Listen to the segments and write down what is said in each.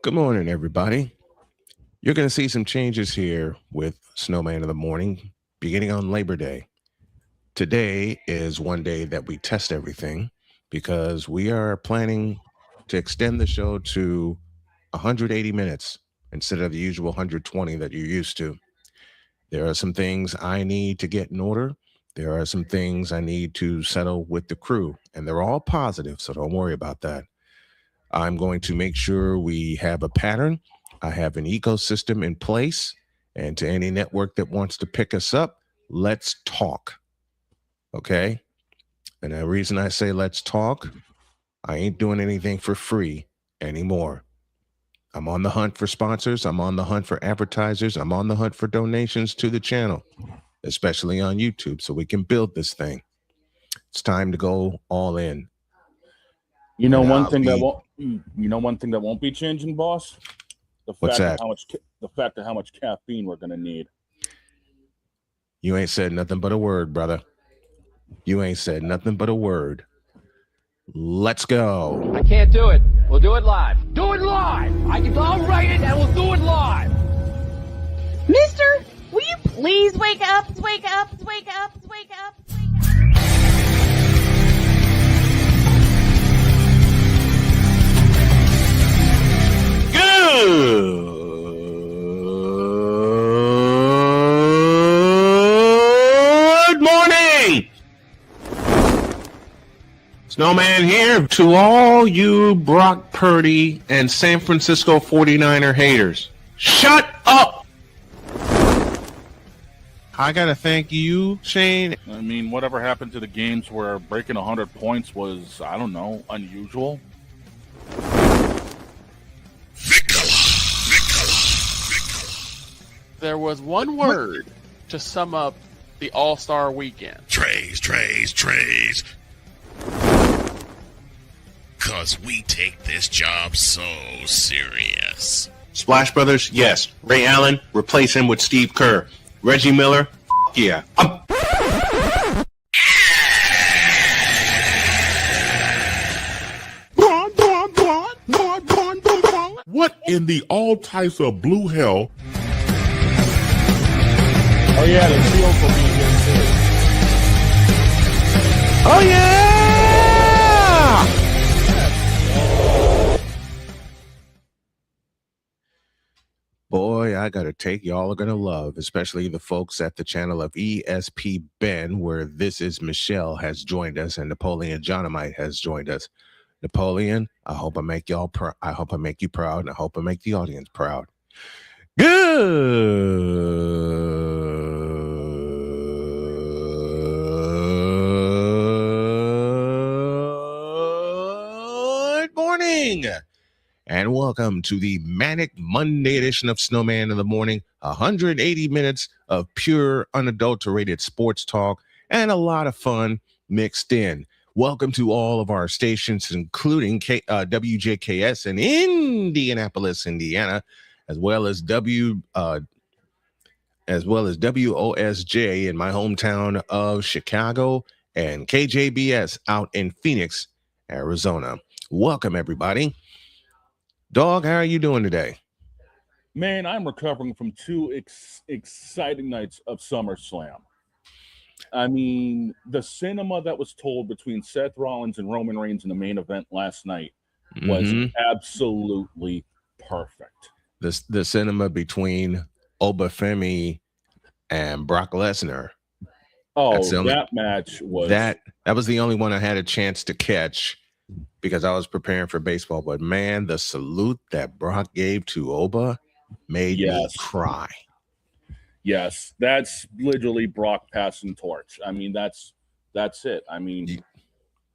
Good morning, everybody. You're going to see some changes here with Snowman in the morning, beginning on Labor Day. Today is one day that we test everything because we are planning to extend the show to 180 minutes instead of the usual 120 that you're used to. There are some things I need to get in order. There are some things I need to settle with the crew, and they're all positive, so don't worry about that. I'm going to make sure we have a pattern. I have an ecosystem in place. And to any network that wants to pick us up, let's talk. Okay. And the reason I say let's talk, I ain't doing anything for free anymore. I'm on the hunt for sponsors. I'm on the hunt for advertisers. I'm on the hunt for donations to the channel, especially on YouTube, so we can build this thing. It's time to go all in. You know And one I'll thing that be- won't. You know one thing that won't be changing, boss. What's that? The fact of how much caffeine we're gonna need. You ain't said nothing but a word, brother. You ain't said nothing but a word. Let's go. I can't do it. We'll do it live. Do it live. I'll write it and we'll do it live. Mister, will you please wake up, wake up, wake up, wake up, wake up? Good morning. Snowman here to all you Brock Purdy and San Francisco 49er haters. Shut up. I got to thank you, Shane. I mean, whatever happened to the games where breaking 100 points was, I don't know, unusual? There was one word to sum up the All-Star weekend. Trays. Cause we take this job so serious. Splash Brothers, yes. Ray Allen, replace him with Steve Kerr. Reggie Miller, yeah. What in the all types of blue hell? Oh yeah, the Shields will be here too. Oh, yeah! Boy, I got to take y'all are going to love, especially the folks at the channel of ESP Ben, where This Is Michelle has joined us and Napoleon Johnamite has joined us. Napoleon, I hope I make y'all I hope I make you proud, and I hope I make the audience proud. Good morning, and welcome to the Manic Monday edition of Snowman in the Morning. 180 minutes of pure, unadulterated sports talk and a lot of fun mixed in. Welcome to all of our stations, including WJKS in Indianapolis, Indiana, as well as WOSJ in my hometown of Chicago, and KJBS out in Phoenix, Arizona. Welcome, everybody. Dog, how are you doing today? Man, I'm recovering from two exciting nights of SummerSlam. I mean, the cinema that was told between Seth Rollins and Roman Reigns in the main event last night was absolutely perfect. The cinema between Obafemi and Brock Lesnar. Oh, that match was... That was the only one I had a chance to catch because I was preparing for baseball. But, man, the salute that Brock gave to Oba made me cry. Yes, that's literally Brock passing torch. I mean, that's it. I mean,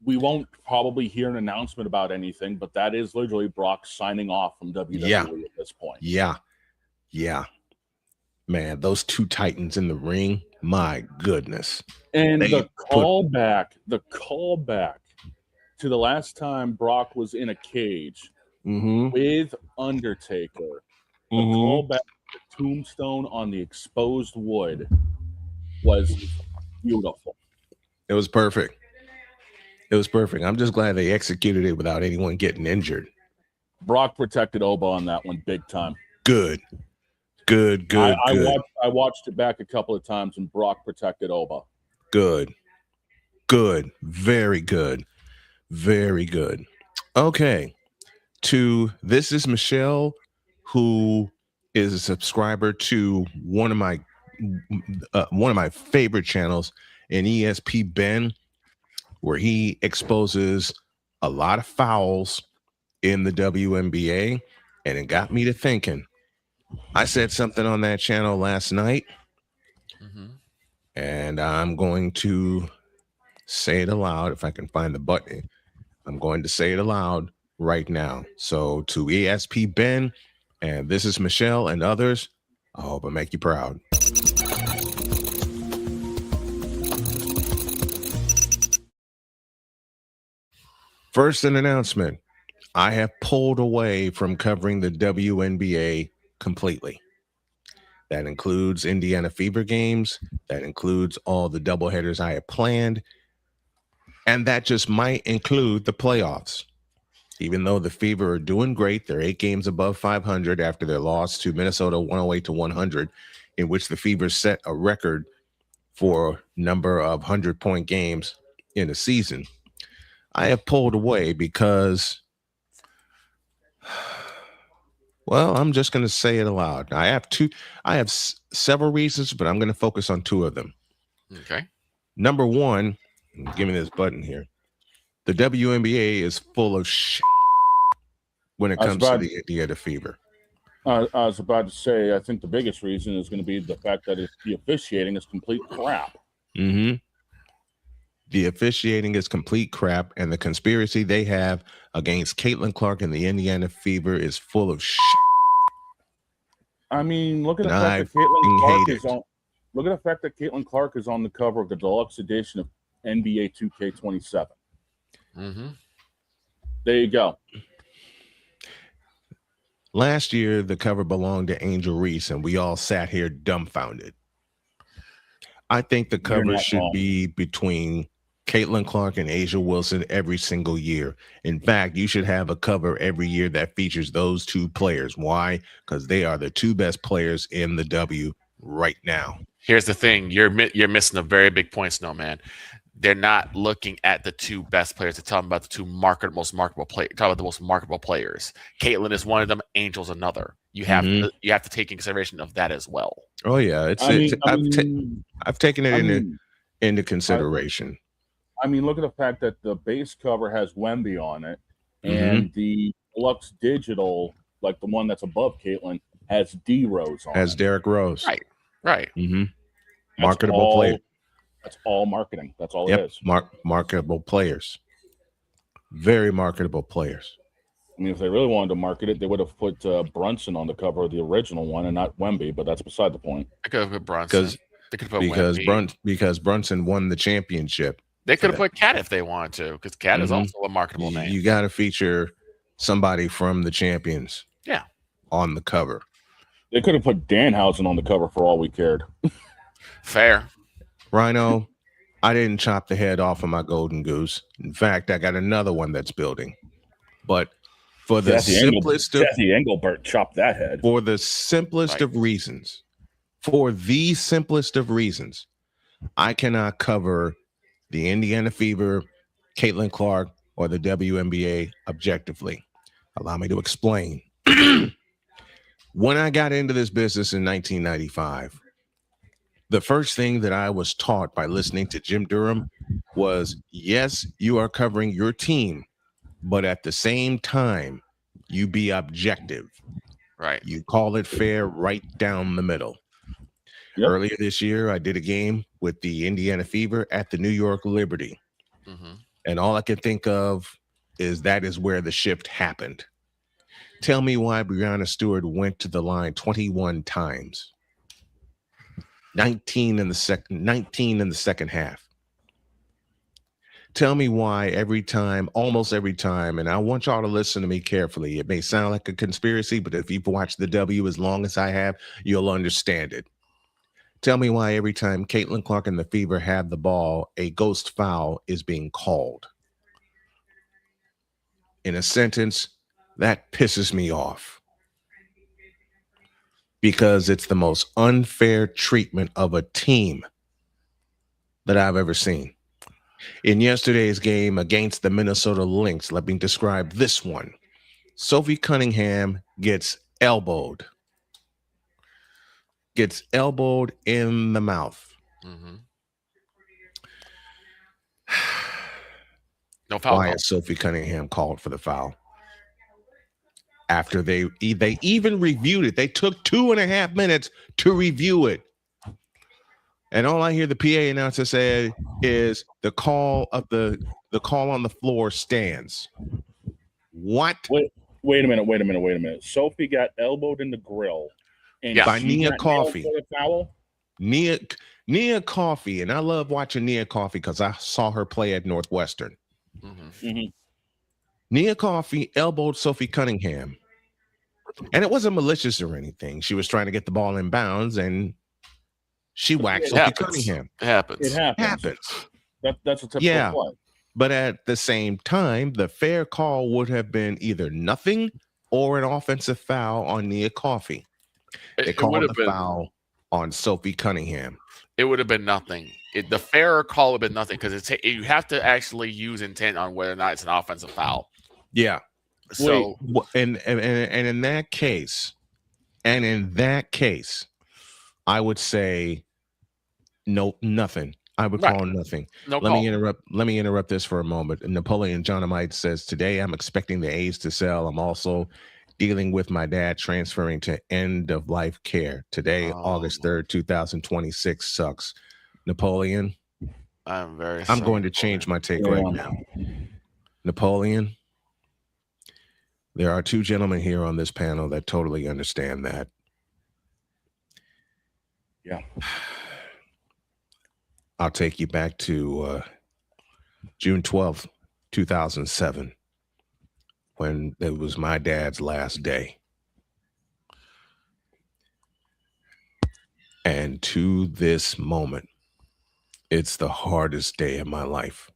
we won't probably hear an announcement about anything, but that is literally Brock signing off from WWE at this point. Yeah. Man, those two titans in the ring, my goodness. And the callback to the last time Brock was in a cage with Undertaker, the callback tombstone on the exposed wood was beautiful. It was perfect. I'm just glad they executed it without anyone getting injured. Brock protected Oba on that one big time. Good. I watched it back a couple of times, and Brock protected Oba. Good. Very good. Okay. This is Michelle, who is a subscriber to one of my favorite channels in ESP Ben, where he exposes a lot of fouls in the WNBA, and it got me to thinking. I said something on that channel last night, and I'm going to say it aloud. If I can find the button, I'm going to say it aloud right now. So to ESP Ben, and this is Michelle and others, I hope I make you proud. First, an announcement. I have pulled away from covering the WNBA completely. That includes Indiana Fever games. That includes all the doubleheaders I had planned. And that just might include the playoffs. Even though the Fever are doing great, they're 8 games above 500 after their loss to Minnesota 108-100, in which the Fever set a record for number of 100-point games in a season. I have pulled away because, well, I'm just going to say it aloud. I have several reasons, but I'm going to focus on 2 of them. Okay. Number 1, give me this button here. The WNBA is full of shit when it comes to the Indiana Fever. I was about to say, I think the biggest reason is going to be the fact that the officiating is complete crap. Mm-hmm. The officiating is complete crap, and the conspiracy they have against Caitlin Clark and the Indiana Fever is full of shit. I mean, look at the fact that Caitlin Clark is on the cover of the deluxe edition of NBA 2K27. Mm-hmm. There you go. Last year, the cover belonged to Angel Reese, and we all sat here dumbfounded. I think the cover should be between Caitlin Clark and Asia Wilson every single year. In fact, you should have a cover every year that features those 2 players. Why? Because they are the 2 best players in the W right now. Here's the thing. You're missing a very big point, Snowman. They're not looking at the 2 best players. They're talking about the 2 most marketable players. Talking about the most marketable players. Caitlin is one of them. Angel's another. You have to take in consideration of that as well. Oh yeah, I've taken it into consideration. I mean, look at the fact that the base cover has Wemby on it, and the deluxe digital, like the one that's above Caitlin, has D Rose on it. Has Derrick Rose. Right. Mm-hmm. Marketable player. That's all marketing. That's all it is. Marketable players. Very marketable players. I mean, if they really wanted to market it, they would have put Brunson on the cover of the original one and not Wemby, but that's beside the point. They could have put Brunson. Because Brunson won the championship. They could have put Cat if they wanted to, because Cat is also a marketable name. You got to feature somebody from the champions on the cover. They could have put Danhausen on the cover for all we cared. Fair. Rhino, I didn't chop the head off of my golden goose. In fact, I got another one that's building. But for the simplest of Jesse Engelbert chopped that head. For the simplest of reasons, I cannot cover the Indiana Fever, Caitlin Clark, or the WNBA objectively. Allow me to explain. When I got into this business in 1995, the first thing that I was taught by listening to Jim Durham was, yes, you are covering your team, but at the same time, you be objective. Right. You call it fair right down the middle. Yep. Earlier this year, I did a game with the Indiana Fever at the New York Liberty. And all I could think of is that is where the shift happened. Tell me why Breonna Stewart went to the line 21 times. 19 in the second half. Tell me why almost every time, and I want y'all to listen to me carefully. It may sound like a conspiracy, but if you've watched the W as long as I have, you'll understand it. Tell me why every time Caitlin Clark and the Fever have the ball, a ghost foul is being called. In a sentence, that pisses me off because it's the most unfair treatment of a team that I've ever seen. In yesterday's game against the Minnesota Lynx, let me describe this one. Sophie Cunningham gets elbowed in the mouth. Mm-hmm. No foul Why call. is Sophie Cunningham called for the foul? After they even reviewed it. They took 2.5 minutes to review it. And all I hear the PA announcer say is the call on the floor stands. What? Wait a minute. Sophie got elbowed in the grill. And Yeah. By she Nia got Coffey. nailed for the foul? Nia Coffey, and I love watching Nia Coffey because I saw her play at Northwestern. Mm-hmm. Mm-hmm. Nia Coffey elbowed Sophie Cunningham. And it wasn't malicious or anything. She was trying to get the ball in bounds, and she whacked Sophie Cunningham. It happens. It happens. That's a typical play. But at the same time, the fair call would have been either nothing or an offensive foul on Nia Coffey. They called the foul on Sophie Cunningham. It would have been nothing. The fairer call would have been nothing because you have to actually use intent on whether or not it's an offensive foul. Yeah. So and in that case, I would say no, nothing. I would call nothing. Let me interrupt this for a moment. Napoleon Johnamite says, today I'm expecting the A's to sell. I'm also dealing with my dad transferring to end of life care. Today, August 3rd, 2026 sucks. Napoleon, I'm going to change my take right now. Napoleon, there are two gentlemen here on this panel that totally understand that. Yeah. I'll take you back to June 12th, 2007, when it was my dad's last day. And to this moment, it's the hardest day of my life.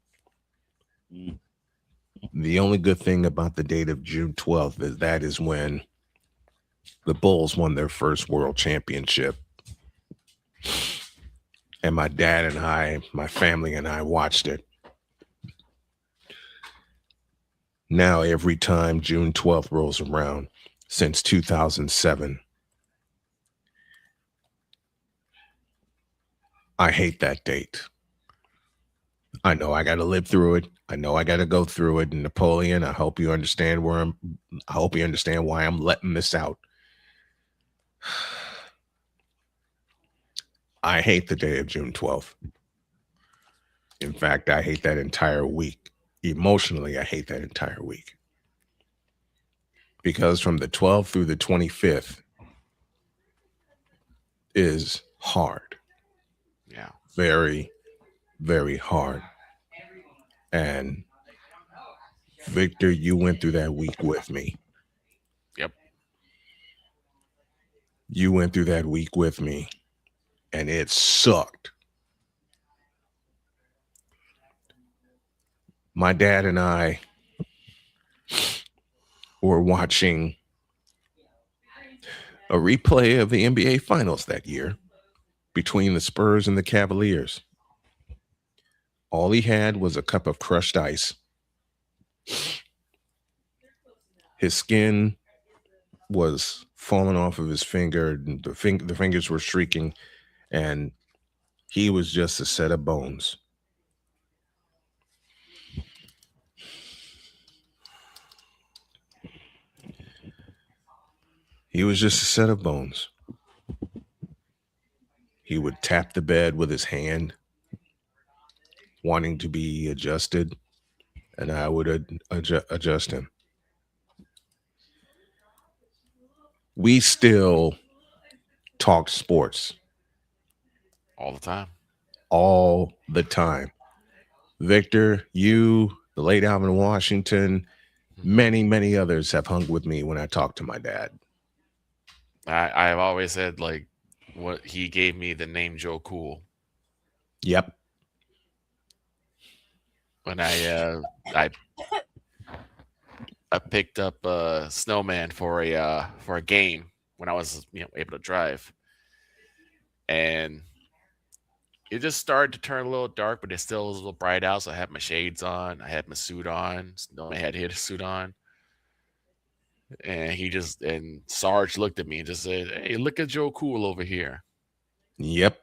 The only good thing about the date of June 12th is that is when the Bulls won their first world championship. And my dad and I, my family and I watched it. Now, every time June 12th rolls around since 2007, I hate that date. I know I got to live through it. I know I got to go through it. And Napoleon, I hope you understand why I'm letting this out. I hate the day of June 12th. In fact, I hate that entire week. Emotionally, I hate that entire week. Because from the 12th through the 25th is hard. Yeah. Very, very hard. And Victor, you went through that week with me. Yep. You went through that week with me. And it sucked. My dad and I were watching a replay of the NBA Finals that year between the Spurs and the Cavaliers. All he had was a cup of crushed ice. His skin was falling off of his finger, and the fingers were streaking, and he was just a set of bones. He was just a set of bones. He would tap the bed with his hand, wanting to be adjusted, and I would adjust him. We still talked sports. All the time. All the time. Victor, you, the late Alvin Washington, many, many others have hung with me when I talk to my dad. I have always said, like, what he gave me the name Joe Cool. Yep. When I I picked up Snowman for a game when I was able to drive, and it just started to turn a little dark, but it still was a little bright out. So I had my shades on, I had my suit on. Snowman had his suit on, and Sarge looked at me and just said, "Hey, look at Joe Cool over here," Yep.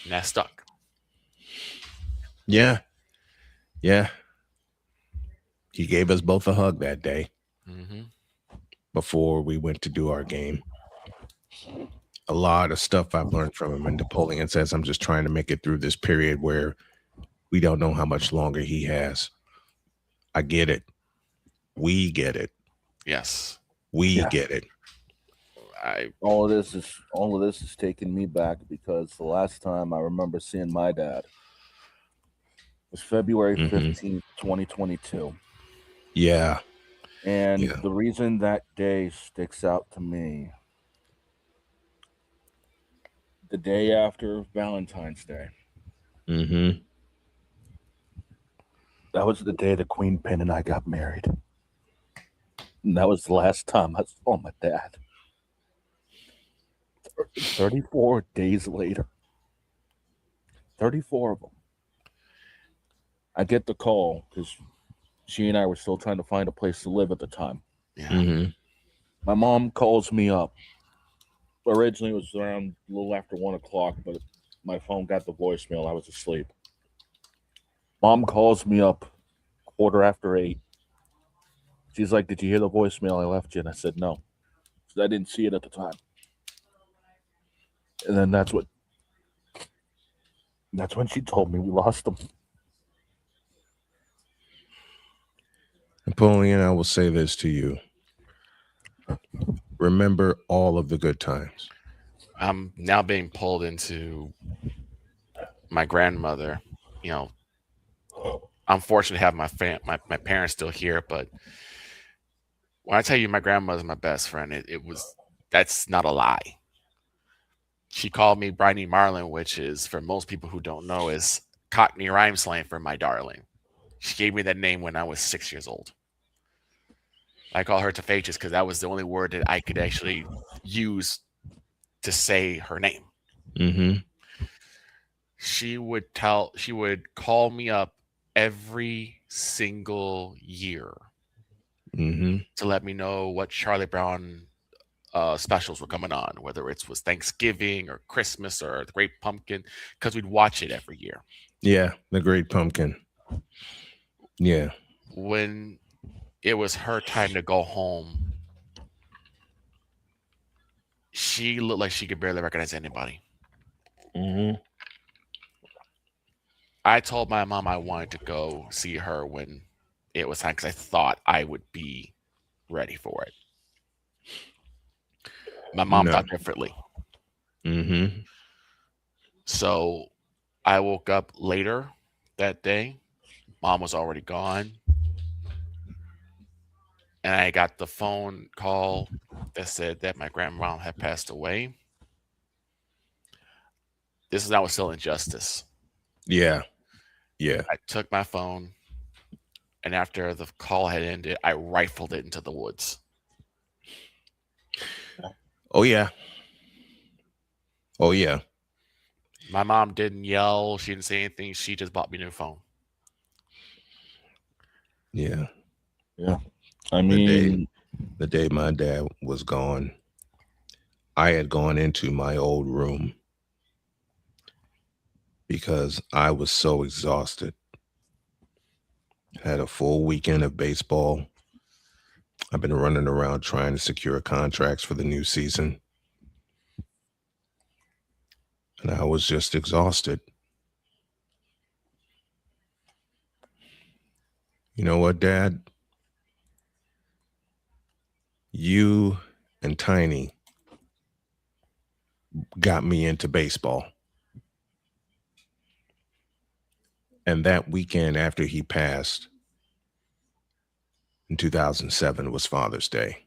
and that stuck. Yeah. Yeah. He gave us both a hug that day before we went to do our game. A lot of stuff I've learned from him. And Napoleon says, I'm just trying to make it through this period where we don't know how much longer he has. I get it. We get it. Yes. We get it. All of this is taking me back because the last time I remember seeing my dad was February 15th, 2022. Yeah. And the reason that day sticks out to me, the day after Valentine's Day. That was the day the Queen Pin and I got married. And that was the last time I saw my dad. 34 days later. 34 of them. I get the call because she and I were still trying to find a place to live at the time. Yeah. My mom calls me up. Originally, it was around a little after 1 o'clock, but my phone got the voicemail. I was asleep. Mom calls me up 8:15. She's like, "Did you hear the voicemail I left you?" And I said, "No." Because I didn't see it at the time. And then that's when she told me we lost him. Napoleon, I will say this to you. Remember all of the good times. I'm now being pulled into my grandmother. I'm fortunate to have my parents still here, but when I tell you my grandmother's my best friend, that's not a lie. She called me Brady Marlin, which is, for most people who don't know, is Cockney rhyme slang for my darling. She gave me that name when I was 6 years old. I call her Tefacious because that was the only word that I could actually use to say her name. She would call me up every single year to let me know what Charlie Brown specials were coming on, whether it was Thanksgiving or Christmas or the Great Pumpkin, because we'd watch it every year. Yeah, the Great Pumpkin. Yeah. When it was her time to go home, she looked like she could barely recognize anybody. I told my mom I wanted to go see her when it was time because I thought I would be ready for it. My mom thought differently. So I woke up later that day. Mom was already gone. And I got the phone call that said that my grandma had passed away. This is now still injustice. Yeah. Yeah. I took my phone, and after the call had ended, I rifled it into the woods. Oh, yeah. Oh, yeah. My mom didn't yell. She didn't say anything. She just bought me a new phone. Yeah. Yeah. I mean, the day my dad was gone, I had gone into my old room because I was so exhausted. Had a full weekend of baseball. I've been running around trying to secure contracts for the new season. And I was just exhausted. You know what, Dad? You and Tiny got me into baseball. And that weekend after he passed in 2007 was Father's Day.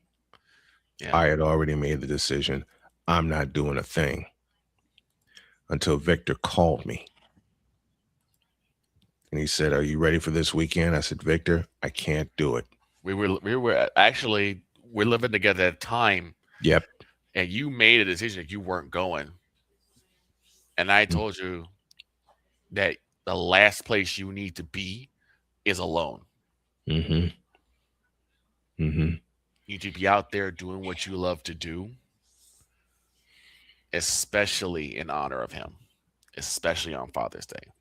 Yeah. I had already made the decision. I'm not doing a thing until Victor called me. And he said, "Are you ready for this weekend?" I said, "Victor, I can't do it." we're living together at a time, Yep. and you made a decision that you weren't going, and I told you that the last place you need to be is alone. Mm-hmm. Mm-hmm. You need to be out there doing what you love to do, especially in honor of him, especially on Father's Day.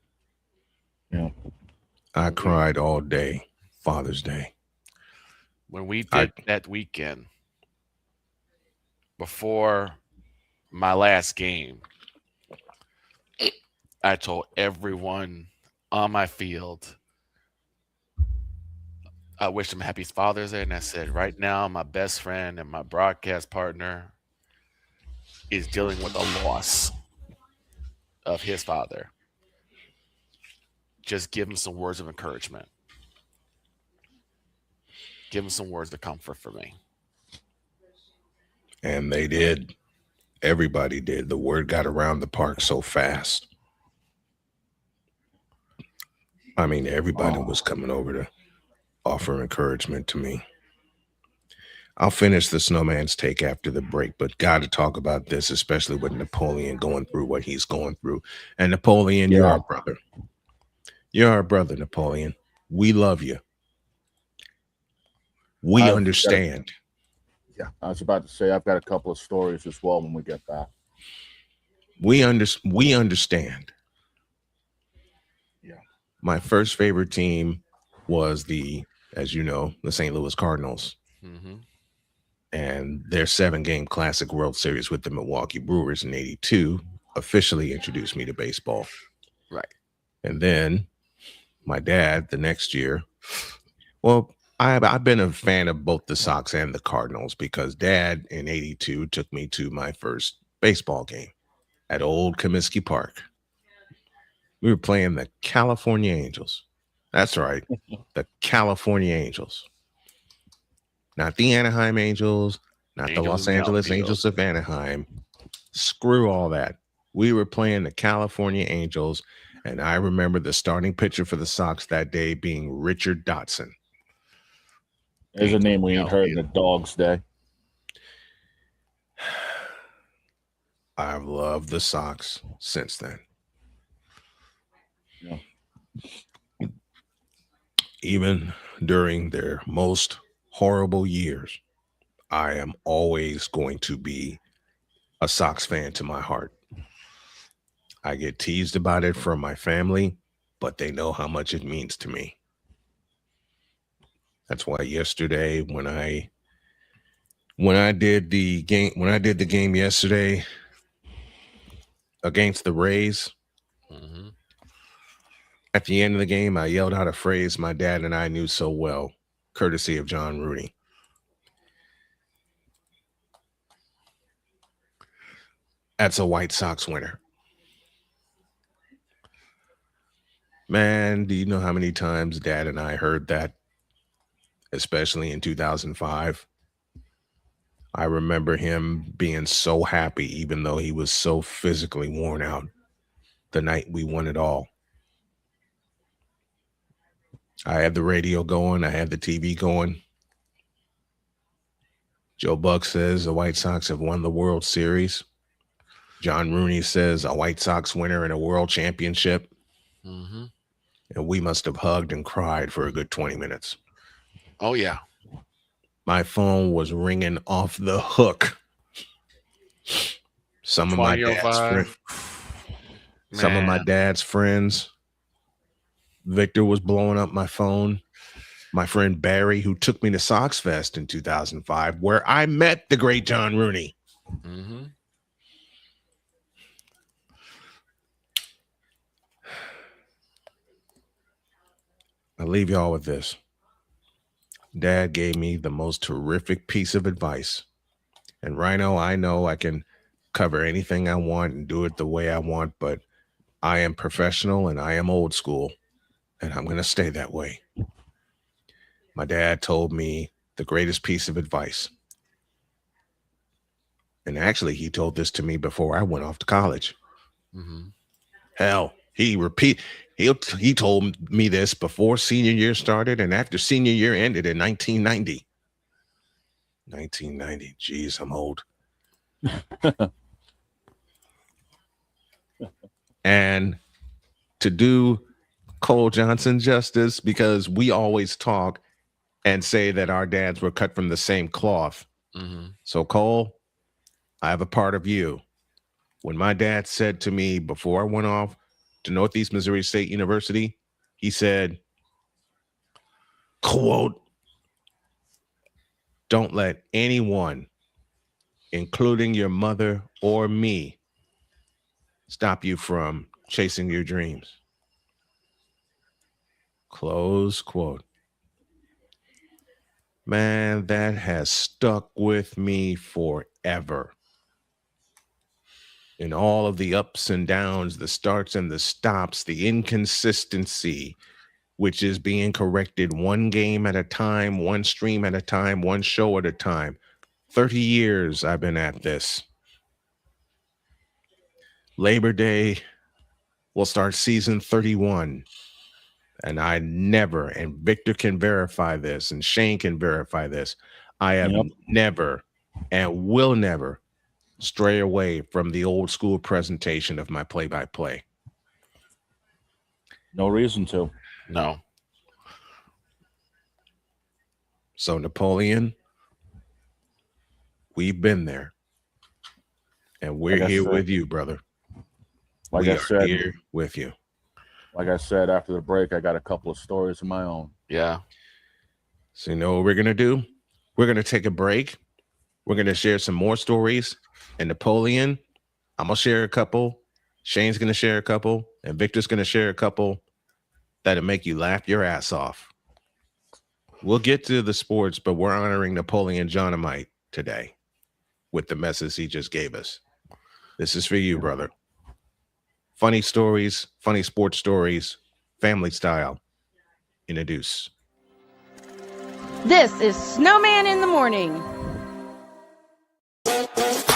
Yeah. I cried all day, Father's Day. When we did that weekend before my last game, I told everyone on my field, I wished him happy Father's Day, and I said, right now, my best friend and my broadcast partner is dealing with a loss of his father. Just give him some words of encouragement. Give him some words of comfort for me. And they did. Everybody did. The word got around the park so fast. I mean, everybody was coming over to offer encouragement to me. I'll finish the Snowman's take after the break, but got to talk about this, especially with Napoleon going through what he's going through. And Napoleon, you're our brother. You're our brother, Napoleon. We love you. We understand. Yeah, I was about to say I've got a couple of stories as well when we get back. We understand. Yeah. My first favorite team was as you know, the St. Louis Cardinals. Mm-hmm. And their 7-game Classic World Series with the Milwaukee Brewers in '82 officially introduced me to baseball. Right. And then my dad the next year, well, I've been a fan of both the Sox and the Cardinals because Dad in '82 took me to my first baseball game at Old Comiskey Park. We were playing the California Angels. That's right, the California Angels. Not the Anaheim Angels, not the Los Angeles Angels of Anaheim. Screw all that. We were playing the California Angels, and I remember the starting pitcher for the Sox that day being Richard Dotson. There's a name we ain't heard in a dog's day. I've loved the Sox since then. Yeah. Even during their most horrible years, I am always going to be a Sox fan to my heart. I get teased about it from my family, but they know how much it means to me. That's why yesterday when I did the game yesterday against the Rays, Mm-hmm. at the end of the game, I yelled out a phrase my dad and I knew so well, courtesy of John Rooney. That's a White Sox winner. Man, do you know how many times Dad and I heard that? Especially in 2005. I remember him being so happy, even though he was so physically worn out the night we won it all. I had the radio going. I had the TV going. Joe Buck says the White Sox have won the World Series. John Rooney says a White Sox winner in a world championship. Mm-hmm. And we must have hugged and cried for a good 20 minutes. Oh, yeah. My phone was ringing off the hook. Some of my dad's friends. Victor was blowing up my phone. My friend Barry, who took me to Sox Fest in 2005, where I met the great John Rooney. Mm-hmm. I'll leave y'all with this. Dad gave me the most terrific piece of advice. And Rhino, I know I can cover anything I want and do it the way I want, but I am professional and I am old school, and I'm going to stay that way. My dad told me the greatest piece of advice. And actually, he told this to me before I went off to college. Mm-hmm. Hell, He told me this before senior year started and after senior year ended in 1990. 1990. Geez, I'm old. And to do Cole Johnson justice, because we always talk and say that our dads were cut from the same cloth. Mm-hmm. So, Cole, I have a part of you. When my dad said to me before I went off to Northeast Missouri State University, he said, quote, "Don't let anyone, including your mother or me, stop you from chasing your dreams." Close quote. Man, that has stuck with me forever. In all of the ups and downs, the starts and the stops, the inconsistency, which is being corrected one game at a time, one stream at a time, one show at a time. 30 years I've been at this. Labor Day will start season 31. And I never, and Victor can verify this, and Shane can verify this, I have never and will never stray away from the old school presentation of my play-by-play. No reason to. No. So, Napoleon, we've been there. And we're here with you, brother. Like I said, here with you. Like I said, after the break, I got a couple of stories of my own. Yeah. So, you know what we're going to do? We're going to take a break. We're going to share some more stories. And Napoleon, I'm going to share a couple. Shane's going to share a couple. And Victor's going to share a couple that'll make you laugh your ass off. We'll get to the sports, but we're honoring Napoleon Dynamite today with the message he just gave us. This is for you, brother. Funny stories, funny sports stories, family style. Introduce. This is Snowman in the Morning.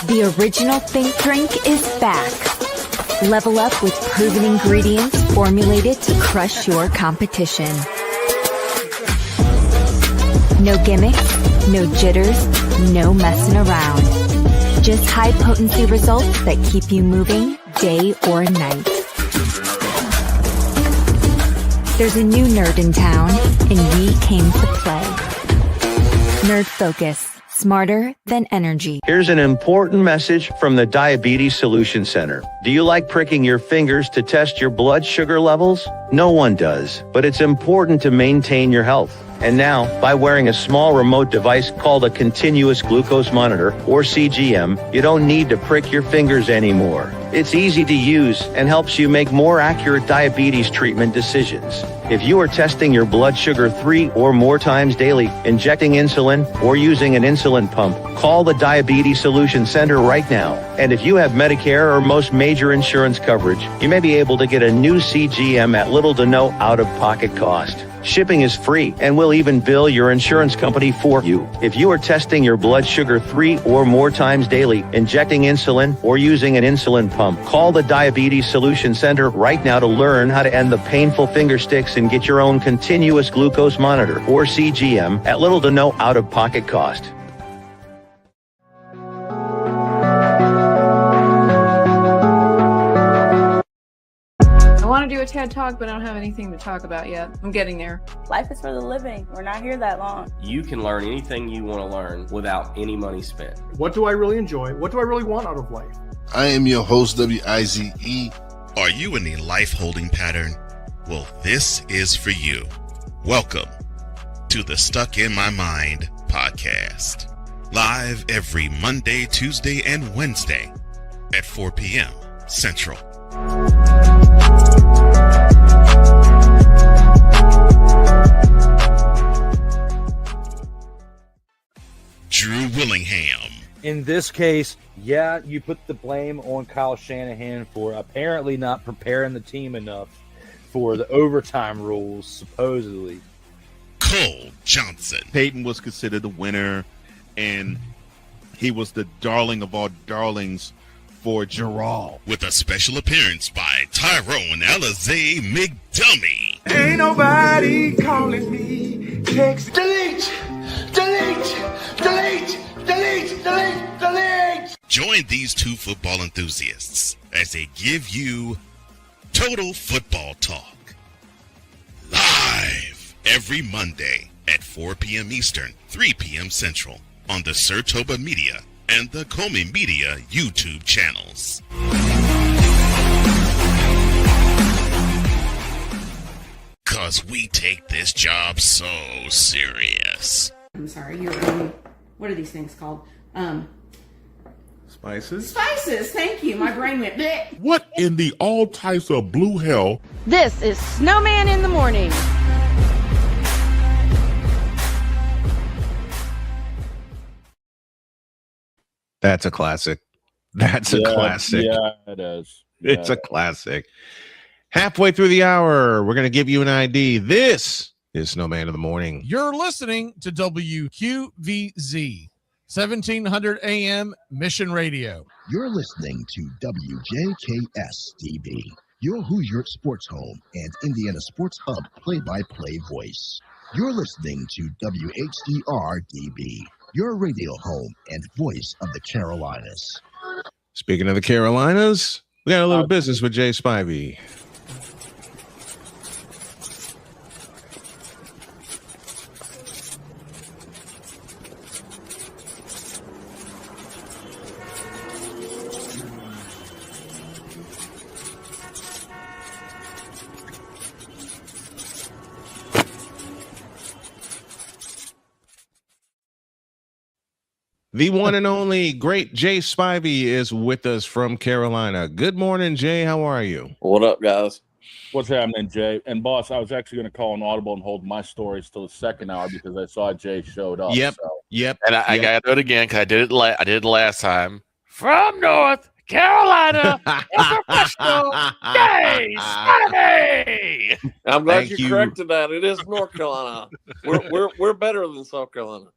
The original Think Drink is back. Level up with proven ingredients formulated to crush your competition. No gimmicks, no jitters, no messing around. Just high potency results that keep you moving day or night. There's a new nerd in town, and we came to play. Nerd Focus. Smarter than energy. Here's an important message from the Diabetes Solution Center. Do you like pricking your fingers to test your blood sugar levels? No one does, but it's important to maintain your health. And now, by wearing a small remote device called a continuous glucose monitor, or CGM, you don't need to prick your fingers anymore. It's easy to use and helps you make more accurate diabetes treatment decisions. If you are testing your blood sugar 3 or more times daily, injecting insulin, or using an insulin pump, call the Diabetes Solution Center right now. And if you have Medicare or most major insurance coverage, you may be able to get a new CGM at little to no out-of-pocket cost. Shipping is free, and we'll even bill your insurance company for you. If you are testing your blood sugar 3 or more times daily, injecting insulin, or using an insulin pump, call the Diabetes Solution Center right now to learn how to end the painful finger sticks and get your own continuous glucose monitor, or CGM, at little to no out-of-pocket cost. I want to do a TED Talk, but I don't have anything to talk about yet. I'm getting there. Life is for the living. We're not here that long. You can learn anything you want to learn without any money spent. What do I really enjoy? What do I really want out of life? I am your host, WIZE. Are you in a life holding pattern? Well, this is for you. Welcome to the Stuck in My Mind podcast. Live every Monday, Tuesday, and Wednesday at 4 p.m. Central. Drew Willingham. In this case, yeah, you put the blame on Kyle Shanahan for apparently not preparing the team enough for the overtime rules, supposedly. Cole Johnson. Peyton was considered the winner, and he was the darling of all darlings for Gerald. With a special appearance by Tyrone Alizé McDummy. Ain't nobody calling me. Text delete. Join these two football enthusiasts as they give you Total Football Talk. Live every Monday at 4 p.m. Eastern, 3 p.m. Central on the Sertoba Media and the Comey Media YouTube channels. Cause we take this job so serious. I'm sorry, you're what are these things called? Spices? Spices, thank you. My brain went bleh. What in the all types of blue hell? This is Snowman in the morning. That's a classic. That's a classic. Yeah, it is. It's a classic. Halfway through the hour, we're going to give you an ID. This is Snowman in the Morning. You're listening to WQVZ, 1700 AM Mission Radio. You're listening to WJKS-TV, your Hoosier Sports Home and Indiana Sports Hub play-by-play voice. You're listening to WHDR-DB, your radio home and voice of the Carolinas. Speaking of the Carolinas, we got a little business with Jay Spivey. The one and only great Jay Spivey is with us from Carolina. Good morning, Jay. How are you? What up, guys? What's happening, Jay? And boss, I was actually going to call an audible and hold my stories till the second hour because I saw Jay showed up. Yep. So. Yep. And I got to do it again because I did it last time. From North Carolina, professional Jay Spivey. I'm glad you corrected that. It is North Carolina. We're better than South Carolina.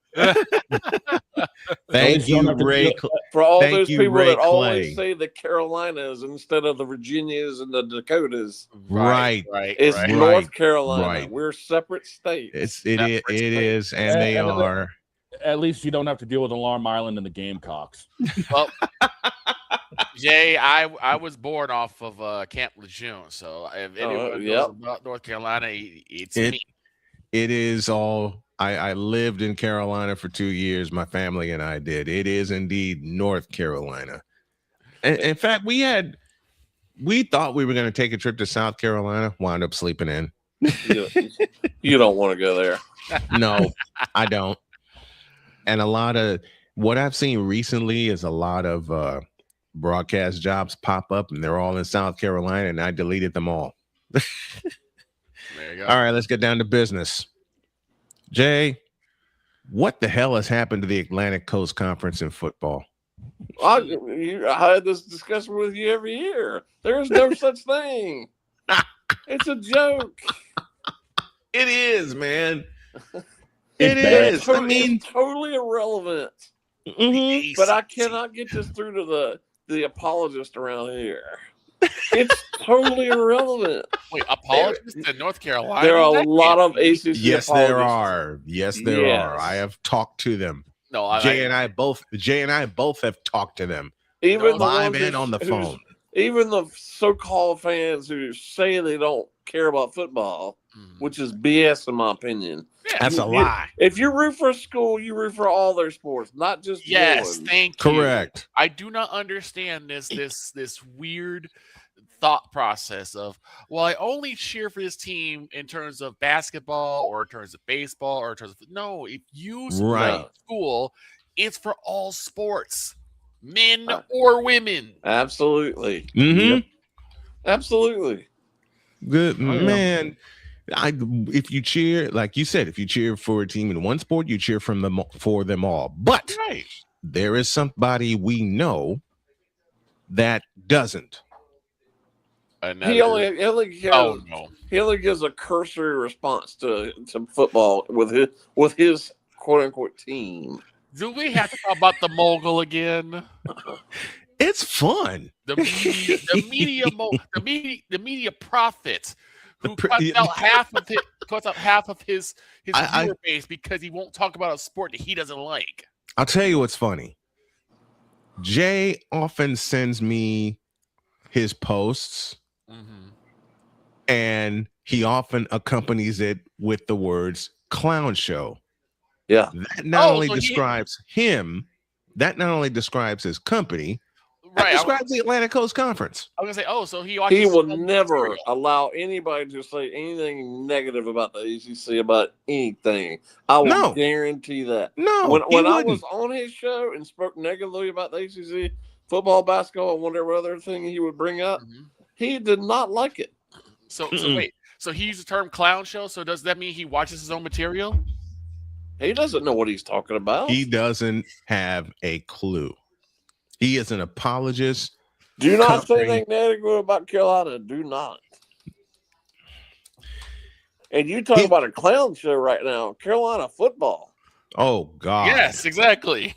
Thank you, Ray. For all those people Ray that Clay. always say the Carolinas instead of the Virginias and the Dakotas. Right. It's right. North Carolina. Right. We're separate states. It is, and they are. At least you don't have to deal with Alarm Island and the Gamecocks. Well, Jay, I was born off of Camp Lejeune, so if anyone knows about North Carolina, it's me. It is all. I lived in Carolina for 2 years. My family and I did. It is indeed North Carolina. And in fact, we thought we were going to take a trip to South Carolina. Wound up sleeping in. You don't want to go there. No, I don't. And a lot of what I've seen recently is a lot of broadcast jobs pop up, and they're all in South Carolina, and I deleted them all. There you go. All right, let's get down to business. Jay, what the hell has happened to the Atlantic Coast Conference in football? I had this discussion with you every year. There's no such thing. It's a joke. It is, man. It is. It's totally irrelevant. Mm-hmm. But I cannot get this through to the apologist around here. It's totally irrelevant. Wait, apologists in North Carolina? There are a lot of ACC Yes, apologists. there are. Yes, there are. I have talked to them. No, Jay and I both have talked to them. Even live and on the phone. Even the so-called fans who say they don't care about football, which is BS in my opinion. Yeah, that's a lie. If you root for a school, you root for all their sports, not just one. Thank you. Correct. I do not understand this weird thought process of, well, I only cheer for this team in terms of basketball or in terms of baseball or in terms of no. If you support school, it's for all sports, men or women. Absolutely. Mm-hmm. Yep. Absolutely. Good man. If you cheer, like you said, if you cheer for a team in one sport, you cheer for them all. But there is somebody we know that doesn't. He only gives a cursory response to football with his quote unquote team. Do we have to talk about the mogul again? It's fun. The media prophet who cuts out half of his viewer base because he won't talk about a sport that he doesn't like. I'll tell you what's funny. Jay often sends me his posts, and he often accompanies it with the words "clown show." Yeah, that not only describes him, that not only describes his company, that describes the Atlantic Coast Conference. I was gonna say, so he watches. He will never allow anybody to say anything negative about the ACC about anything. I will guarantee that. No, when I was on his show and spoke negatively about the ACC, football, basketball, and whatever other thing he would bring up, he did not like it. So wait, so he used the term "clown show." So does that mean he watches his own material? He doesn't know what he's talking about. He doesn't have a clue. He is an apologist. Do not say anything negative about Carolina. Do not. And you talk about a clown show right now. Carolina football. Oh, God. Yes, exactly.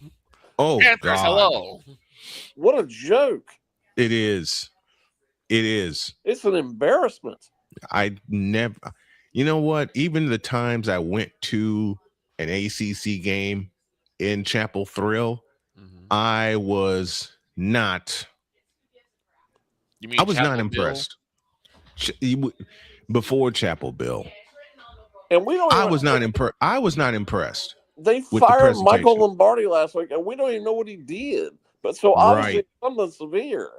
Oh, Panthers, God. hello. What a joke. It is. It is. It's an embarrassment. You know what? Even the times I went to an ACC game in Chapel Thrill, I was not. You mean I was Chapel not impressed. Before Chapel Bill, and we don't. I was not impressed. I was not impressed. They fired Michael Lombardi last week, and we don't even know what he did. But so obviously something severe.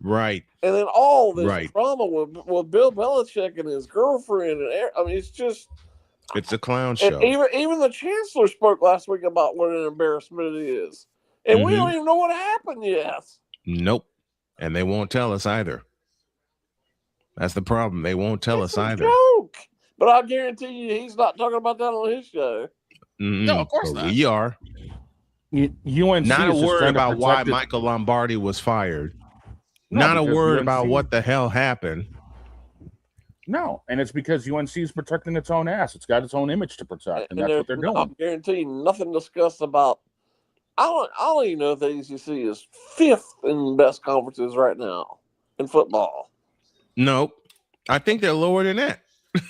Right. And then all this drama with Bill Belichick and his girlfriend, and I mean, it's a clown show. And even the chancellor spoke last week about what an embarrassment it is, and we don't even know what happened yet. Nope, and they won't tell us either. That's the problem. They won't tell us either. Joke. But I guarantee you, he's not talking about that on his show. No, of course not. We are. UNC not a word about why protected... Michael Lombardi was fired. Not a word about what the hell happened. No, and it's because UNC is protecting its own ass. It's got its own image to protect, and that's what they're doing. I guarantee you, nothing discussed about. I don't even know if the ACC is 5th in best conferences right now in football. Nope, I think they're lower than that.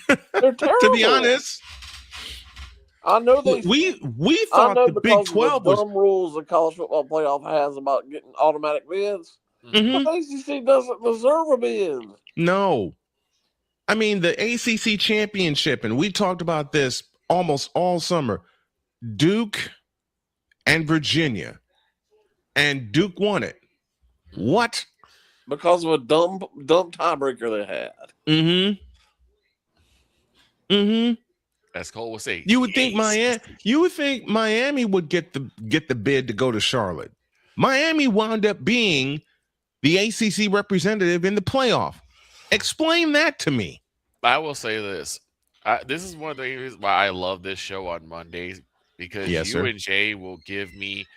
They're terrible. To be honest, I know we thought the Big 12 was dumb rules the college football playoff has about getting automatic bids. But the ACC doesn't deserve a bid. No. I mean, the ACC championship, and we talked about this almost all summer, Duke and Virginia, and Duke won it. What? Because of a dumb tiebreaker they had. As Cole would say. You would think Miami would get the bid to go to Charlotte. Miami wound up being the ACC representative in the playoff. Explain that to me. I will say this. This is one of the reasons why I love this show on Mondays, because and Jay will give me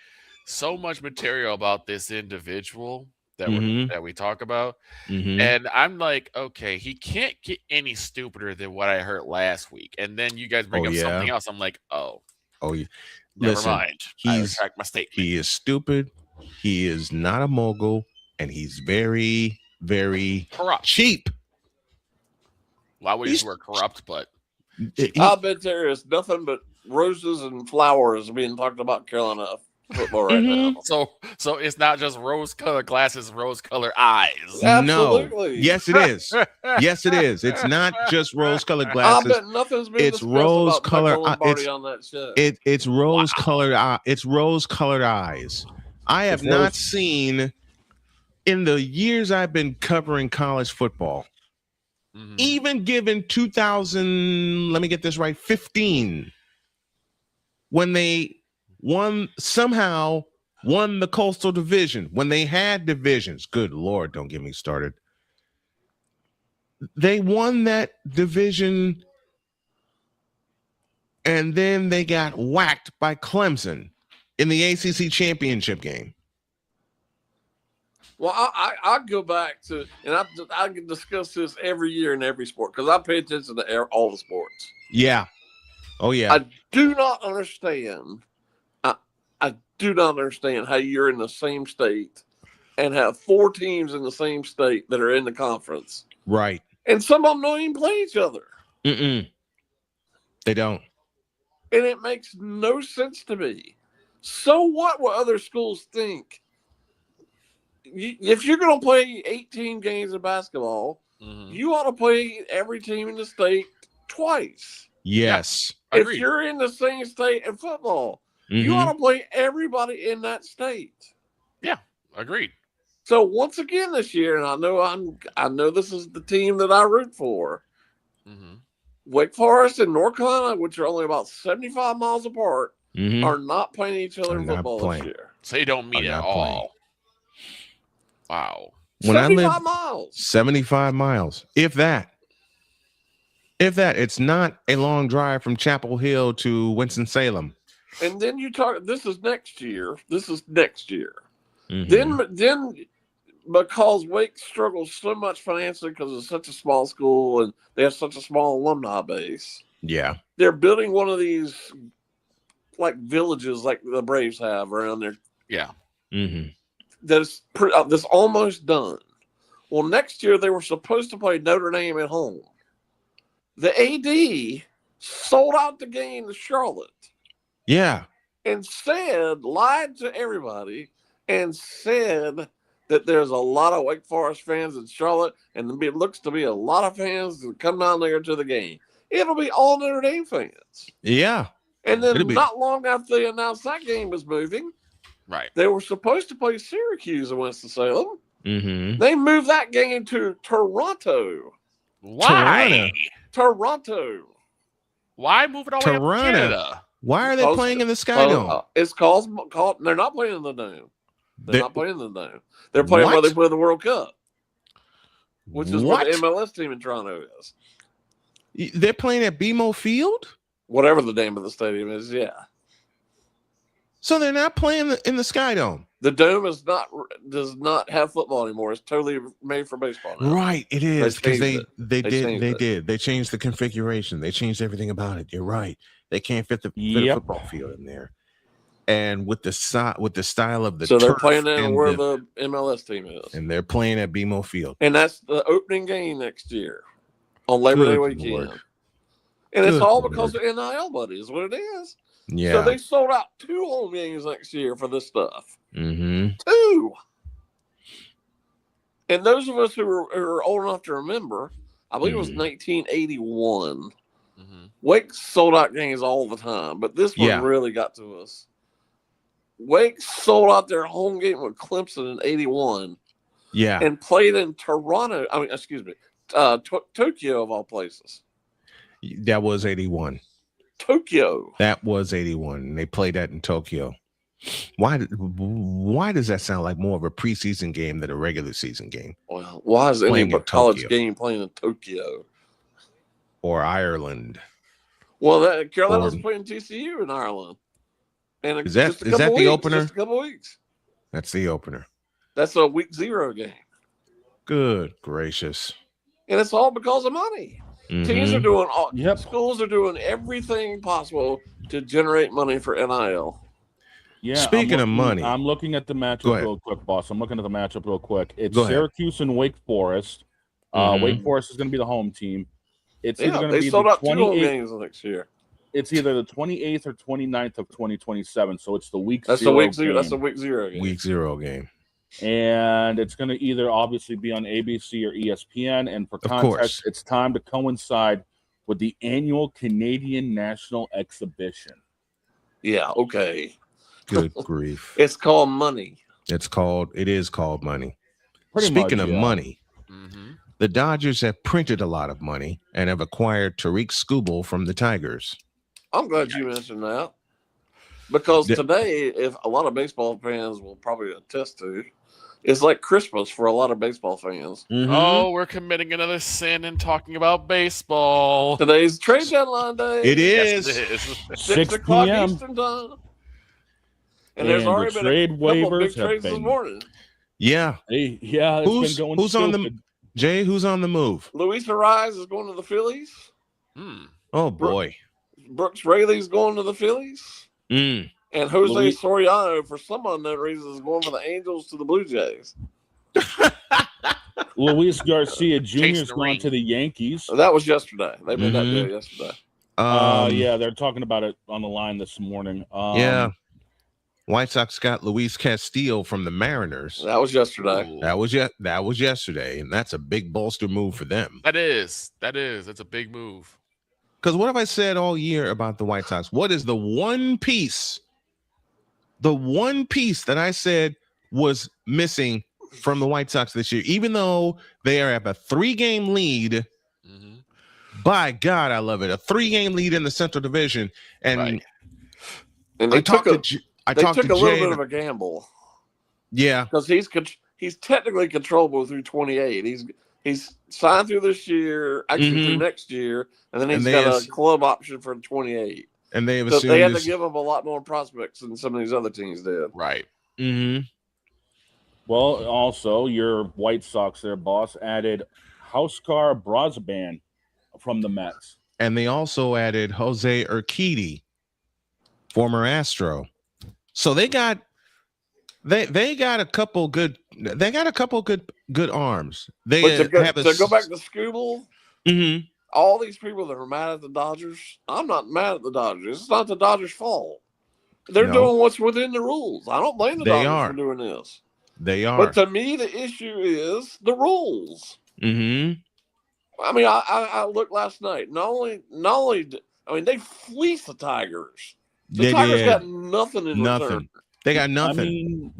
so much material about this individual that we talk about. And I'm like, okay, he can't get any stupider than what I heard last week. And then you guys bring up something else. I'm like, never mind. I retract my statement. He is stupid. He is not a mogul. And he's very, very cheap. Well, I would use the word corrupt, but I bet there is nothing but roses and flowers being talked about Carolina football right now. So it's not just rose-colored glasses, rose-colored eyes. Absolutely. No. Yes, it is. Yes, it is. It's not just rose-colored glasses. I bet nothing's been discussed rose-colored about Lombardi on that show. It's rose-colored. It's rose-colored eyes. I have not seen. In the years I've been covering college football, even given 2000, let me get this right, 15, when they somehow won the Coastal Division, when they had divisions, good Lord, don't get me started. They won that division, and then they got whacked by Clemson in the ACC championship game. Well, I go back to, and I can discuss this every year in every sport because I pay attention to all the sports. Yeah. Oh, yeah. I do not understand. I do not understand how you're in the same state and have 4 teams in the same state that are in the conference. Right. And some of them don't even play each other. Mm-mm. They don't. And it makes no sense to me. So what other schools think? If you're going to play 18 games of basketball, you ought to play every team in the state twice. Yes. Yeah. If you're in the same state in football, you ought to play everybody in that state. Yeah, agreed. So once again this year, and I know this is the team that I root for. Wake Forest and North Carolina, which are only about 75 miles apart, are not playing each other in football this year. So they don't meet at all. Wow. When 75 miles. 75 miles. If that. It's not a long drive from Chapel Hill to Winston-Salem. And then you talk, this is next year. Then because Wake struggles so much financially because it's such a small school and they have such a small alumni base. Yeah. They're building one of these like villages like the Braves have around there. Yeah. That's almost done. Well, next year they were supposed to play Notre Dame at home. The AD sold out the game to Charlotte. Yeah. And lied to everybody and said that there's a lot of Wake Forest fans in Charlotte, and it looks to be a lot of fans that come down there to the game. It'll be all Notre Dame fans. Yeah. And then not long after they announced that game was moving, right? They were supposed to play Syracuse in Winston-Salem. They moved that game to Toronto. Why? Toronto. Why move it all the way up to Canada? Why are they playing in the Sky Dome? It's called. They're not playing in the Dome. They're not playing in the Dome. They're playing where they play the World Cup, which is what the MLS team in Toronto is. They're playing at BMO Field? Whatever the name of the stadium is, yeah. So they're not playing in the Sky Dome. The Dome does not have football anymore. It's totally made for baseball now. Right, it is because they did. They changed the configuration. They changed everything about it. You're right. They can't fit the football field in there. And with the style of the they're playing in where the MLS team is, and they're playing at BMO Field, and that's the opening game next year on Labor Day weekend. And it's all because of NIL money, is what it is. Yeah. So they sold out 2 home games next year for this stuff. 2. And those of us who are old enough to remember, I believe it was 1981. Wake sold out games all the time, but this one really got to us. Wake sold out their home game with Clemson in 81. Yeah. And played in Toronto. Tokyo of all places. That was 81. Tokyo. That was 81. And they played that in Tokyo. Why does that sound like more of a preseason game than a regular season game? Well, why is any college game playing in Tokyo? Or Ireland? Well, Carolina's playing TCU in Ireland. And is that the opener? Just a couple weeks. That's the opener. That's a week 0 game. Good gracious. And it's all because of money. Teams are doing schools are doing everything possible to generate money for NIL. Yeah. Speaking of money, I'm looking at the matchup real quick, boss. I'm looking at the matchup real quick. It's Syracuse and Wake Forest. Wake Forest is going to be the home team. It's either going to be sold the out 2 home games next year. It's either the 28th or 29th of 2027. So it's the week 0 game. That's the week 0 game. Week 0 game. And it's going to either obviously be on ABC or ESPN. And for context, it's time to coincide with the annual Canadian National Exhibition. Yeah, okay. Good grief. It's called money. It is called money. Speaking of money, the Dodgers have printed a lot of money and have acquired Tarik Skubal from the Tigers. I'm glad you mentioned that. Because today, if a lot of baseball fans will probably attest to, it's like Christmas for a lot of baseball fans. Oh, we're committing another sin and talking about baseball. Today's trade deadline day. It is. Yes, it is. 6 o'clock Eastern time. And there's already been a couple of big trades this morning. Yeah. Hey, yeah. It's been going who's on the Jay? Who's on the move? Luis Ariz is going to the Phillies. Oh boy. Brooks Raley's going to the Phillies. And And Jose Soriano, for some unknown reason, is going from the Angels to the Blue Jays. Luis Garcia Jr. has gone to the Yankees. That was yesterday. They made that deal yesterday. Yeah, they're talking about it on the line this morning. Yeah. White Sox got Luis Castillo from the Mariners. That was yesterday. That was yesterday, and that's a big bolster move for them. That is. That's a big move. Because what have I said all year about the White Sox? What is the one piece that I said was missing from the White Sox this year? Even though they are at a 3-game lead, by God, I love it. A 3-game lead in the Central Division, and they took a little Jay bit of a gamble. Yeah, because he's technically controllable through 28. He's signed through this year, actually through next year, and then he's got a club option for 28. And they have so they had to give him a lot more prospects than some of these other teams did. Right. Well, also your White Sox, their boss, added Huascar Brosban from the Mets, and they also added Jose Urquidy, former Astro. So they got a couple good. They got a couple good arms. They to go back to Skubal. All these people that are mad at the Dodgers, I'm not mad at the Dodgers. It's not the Dodgers' fault. They're doing what's within the rules. I don't blame the Dodgers for doing this. They are. But to me, the issue is the rules. I mean, I looked last night. Not only, they fleeced the Tigers. The Tigers got nothing in return. They got nothing.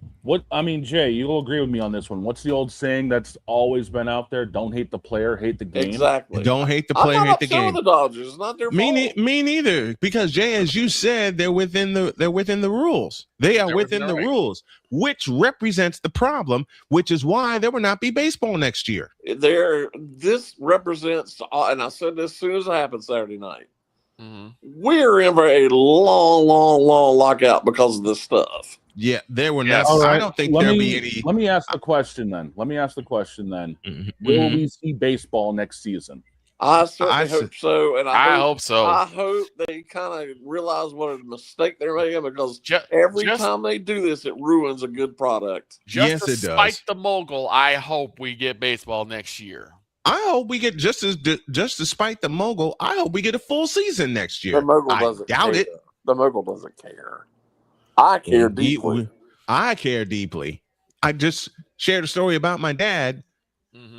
Jay, you'll agree with me on this one. What's the old saying that's always been out there? Don't hate the player, hate the game. Exactly. Don't hate the player, hate the game. I'm not upset with the Dodgers. It's not their fault. Me neither. Because Jay, as you said, they're within the rules. They're within the rules, which represents the problem, which is why there will not be baseball next year. This represents, and I said this as soon as it happened Saturday night. We're in for a long lockout because of this stuff. Yeah, there were not. Right. I don't think there'll be any. Let me ask the question then. Will we see baseball next season? I certainly hope so, and I hope so. I hope they kind of realize what a mistake they're making, because every time they do this, it ruins a good product. Yes, it does. Despite the mogul, I hope we get baseball next year. I hope we get just despite the mogul. I hope we get a full season next year. The mogul doesn't doubt it. The mogul doesn't care. I care deeply. I care deeply. I just shared a story about my dad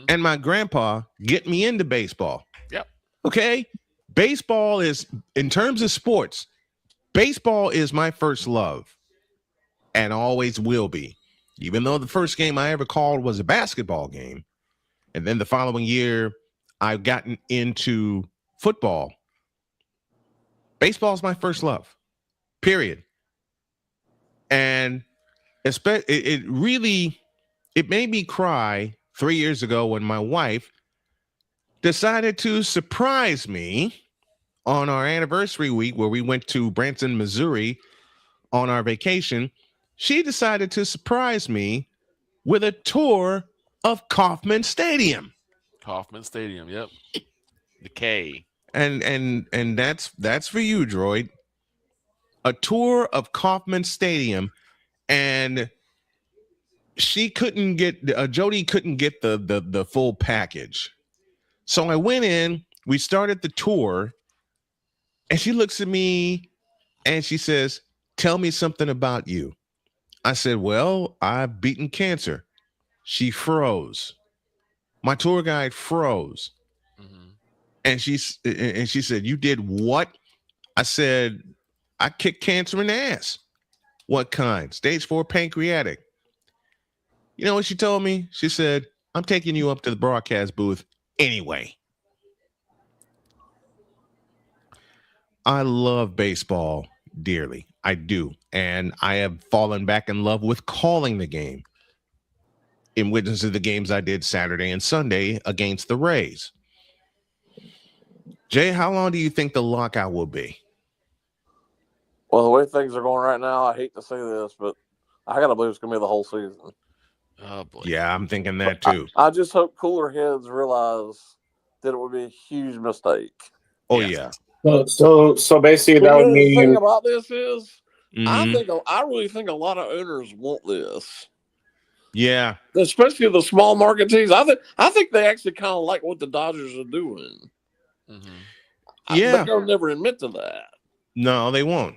and my grandpa getting me into baseball. Yep. Okay. Baseball is, in terms of sports, baseball is my first love and always will be. Even though the first game I ever called was a basketball game. And then the following year, I've gotten into football. Baseball is my first love, period. And it made me cry 3 years ago when my wife decided to surprise me on our anniversary week where we went to Branson, Missouri on our vacation. She decided to surprise me with a tour of Kauffman Stadium. Kauffman Stadium, yep. The K. And that's for you, Droid. A tour of Kauffman Stadium, and Jody couldn't get the full package. So I went in, we started the tour, and she looks at me and she says, "Tell me something about you." I said, "Well, I've beaten cancer." She froze. My tour guide froze. And she said, "You did what?" I said, "I kicked cancer in the ass." "What kind?" "Stage 4 pancreatic." You know what she told me? She said, "I'm taking you up to the broadcast booth anyway." I love baseball dearly. I do. And I have fallen back in love with calling the game in witness of the games I did Saturday and Sunday against the Rays. Jay, how long do you think the lockout will be? Well, the way things are going right now, I hate to say this, but I got to believe it's going to be the whole season. Oh, boy. Yeah, I'm thinking that too. I just hope cooler heads realize that it would be a huge mistake. Oh, yeah. So basically, that would The thing mean about this is I really think a lot of owners want this. Yeah, especially the small market teams. I think they actually kind of like what the Dodgers are doing. Yeah, but they'll never admit to that. No, they won't.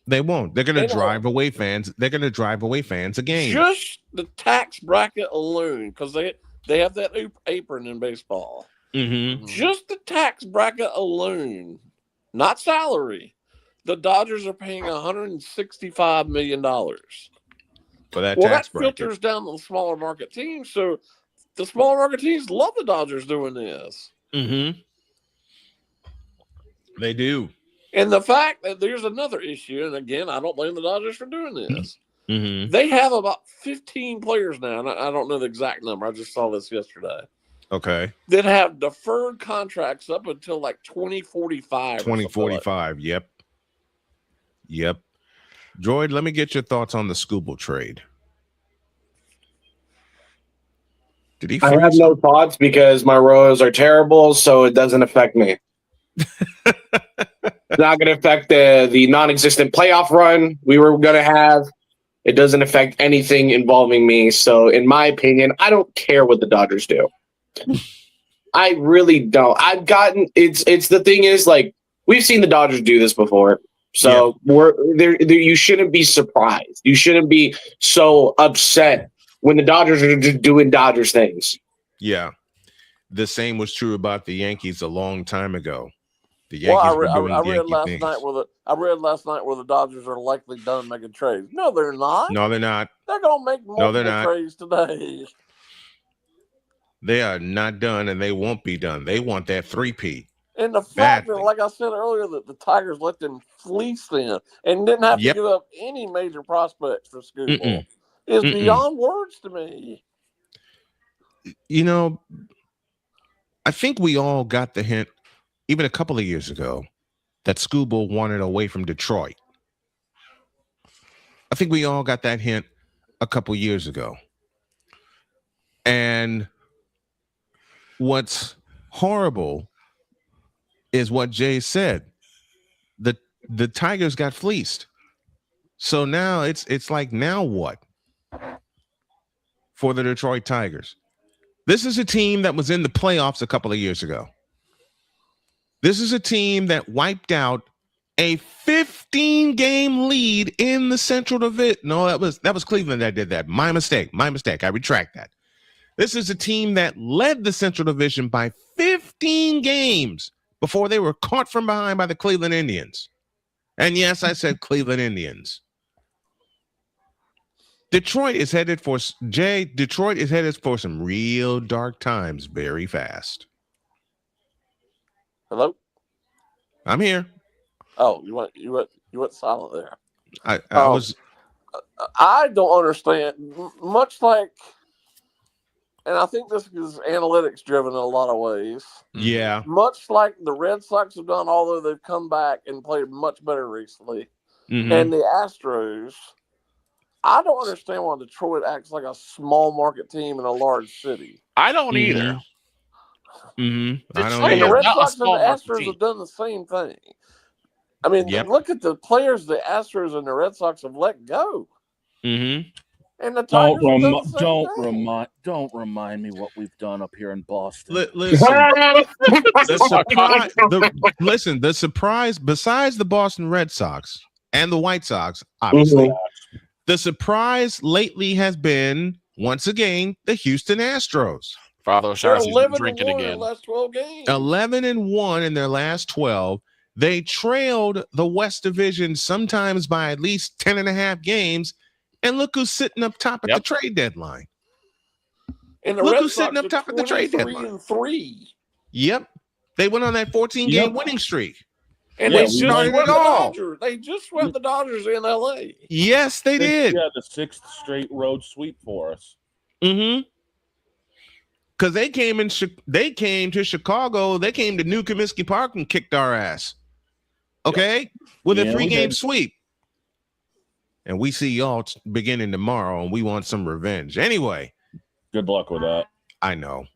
They won't. They're going to drive away fans. They're going to drive away fans again. Just the tax bracket alone, because they have that apron in baseball. Just the tax bracket alone, not salary. The Dodgers are paying $165 million. For that tax bracket. Filters down to the smaller market teams. So the smaller market teams love the Dodgers doing this. They do. And the fact that there's another issue, and again, I don't blame the Dodgers for doing this. They have about 15 players now, and I don't know the exact number. I just saw this yesterday. Okay. That have deferred contracts up until like 2045. 2045. Yep. Droid, let me get your thoughts on the Skubal trade. Did he? I have no thoughts because my Royals are terrible, so it doesn't affect me. It's not going to affect the non-existent playoff run we were going to have. It doesn't affect anything involving me. So, in my opinion, I don't care what the Dodgers do. I really don't. I've gotten it's the thing is, like, we've seen the Dodgers do this before. So we're there. You shouldn't be surprised. You shouldn't be so upset when the Dodgers are just doing Dodgers things. Yeah, the same was true about the Yankees a long time ago. The Yankees were doing I read Yankee last things. night where the Dodgers are likely done making trades. No, they're not. No, they're not. They're gonna make more not. trades today. They are not done, and they won't be done. They want that 3P. And the fact that, like I said earlier, that the Tigers let them fleece them and didn't have to give up any major prospects for Skubal is beyond words to me. You know, I think we all got the hint, even a couple of years ago, that Skubal wanted away from Detroit. I think we all got that hint a couple years ago. And what's horrible is what Jay said. The Tigers got fleeced. So now it's like, now what for the Detroit Tigers? This is a team that was in the playoffs a couple of years ago. This is a team that wiped out a 15-game lead in the Central Division. No, that was Cleveland that did that. My mistake. I retract that. This is a team that led the Central Division by 15 games before they were caught from behind by the Cleveland Indians. And yes, I said Cleveland Indians. Detroit is headed for some real dark times very fast. Hello? I'm here. Oh, you went silent there. I don't understand. Much like, and I think this is analytics driven in a lot of ways. Yeah. Much like the Red Sox have done, although they've come back and played much better recently. And the Astros, I don't understand why Detroit acts like a small market team in a large city. I don't either. I don't And the Red Sox and the Astros have done the same thing. I mean, look at the players the Astros and the Red Sox have let go. And the Tigers don't remind me what we've done up here in Boston. Listen, the surprise, besides the Boston Red Sox and the White Sox, obviously, the surprise lately has been, once again, the Houston Astros. Father O'Shaughnessy drinking again. In the last 12 games. 11-1 in their last 12. They trailed the West Division sometimes by at least 10.5 games. And look who's sitting up top at the trade deadline. And the look Red who's Sox sitting up top at the trade deadline. 3. Yep. They went on that 14-game winning streak. And they started it all. They just swept the Dodgers in LA. Yes, they did. Yeah, the 6th straight road sweep for us. Because they came to Chicago. They came to New Comiskey Park and kicked our ass. Okay? With a 3-game sweep. And we see y'all beginning tomorrow, and we want some revenge. Anyway. Good luck with that. I know.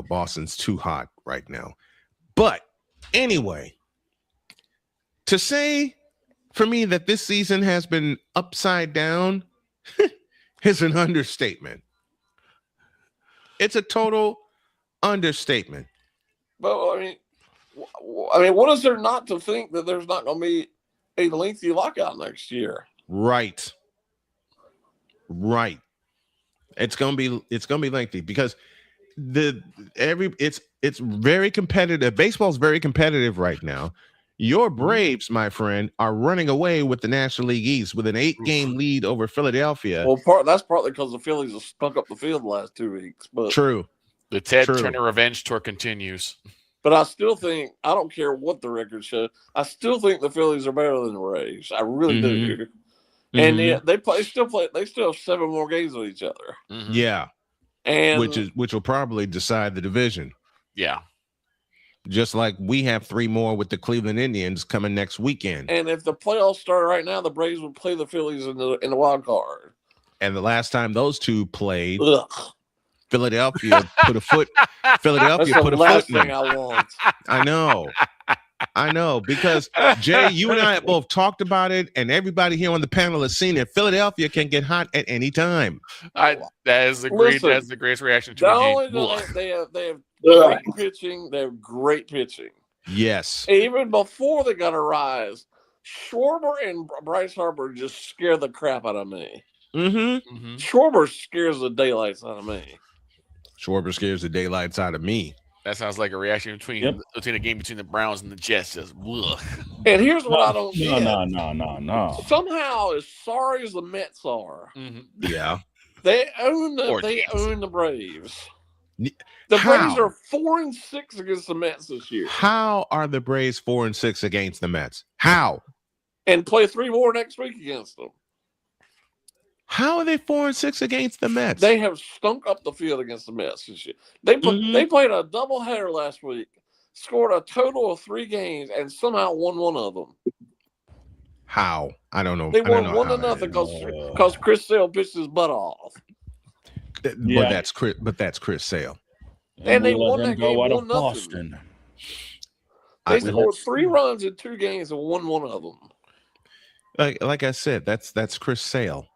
Boston's too hot right now. But anyway, to say for me that this season has been upside down is an understatement. It's a total understatement. But I mean, what is there not to think that there's not going to be a lengthy lockout next year? Right. It's gonna be lengthy because it's very competitive. Baseball's very competitive right now. Your Braves, my friend, are running away with the National League East with an 8-game lead over Philadelphia. Well, that's partly because the Phillies have stunk up the field the last 2 weeks. But True. The Ted Turner revenge tour continues. But I still think, I don't care what the record shows, I still think the Phillies are better than the Rays. I really do. And they still have 7 more games with each other. Yeah. And which will probably decide the division. Yeah. Just like we have 3 more with the Cleveland Indians coming next weekend. And if the playoffs start right now, the Braves would play the Phillies in the wild card. And the last time those two played, Philadelphia put a foot. Philadelphia put a foot in. I want. I know, because Jay, you and I have both talked about it, and everybody here on the panel has seen it. Philadelphia can get hot at any time. That is the great. That's the greatest reaction to a game. They have great pitching. They have great pitching. Yes. Even before they got a rise, Schwarber and Bryce Harper just scare the crap out of me. Schwarber scares the daylights out of me. Schwarber scares the daylights out of me. That sounds like a reaction between a game between the Browns and the Jets. Just ugh. And here's what I don't get. No. Somehow, as sorry as the Mets are, yeah, they own the Braves. The Braves are 4-6 against the Mets this year. How are the Braves 4-6 against the Mets? How? And play 3 more next week against them. How are they 4-6 against the Mets? They have stunk up the field against the Mets this year. They played a doubleheader last week, scored a total of 3 games, and somehow won one of them. How? I don't know. They won 1-0 because Chris Sale pitched his butt off. Yeah. But that's Chris Sale. And they won that game out of 1-0. Boston. They scored 3 runs in 2 games and won one of them. Like I said, that's Chris Sale.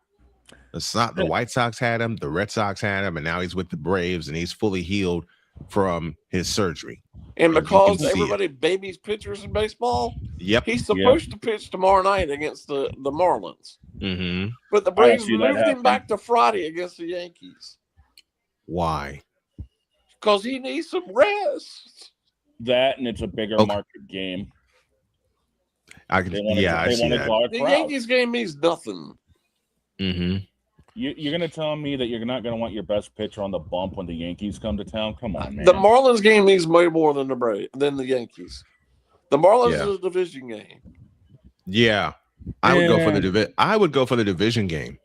The White Sox had him, the Red Sox had him, and now he's with the Braves, and he's fully healed from his surgery. And because everybody babies pitchers in baseball, he's supposed to pitch tomorrow night against the Marlins. But the Braves moved him back to Friday against the Yankees. Why? Because he needs some rest. That, and it's a bigger market game. I see that. The Yankees game means nothing. You're going to tell me that you're not going to want your best pitcher on the bump when the Yankees come to town? Come on, man. The Marlins game means way more than the Yankees. The Marlins is a division game. Yeah, I would go for the division. I would go for the division game.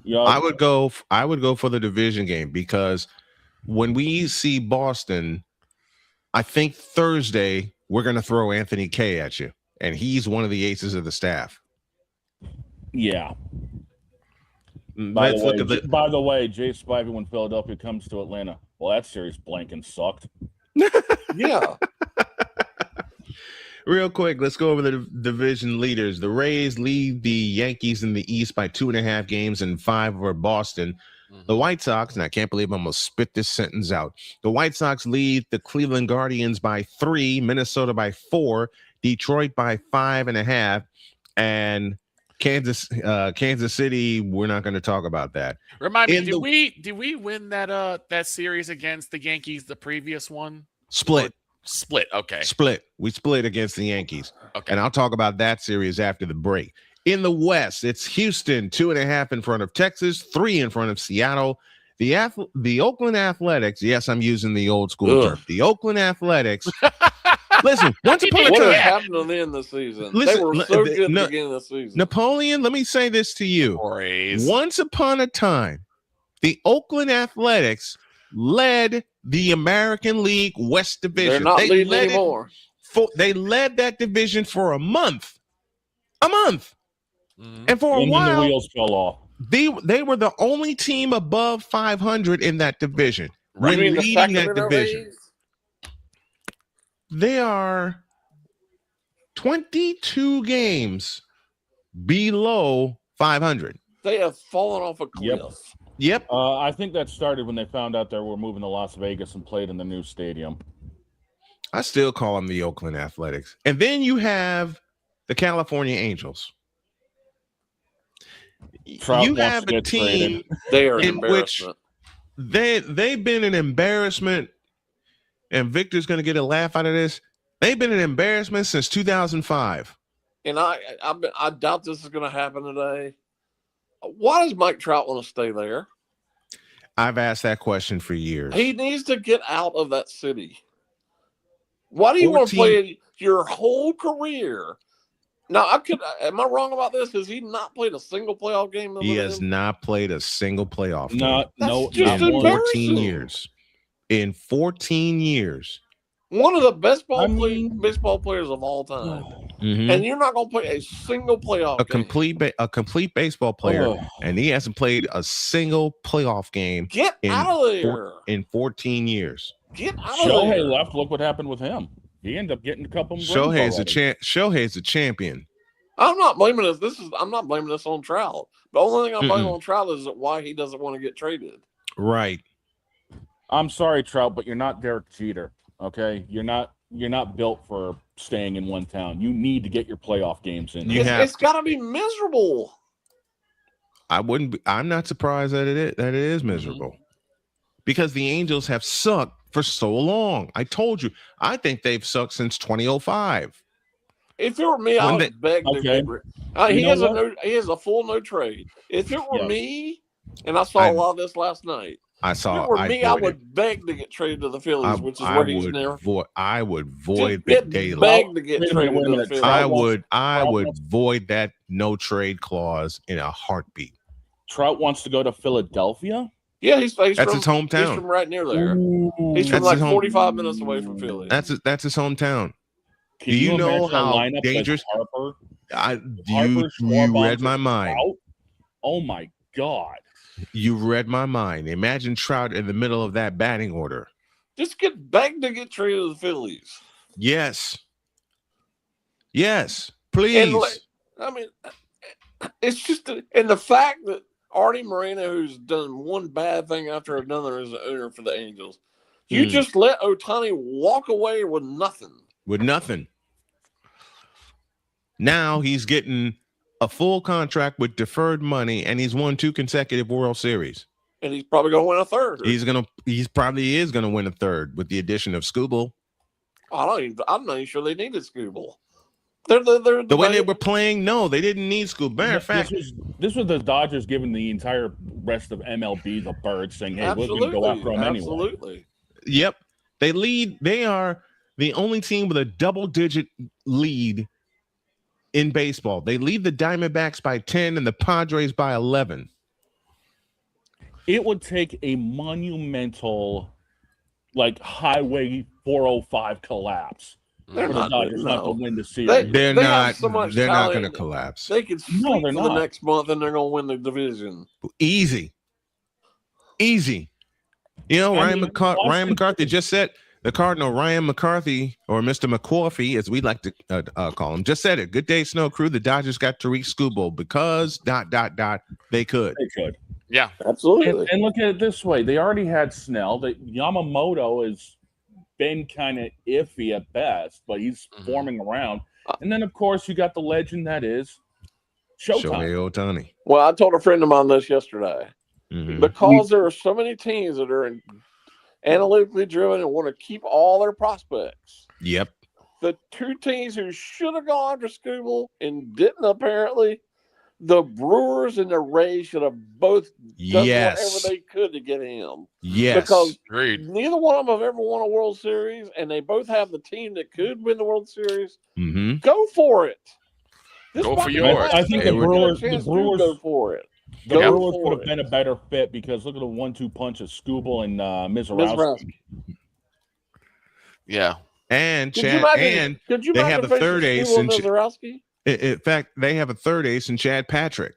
I would go for the division game because when we see Boston, I think Thursday we're going to throw Anthony Kay at you, and he's one of the aces of the staff. Yeah. By the way, Jay Spivey, when Philadelphia comes to Atlanta, well, that series blanking sucked. Yeah. Real quick, let's go over the division leaders. The Rays lead the Yankees in the East by 2.5 games and 5 over Boston. The White Sox, and I can't believe I'm going to spit this sentence out. The White Sox lead the Cleveland Guardians by 3, Minnesota by 4, Detroit by 5.5, and Kansas City, we're not going to talk about that. Remind me, did we win that series against the Yankees, the previous one? Split. Okay. We split against the Yankees. Okay. And I'll talk about that series after the break. In the West, it's Houston, 2.5 in front of Texas, 3 in front of Seattle. The Oakland Athletics, yes, I'm using the old school term. The Oakland Athletics. Listen, once upon a time, what happened to them this season? They were so good at the beginning of the season. Napoleon, let me say this to you. Once upon a time, the Oakland Athletics led the American League West Division. They're not leading anymore. They led that division for a month. And for a while, the wheels fell off. They were the only team above 500 in that division. When leading that division. They are 22 games below 500. They have fallen off a cliff. Yep. I think that started when they found out they were moving to Las Vegas and played in the new stadium. I still call them the Oakland Athletics. And then you have the California Angels. Trout You wants have to a get team traded. They are an in which embarrassment. they've been an embarrassment, and Victor's going to get a laugh out of this. They've been an embarrassment since 2005. And I doubt this is going to happen today. Why does Mike Trout want to stay there? I've asked that question for years. He needs to get out of that city. Why do you want to play your whole career? Now, am I wrong about this? Has he not played a single playoff game? He has not played a single playoff game. Just in 14 embarrassing. years. In 14 years. One of the best baseball players of all time. Mhm. And you're not going to play a single playoff game. A complete baseball player, Oh. and he hasn't played a single playoff game. Get out of there. In 14 years. Get out of Shohei there. left. Look what happened with him. He ended up getting a couple. Shohei's a champion. I'm not blaming this. I'm not blaming this on Trout. The only thing I'm blaming Mm-mm. on Trout is why he doesn't want to get traded. Right. I'm sorry, Trout, but you're not Derek Jeter. Okay, you're not built for staying in one town. You need to get your playoff games in. It's got to be miserable. I'm not surprised that it is miserable, because the Angels have sucked for so long. I told you, I think they've sucked since 2005. If it were me, I When would they- beg to Okay. get rid. He You has know he has a full no trade. If it were Yes. me, and I saw a lot of this last night. If it were me, I would beg to get traded to the Phillies, which is where he's never. I would void Just the daily. beg to get traded to the Phillies. I would void that no trade clause in a heartbeat. Trout wants to go to Philadelphia. Yeah, he's That's from, his hometown. He's from right near there. He's from That's like his 45 minutes away from Philly. That's his hometown. Can Do you you know imagine a how lineup that's dangerous? Harper? You Schwarber, read my mind. Trout? Oh my God! You read my mind. Imagine Trout in the middle of that batting order. Just begged to get traded to the Phillies. Yes. Yes. Please. And, I mean, it's just and the fact that Artie Moreno, who's done one bad thing after another as an owner for the Angels, you just let Ohtani walk away with nothing. With nothing. Now he's getting a full contract with deferred money, and he's won 2 consecutive World Series. And he's probably going to win a third. He's probably is gonna win a third with the addition of Skubal. I'm not even sure they needed Skubal. They're the way they were playing, no, they didn't need Skubal. Matter of fact, this was the Dodgers giving the entire rest of MLB the bird, saying, "Hey, we're going to go after them anyway." Absolutely. Yep. They are the only team with a double-digit lead in baseball. They lead the Diamondbacks by 10 and the Padres by 11. It would take a monumental, like Highway 405 collapse They're for the not- Dodgers not to no. win the series. They're They not. have so much They're not talent. going to collapse. They could sleep they're for the not. next month, and they're going to win the division. Easy. You know, Ryan McCarthy just said, the Cardinal Ryan McCarthy, or Mr. McCorfey, as we like to call him, just said it. Good day, Snow Crew. The Dodgers got Tarik Skubal because ... they could. They could. Yeah, absolutely. And look at it this way: they already had Snell. Yamamoto has been kind of iffy at best, but he's forming around. And then, of course, you got the legend that is Showtime. Shohei Ohtani. Well, I told a friend of mine this yesterday. Mhm. Because there are so many teams that are analytically driven and want to keep all their prospects. Yep. The 2 teams who should have gone after Skubal and didn't, apparently, the Brewers and the Rays should have both done whatever they could to get him. Yes. Because Agreed. neither one of them have ever won a World Series, and they both have the team that could win the World Series. Mm-hmm. Go for it. Go for might be yours. last I think chance the you get a Brewers chance to go for it. The Go Brewers for would have it. been a better fit because look at the 1-2 punch of Skubal and Mizorowski. Yeah. And Could you Chad, imagine- and could you they imagine have a third facing ace Skubal in and Mizorowski? in fact, they have a third ace in Chad Patrick.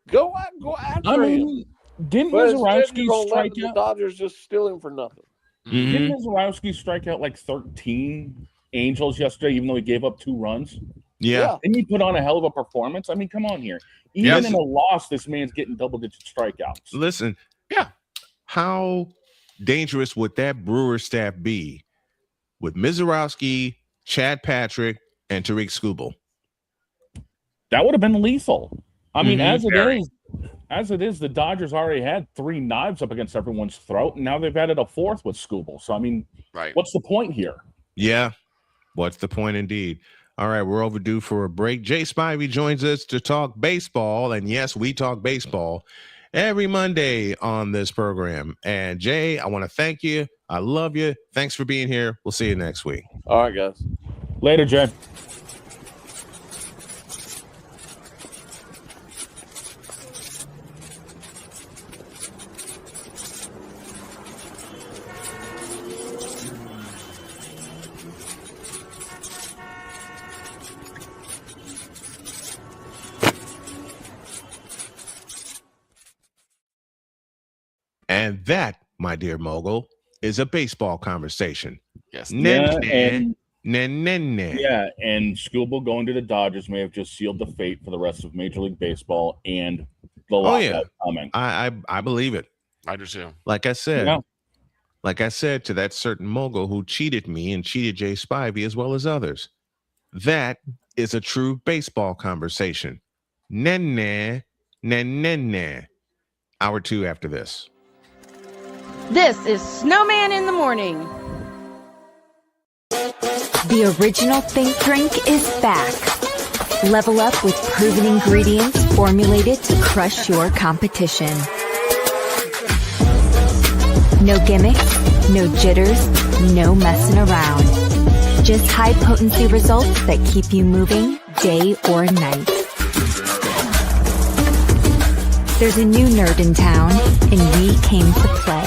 Go after I him. mean, didn't But instead, Mizorowski you're gonna let strike the out? Dodgers just steal him for nothing. Mm-hmm. Didn't Mizorowski strike out like 13 Angels yesterday, even though he gave up 2 runs. Yeah. And he put on a hell of a performance. I mean, come on here. Even in a loss, this man's getting double-digit strikeouts. Listen, how dangerous would that Brewer staff be with Mizorowski, Chad Patrick, and Tarik Skubal? That would have been lethal. I mean, as it is, the Dodgers already had 3 knives up against everyone's throat, and now they've added a 4th with Skubal. So, I mean, what's the point here? Yeah. What's the point indeed? All right, we're overdue for a break. Jay Spivey joins us to talk baseball. And yes, we talk baseball every Monday on this program. And Jay, I want to thank you. I love you. Thanks for being here. We'll see you next week. All right, guys. Later, Jay. And that, my dear mogul, is a baseball conversation. Yes. Yeah, and Skubal going to the Dodgers may have just sealed the fate for the rest of Major League Baseball and the lockout coming. I believe it. I do too. Like I said to that certain mogul who cheated me and cheated Jay Spivey as well as others, that is a true baseball conversation. Hour 2 after this. This is Snowman in the Morning. The original Think Drink is back. Level up with proven ingredients formulated to crush your competition. No gimmicks, no jitters, no messing around. Just high potency results that keep you moving day or night. There's a new nerd in town, and we came to play.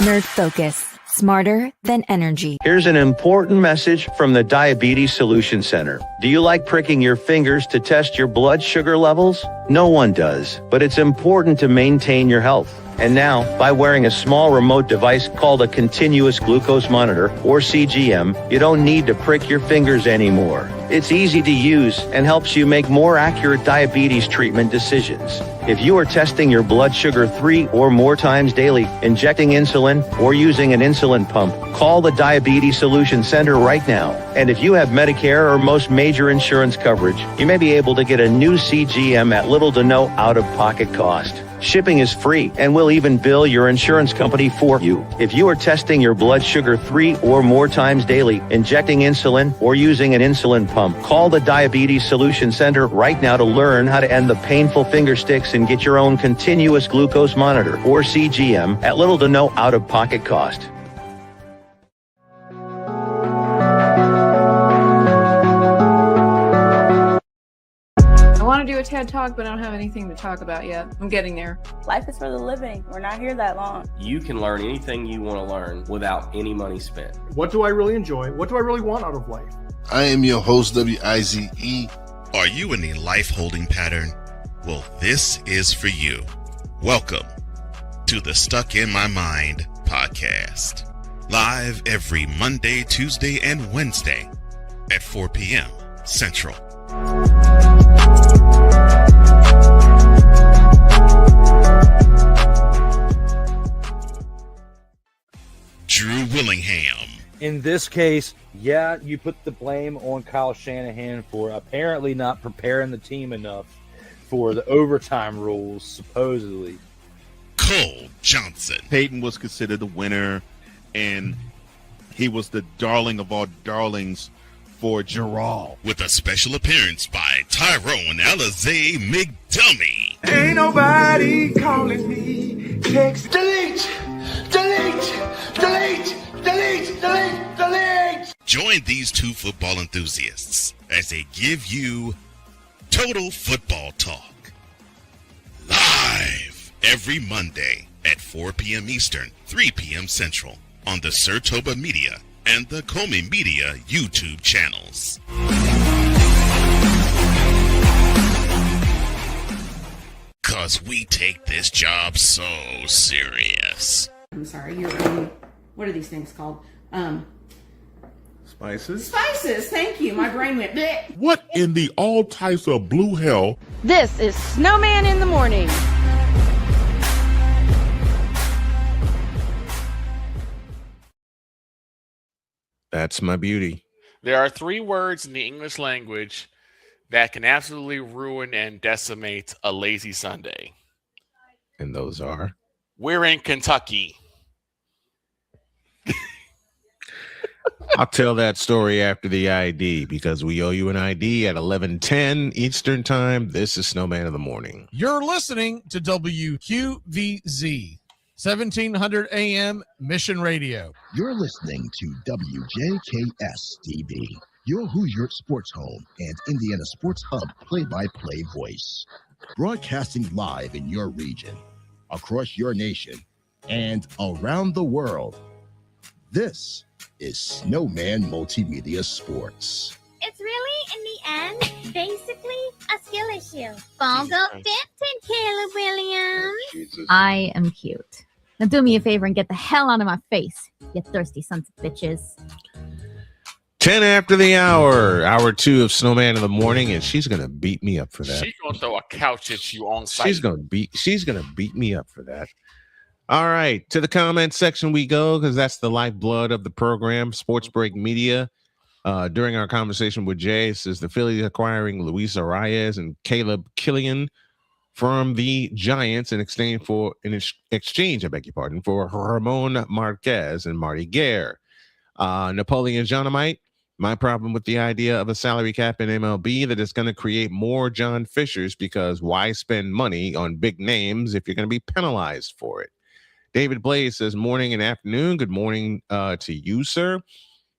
Nerd Focus. Smarter than energy. Here's an important message from the Diabetes Solution Center. Do you like pricking your fingers to test your blood sugar levels? No one does, but it's important to maintain your health. And now, by wearing a small remote device called a continuous glucose monitor, or CGM, you don't need to prick your fingers anymore. It's easy to use and helps you make more accurate diabetes treatment decisions. If you are testing your blood sugar 3 or more times daily, injecting insulin, or using an insulin pump, call the Diabetes Solution Center right now. And if you have Medicare or most major insurance coverage, you may be able to get a new CGM at little to no out-of-pocket cost. Shipping is free, and we'll even bill your insurance company for you. If you are testing your blood sugar 3 or more times daily, injecting insulin, or using an insulin pump, call the Diabetes Solution Center right now to learn how to end the painful finger sticks and get your own continuous glucose monitor, or CGM, at little to no out-of-pocket cost. I want to do a TED Talk, but I don't have anything to talk about yet. I'm getting there. Life is for the living. We're not here that long. You can learn anything you want to learn without any money spent. What do I really enjoy? What do I really want out of life? I am your host, Wize. Are you in a life holding pattern? Well, this is for you. Welcome to the Stuck in My Mind podcast. Live every Monday, Tuesday, and Wednesday at 4 p.m. Central. Drew Willingham. In this case, yeah, you put the blame on Kyle Shanahan for apparently not preparing the team enough for the overtime rules, supposedly. Cole Johnson. Peyton was considered the winner, and he was the darling of all darlings for Gerald. With a special appearance by Tyrone Alizé McDummy. Ain't nobody calling me. Text delete, delete, delete, delete, delete, delete. Join these two football enthusiasts as they give you total football talk. Live every Monday at 4 p.m. Eastern, 3 p.m. Central on the Sertoba Media and the Comey Media YouTube channels. Cause we take this job so serious. I'm sorry, what are these things called? Spices. Spices. Thank you. My brain went bleh. What in the all types of blue hell? This is Snowman in the Morning. That's my beauty. There are 3 words in the English language that can absolutely ruin and decimate a lazy Sunday. And those are? We're in Kentucky. I'll tell that story after the ID because we owe you an ID at 11:10 Eastern Time. This is Snowman in the Morning. You're listening to WQVZ, 1700 AM Mission Radio. You're listening to WJKS-DB, your Hoosier Sports Home and Indiana Sports Hub play-by-play voice. Broadcasting live in your region, across your nation, and around the world. This is Snowman Multimedia Sports. It's really, in the end, basically a skill issue. Ball go dancing, Caleb Williams. I am cute. Now do me a favor and get the hell out of my face, you thirsty sons of bitches. 10 after the hour, hour 2 of Snowman in the Morning, and she's gonna beat me up for that. She's gonna throw a couch at you on site. She's gonna beat me up for that. All right, to the comment section we go because that's the lifeblood of the program. Sports Break Media. During our conversation with Jay, says the Phillies acquiring Luis Arias and Caleb Killian from the Giants in exchange for Ramon Marquez and Marty Gare. Napoleon Johnamite. My problem with the idea of a salary cap in MLB that is going to create more John Fishers because why spend money on big names if you're going to be penalized for it? David Blaze says, morning and afternoon. Good morning to you, sir.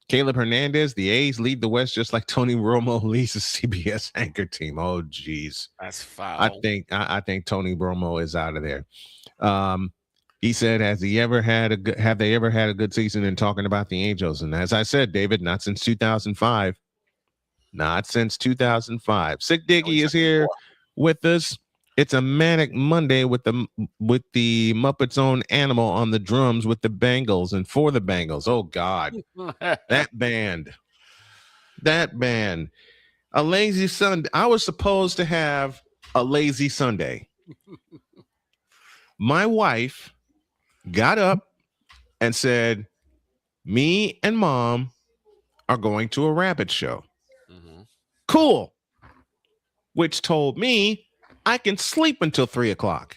Caleb Hernandez, the A's lead the West just like Tony Romo leads the CBS anchor team. Oh, geez. That's foul. I think Tony Romo is out of there. He said, have they ever had a good season in talking about the Angels? And as I said, David, not since 2005. Not since 2005. Sick Diggy is here with us. It's a Manic Monday with the Muppets' own Animal on the drums with the Bengals and for the Bengals. Oh, God. That band. A lazy Sunday. I was supposed to have a lazy Sunday. My wife got up and said, me and Mom are going to a rabbit show. Mm-hmm. Cool. Which told me I can sleep until 3:00.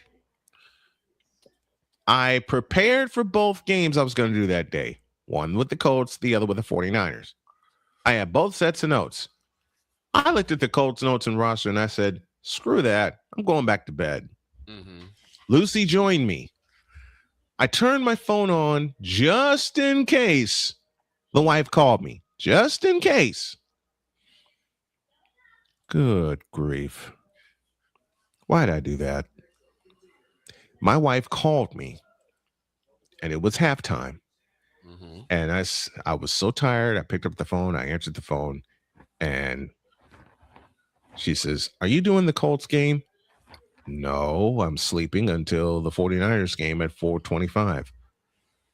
I prepared for both games I was going to do that day. One with the Colts, the other with the 49ers. I had both sets of notes. I looked at the Colts notes and roster and I said, screw that. I'm going back to bed. Mm-hmm. Lucy joined me. I turned my phone on just in case the wife called me. Just in case. Good grief. Why did I do that? My wife called me, and it was halftime. Mm-hmm. And I was so tired. I picked up the phone. I answered the phone, and she says, are you doing the Colts game? No, I'm sleeping until the 49ers game at 4:25.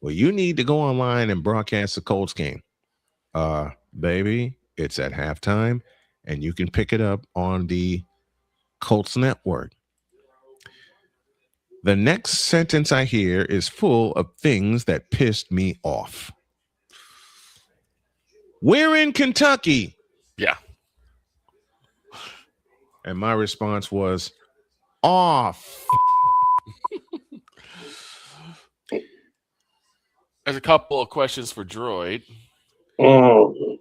Well, you need to go online and broadcast the Colts game. Baby, it's at halftime, and you can pick it up on the Colts Network. The next sentence I hear is full of things that pissed me off. We're in Kentucky. Yeah. And my response was, off. There's a couple of questions for Droid. Do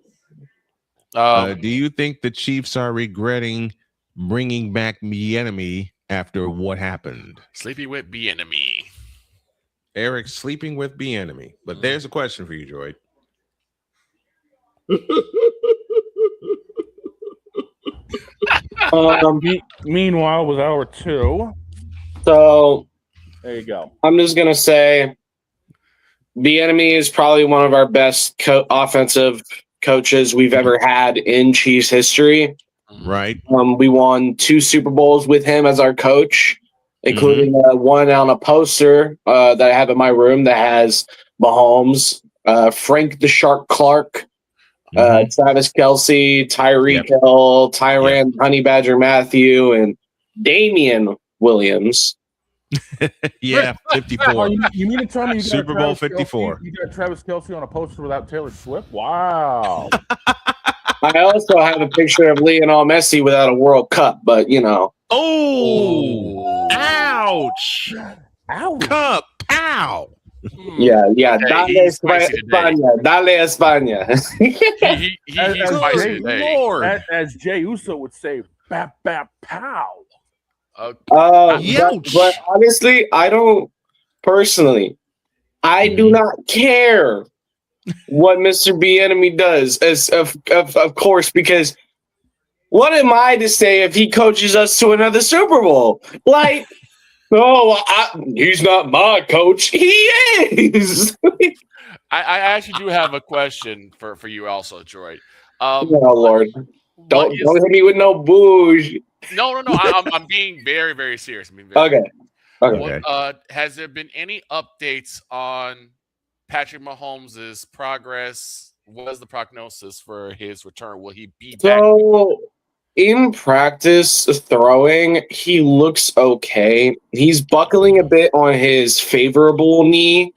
you think the Chiefs are regretting bringing back Bieniemy after what happened? Sleepy with Bieniemy. Eric sleeping with Bieniemy. But there's a question for you, Droid. Meanwhile, with hour 2. So there you go. I'm just gonna say, Bieniemy is probably one of our best offensive coaches we've ever had in Chiefs history. Right. We won 2 Super Bowls with him as our coach, including one on a poster that I have in my room that has Mahomes, Frank the Shark Clark, Travis Kelce, Tyreek Hill, Tyrann Honey Badger Matthew, and Damian Williams. 54. You mean to tell me you got Super Bowl Travis 54. Kelce, you got Travis Kelce on a poster without Taylor Swift? Wow. I also have a picture of Lionel Messi without a World Cup, but you know. Oh, ouch. Ouch. Cup, pow. Yeah. Yeah, Dale he's spicy today. España. Dale España. He's spicy today. Lord. As Jay Uso would say, bap, bap, pow. But honestly, I don't personally. I do not care what Mr. Bieniemy does, as of course, because what am I to say if he coaches us to another Super Bowl? Like, he's not my coach. He is. I actually do have a question for you also, Troy. Oh Lord, don't hit me with no bouge. No. I'm being very, very serious. Okay. Has there been any updates on Patrick Mahomes' progress? What is the prognosis for his return? Will he be back? So, in practice throwing, he looks okay. He's buckling a bit on his favorable knee,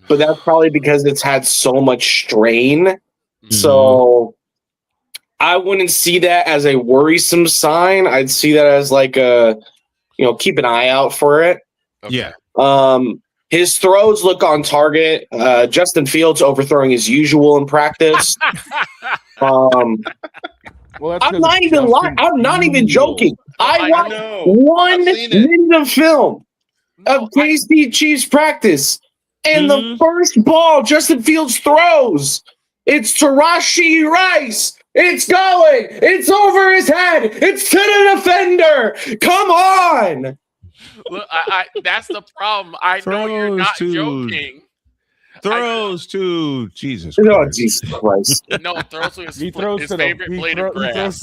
but that's probably because it's had so much strain. So I wouldn't see that as a worrisome sign. I'd see that as like keep an eye out for it. Okay. Yeah. His throws look on target. Justin Fields overthrowing his usual in practice. Well, I'm not even lying. I'm not even joking. I watched 1 minute of film of KC Chiefs practice, and the first ball Justin Fields throws, it's to Rashee Rice. It's going. It's over his head. It's to the defender. Come on. Look, that's the problem. I know you're not joking. Throws to Jesus Christ. Oh, Jesus Christ. No, throws to his, He throws his to favorite blade of grass.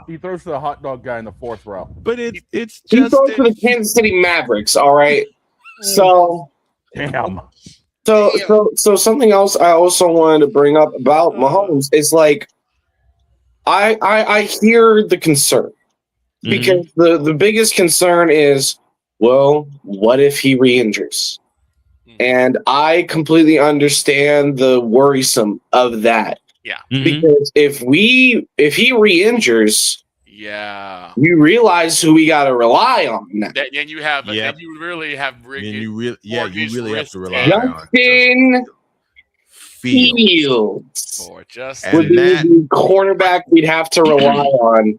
He throws to the hot dog guy in the 4th row. But it's He just throws to the Kansas City Mavericks. All right. So damn. So something else I also wanted to bring up about Mahomes is like I hear the concern because the biggest concern is, well, what if he re-injures? And I completely understand the worrisome of that. Yeah. Because if he re-injures, yeah, you realize who we got to rely on now. Then you have, then you really have, you really have to rely on Justin Fields. Or just would be the cornerback we'd have to rely on.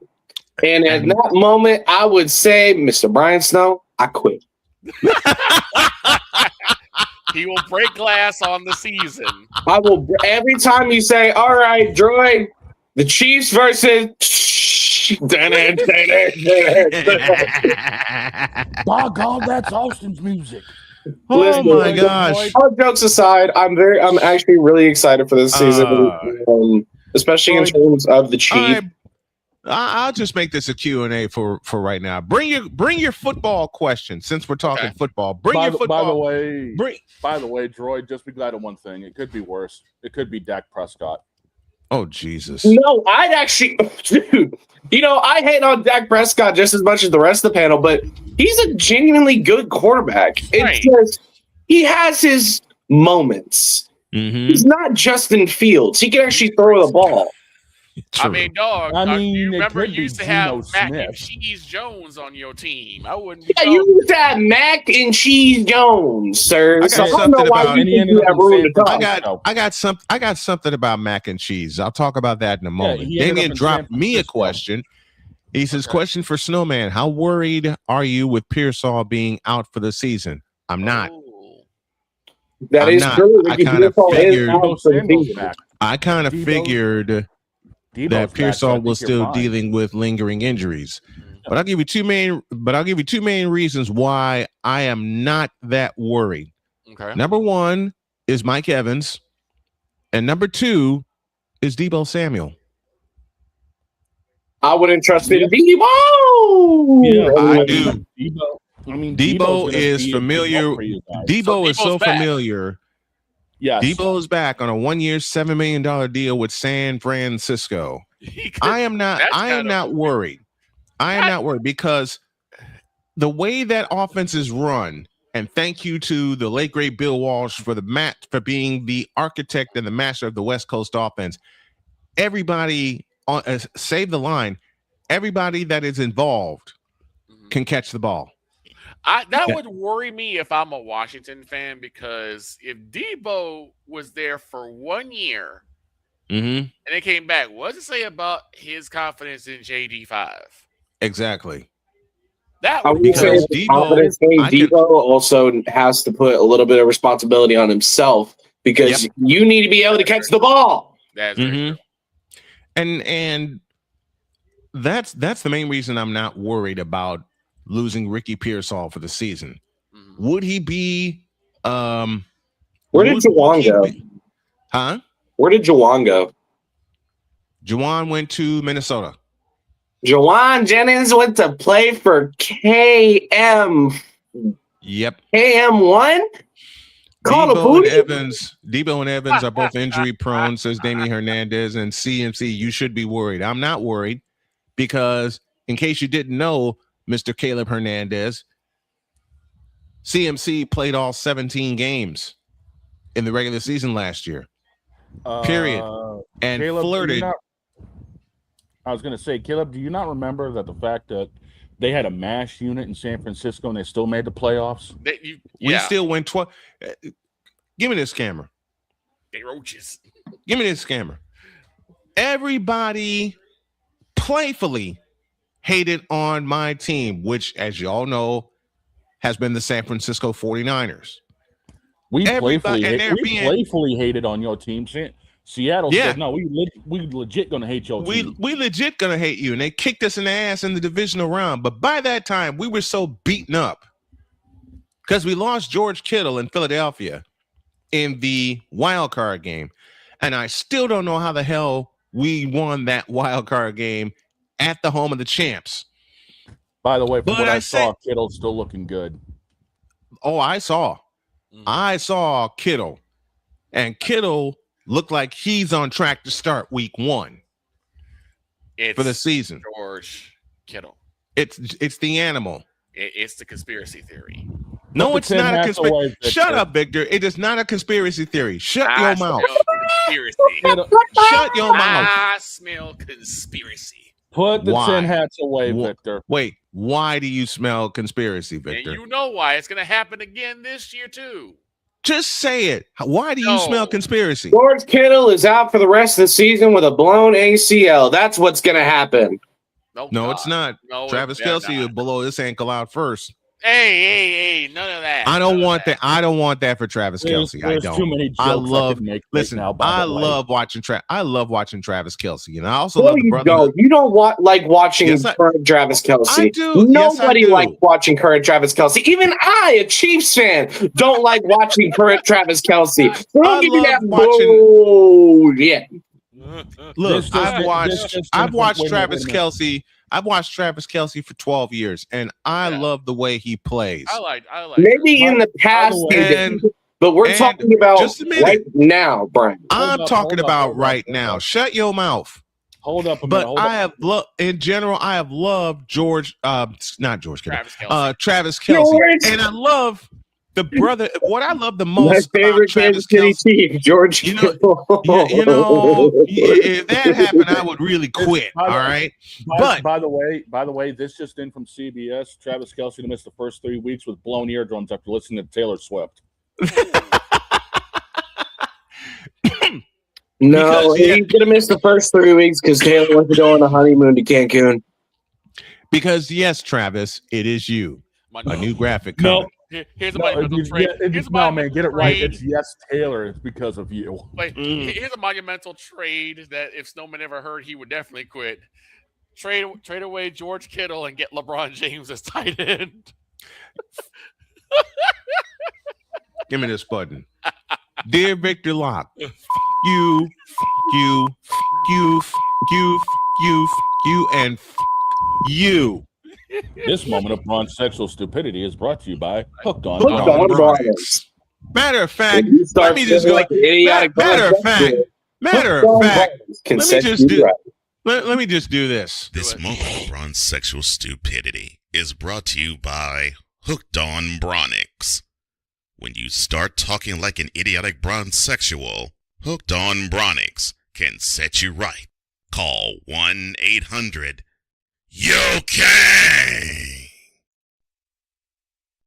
And at that moment, I would say, Mr. Brian Snow, I quit. He will break glass on the season. I will. Every time you say, all right, Droid, the Chiefs versus. By God, that's Austin's music. Listen, my gosh. All jokes aside, I'm actually really excited for this season, especially in terms of the Chiefs. I'll just make this a Q&A for right now. Bring your football question since we're talking football. Bring your football. By the way, Droid, just be glad of one thing. It could be worse. It could be Dak Prescott. Oh, Jesus. No, I'd actually, dude, I hate on Dak Prescott just as much as the rest of the panel, but he's a genuinely good quarterback. It's just, he has his moments. He's not Justin Fields. He can actually throw the ball. True. I mean, dog. You remember you used to have Mac Smith. and Cheese Jones on your team. I wouldn't. Yeah, you used to have Mac and Cheese Jones, sir. I got something about mac and cheese. I'll talk about that in a moment. Damien dropped me a question. He says, question for Snowman. How worried are you with Pearsall being out for the season? I'm not. That is true. I kind of figured that Pearsall was still dealing with lingering injuries. But I'll give you two main reasons why I am not that worried. Okay. Number one is Mike Evans, and number two is Deebo Samuel. I wouldn't trust it. Deebo. Yeah, I do. Deebo is familiar. Deebo is so familiar Yes. Debo's back on a 1-year, $7 million deal with San Francisco. I am not worried. I am not worried because the way that offense is run, and thank you to the late great Bill Walsh for being the architect and the master of the West Coast offense. Everybody save the line. Everybody that is involved can catch the ball. That would worry me if I'm a Washington fan, because if Debo was there for 1 year and they came back, what does it say about his confidence in JD5? Exactly. That would because Debo also has to put a little bit of responsibility on himself, because you need to be able to catch the ball. That's very true. And that's the main reason I'm not worried about losing Ricky Pearsall for the season. Would he be where did Juwan go? Huh? Where did Juwan go? Juwan went to Minnesota. Juwan Jennings went to play for KM. Yep. KM1? Debo and Evans are both injury prone, says Damian Hernandez, and CMC, you should be worried. I'm not worried because, in case you didn't know, Mr. Caleb Hernandez, CMC played all 17 games in the regular season last year. Period. And Caleb, flirted. I was going to say, Caleb, do you not remember that the fact that they had a MASH unit in San Francisco and they still made the playoffs? We still went 12. Give me this camera. They roaches. Give me this camera. Everybody playfully hated on my team, which, as you all know, has been the San Francisco 49ers. We playfully hated on your team. Seattle said, no, we legit going to hate your team. We legit going to hate you. And they kicked us in the ass in the divisional round. But by that time, we were so beaten up because we lost George Kittle in Philadelphia in the wild card game. And I still don't know how the hell we won that wild card game at the home of the champs. By the way, from what I saw, Kittle's still looking good. Oh, I saw Kittle. And Kittle looked like he's on track to start week 1 for the season. George Kittle. It's the animal. It's the conspiracy theory. No, it's not a conspiracy. Shut up, Victor. It is not a conspiracy theory. Shut your mouth. Conspiracy. Shut your mouth. I smell conspiracy. Put the 10 hats away, Victor. Wait, why do you smell conspiracy, Victor? And you know why. It's going to happen again this year, too. Just say it. Why do you smell conspiracy? George Kittle is out for the rest of the season with a blown ACL. That's what's going to happen. No, it's not. No, Travis Kelce will blow his ankle out first. Hey, none of that. I don't want that. I don't want that for Travis Kelce. I don't. Too many jokes I love. Listen, I love watching Travis Kelce, and I also love the brother. You don't like watching current Travis Kelce. I do. Nobody likes watching current Travis Kelce. Even I, a Chiefs fan, don't like watching current Travis Kelce. Don't give me that bullshit. Look, I've watched Travis Kelce. I've watched Travis Kelce for 12 years, and I love the way he plays. I like. Maybe in the past, but we're talking about right now, Brian. I'm talking about right now. Shut your mouth. Hold up a minute. But I have in general, I have loved not George Kittle, Travis Kelce, and I love the brother. What I love the most about Travis Kelce, George. You know, if that happened, I would really quit. All right. But by the way, this just in from CBS: Travis Kelce missed the first 3 weeks with blown eardrums after listening to Taylor Swift. No, he's gonna miss the first 3 weeks because Taylor wants to go on a honeymoon to Cancun. Because yes, Travis, it is you. A new graphic coming. Here's a monumental trade. Man, get it right. It's yes, Taylor. It's because of you. Wait, here's a monumental trade that if Snowman ever heard, he would definitely quit. Trade away George Kittle and get LeBron James as tight end. Give me this button. Dear Victor Locke, you, and you. This moment of Braun's sexual stupidity is brought to you by Hooked on Bonnets. Matter of fact, let me just go. Matter of fact, let me just do this. This moment of LeBron's sexual stupidity is brought to you by Hooked on Bronix. When you start talking like an idiotic bronzexual, Hooked on Bronix can set you right. Call 1-800-YOKAY.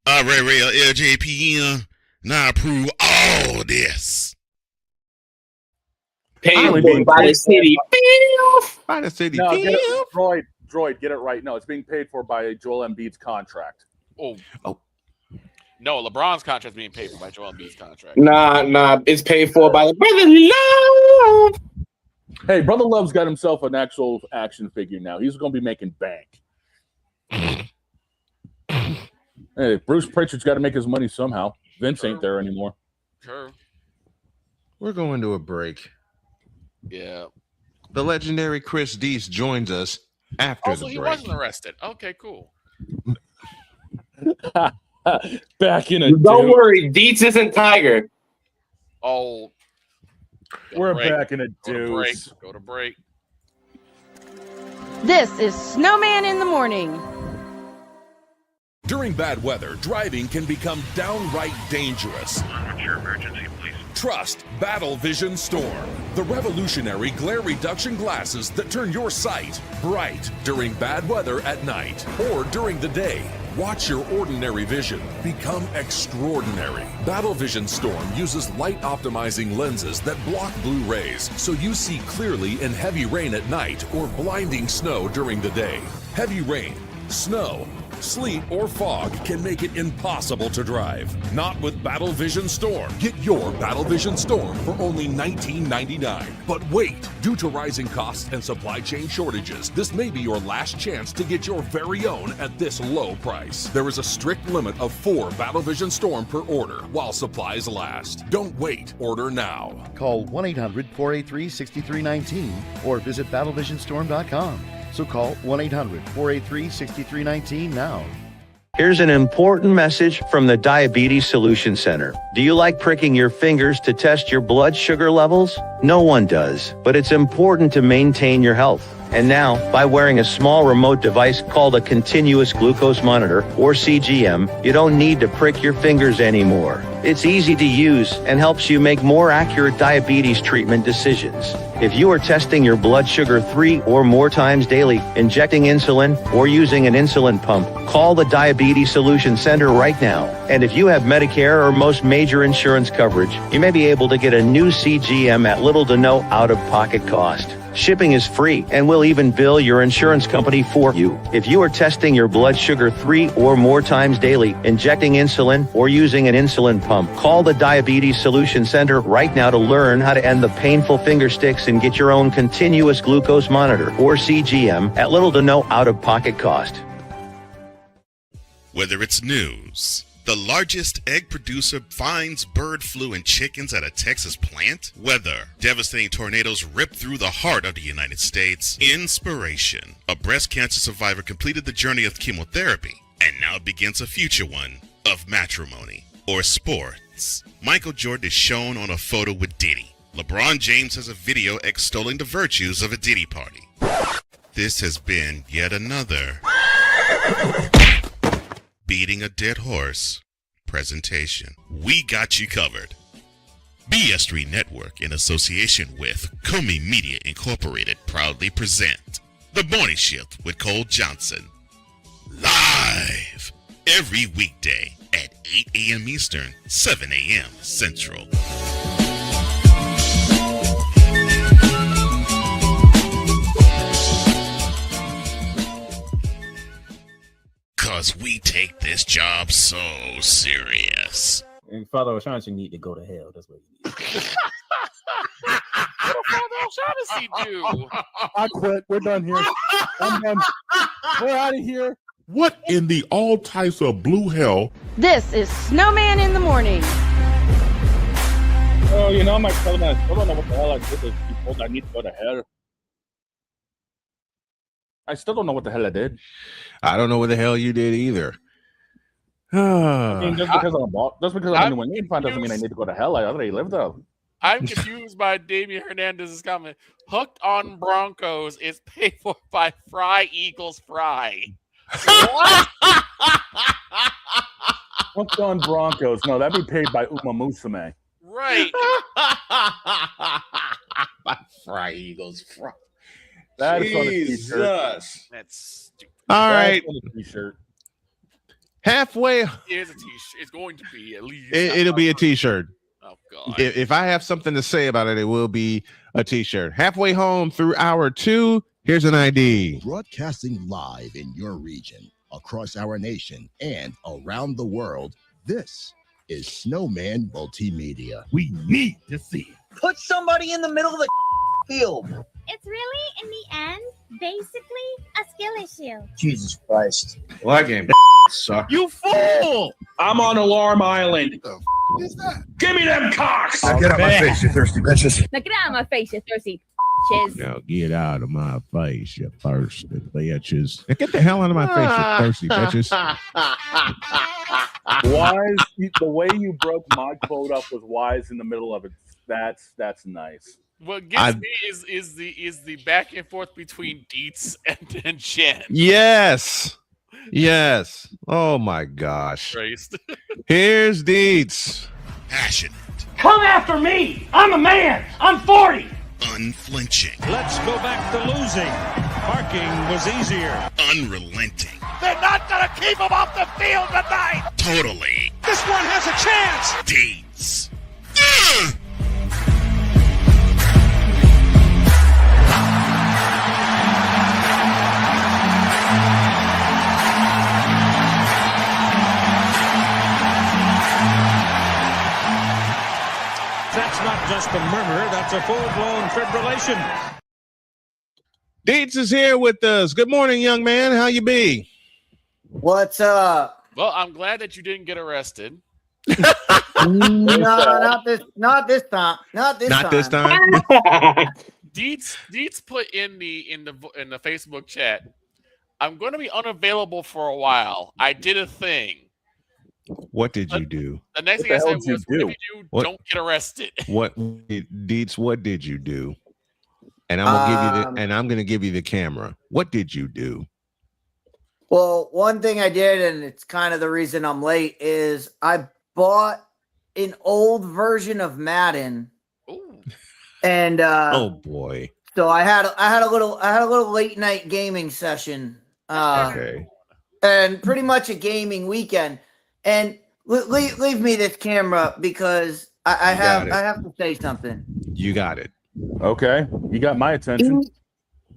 Real LJPM. Now approve all this. Paid by the city. By the city. No, Droid, get it right. No, it's being paid for by Joel Embiid's contract. Oh. No, LeBron's contract is being paid for by Joel Embiid's contract. Nah, it's paid for by the Brother Love. Hey, Brother Love's got himself an actual action figure now. He's going to be making bank. Hey, Bruce Pritchard's got to make his money somehow. Vince ain't there anymore. Sure. We're going to a break. Yeah. The legendary Chris Deese joins us after the break. He wasn't arrested. Okay, cool. Back in a Don't worry, Deets isn't Tiger. Oh. We're back in a deuce. Go to break. This is Snowman in the Morning. During bad weather, driving can become downright dangerous. What's your emergency, please? Trust Battle Vision Storm, the revolutionary glare reduction glasses that turn your sight bright during bad weather at night or during the day. Watch your ordinary vision become extraordinary. Battle Vision Storm uses light optimizing lenses that block blue rays so you see clearly in heavy rain at night or blinding snow during the day. Heavy rain, snow, sleet, or fog can make it impossible to drive. Not with Battle Vision Storm. Get your Battle Vision Storm for only $19.99. But wait, due to rising costs and supply chain shortages, this may be your last chance to get your very own at this low price. There is a strict limit of 4 Battle Vision Storm per order while supplies last. Don't wait, order now. Call 1-800-483-6319 or visit battlevisionstorm.com. So call 1-800-483-6319 now. Here's an important message from the Diabetes Solution Center. Do you like pricking your fingers to test your blood sugar levels? No one does, but it's important to maintain your health. And now, by wearing a small remote device called a continuous glucose monitor, or CGM, you don't need to prick your fingers anymore. It's easy to use and helps you make more accurate diabetes treatment decisions. If you are testing your blood sugar 3 or more times daily, injecting insulin, or using an insulin pump, call the Diabetes Solution Center right now. And if you have Medicare or most major insurance coverage, you may be able to get a new CGM at little to no out-of-pocket cost. Shipping is free, and we'll even bill your insurance company for you. If you are testing your blood sugar 3 or more times daily, injecting insulin, or using an insulin pump, call the Diabetes Solution Center right now to learn how to end the painful finger sticks and get your own continuous glucose monitor, or CGM, at little to no out-of-pocket cost. Whether it's news, the largest egg producer finds bird flu in chickens at a Texas plant, weather, devastating tornadoes rip through the heart of the United States, inspiration, a breast cancer survivor completed the journey of chemotherapy and now begins a future one of matrimony, or sports. Michael Jordan is shown on a photo with Diddy. LeBron James has a video extolling the virtues of a Diddy party. This has been yet another beating a dead horse presentation. We got you covered. BS3 Network, in association with Comey Media Incorporated, proudly present The Morning Shift with Cole Johnson. Live every weekday at 8 a.m. Eastern, 7 a.m. Central. Because we take this job so serious. And Father O'Shaughnessy need to go to hell. That's what he needs. What did Father O'Shaughnessy do? I quit. We're done here. I'm done. We're out of here. What in the all types of blue hell? This is Snowman in the Morning. Oh, you know, my cousin, I still don't know what the hell I did. He told I need to go to hell. I still don't know what the hell I did. I don't know what the hell you did either. I mean, just because I'm in the New England fan doesn't mean I need to go to hell. I already live there. I'm confused by Damian Hernandez's comment. Hooked on Broncos is paid for by Fry Eagles Fry. What? Hooked on Broncos. No, that'd be paid by Uma Musume. Right. Fry Eagles Fry. That is on a t-shirt. That's stupid. All right. On a t-shirt. Halfway. It is a t-shirt. It's going to be at least. It'll be a t-shirt. Oh God. If I have something to say about it, it will be a t-shirt. Halfway home through hour 2. Here's an ID. Broadcasting live in your region, across our nation, and around the world. This is Snowman Multimedia. We need to see it. Put somebody in the middle of the field. It's really, in the end, basically a skill issue. Jesus Christ. Well, that game sucked. You fool! I'm on Alarm Island. What is that? Give me them cocks. Now get out my face, you thirsty bitches. Now get out of my face, you thirsty bitches. Now get out of my face, you thirsty bitches. Now get the hell out of my face, you thirsty bitches. Wise. The way you broke my quote up was wise in the middle of it. That's nice. What gets me is the back and forth between Dietz and Jen. Yes. Oh my gosh. Christ. Here's Dietz. Passionate. Come after me. I'm a man. I'm 40. Unflinching. Let's go back to losing. Parking was easier. Unrelenting. They're not going to keep him off the field tonight. Totally. This one has a chance. Dietz. That's not just a murmur, that's a full-blown fibrillation. Dietz is here with us. Good morning, young man. How you be? What's up? Well, I'm glad that you didn't get arrested. No, not this time. Not this time. Dietz put in the Facebook chat, I'm going to be unavailable for a while. I did a thing. What did you do? The next thing I said was, if you don't get arrested. Dietz, what did you do? And I'm gonna give you the camera. What did you do? Well, one thing I did, and it's kind of the reason I'm late, is I bought an old version of Madden. Ooh. And oh boy. So I had a little late night gaming session. Okay. And pretty much a gaming weekend. And leave me this camera because I have to say something. You got it. Okay, you got my attention.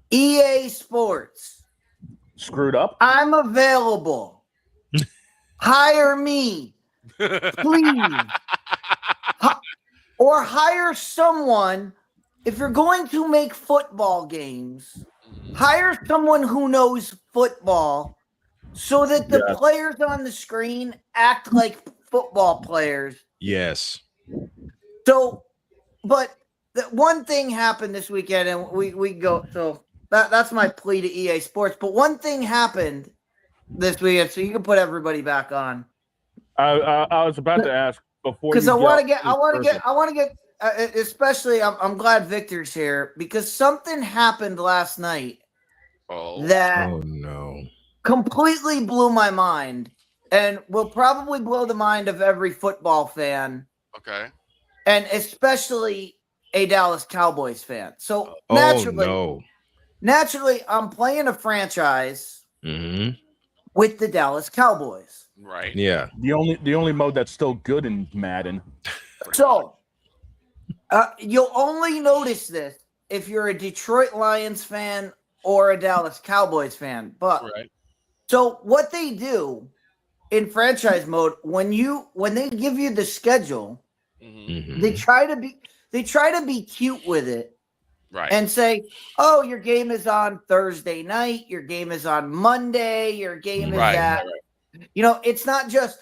EA Sports. Screwed up? I'm available. Hire me, please. Or hire someone. If you're going to make football games, hire someone who knows football so that the players on the screen act like football players. Yes. So, but the one thing happened this weekend, and we go. So that's my plea to EA Sports. But one thing happened this weekend, so you can put everybody back on. I was about to ask before because I want to get. Especially, I'm glad Victor's here because something happened last night that completely blew my mind and will probably blow the mind of every football fan. Okay. And especially a Dallas Cowboys fan. So naturally, I'm playing a franchise with the Dallas Cowboys. Right. Yeah. The only mode that's still good in Madden. So you'll only notice this if you're a Detroit Lions fan or a Dallas Cowboys fan. But so what they do in franchise mode when they give you the schedule, they try to be cute with it, and say, "Oh, your game is on Thursday night. Your game is on Monday. Your game is at." You know, it's not just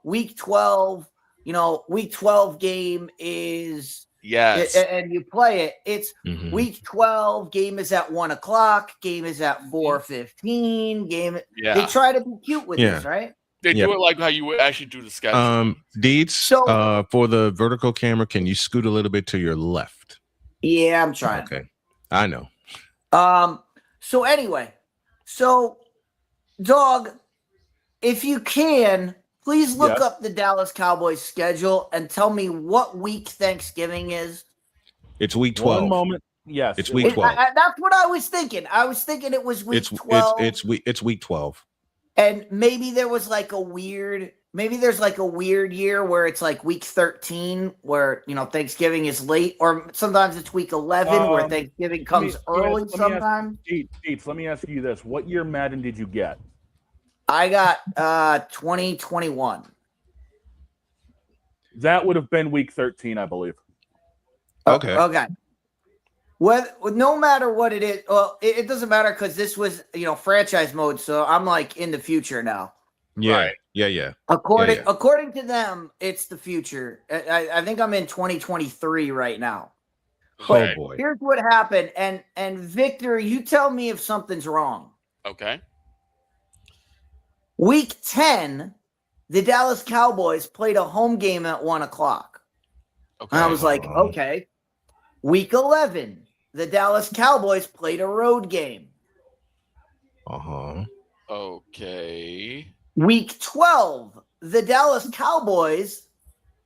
week 12. You know, week 12 game is and you play it. It's week 12 game is at 1:00. Game is at 4:15. Game. They try to be cute with this, right? They do it like how you would actually do the schedule. Deeds, for the vertical camera, can you scoot a little bit to your left? Yeah, I'm trying. Okay, I know. So anyway, Dog, if you can, please look up the Dallas Cowboys schedule and tell me what week Thanksgiving is. It's week 12. One moment. Yes, it's week 12. That's what I was thinking. I was thinking it was week 12. It's week 12. And maybe there was like a weird, year where it's like week 13 where, Thanksgiving is late, or sometimes it's week 11 where Thanksgiving comes early sometimes. Let me ask you this. What year Madden did you get? I got 2021. That would have been week 13, I believe. Okay. Okay. No matter what it is, well, it doesn't matter because this was, franchise mode. So I'm like in the future now. Yeah. Right. Yeah. According to them, it's the future. I think I'm in 2023 right now. Oh boy. Here's what happened, and Victor, you tell me if something's wrong. Okay. Week 10, the Dallas Cowboys played a home game at 1:00. Okay. And I was like, okay. Week 11, the Dallas Cowboys played a road game. Okay. Week 12, the Dallas Cowboys,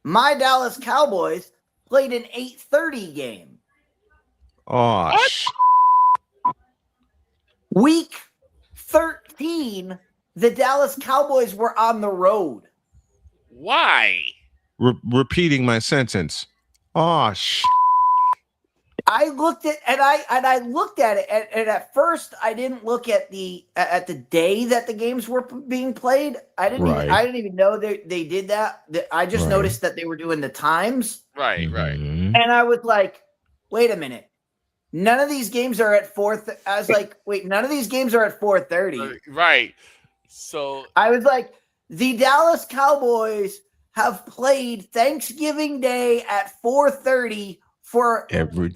my Dallas Cowboys, played an 8:30 game. Week 13, the Dallas Cowboys were on the road. Why? Repeating my sentence. I looked at it, and at first I didn't look at the day that the games were being played. I didn't even know they did that. I just noticed that they were doing the times. Right. And I was like, wait a minute. None of these games are at 4. I was like, wait, none of these games are at 4:30. Right. So I was like, the Dallas Cowboys have played Thanksgiving Day at 4:30 for every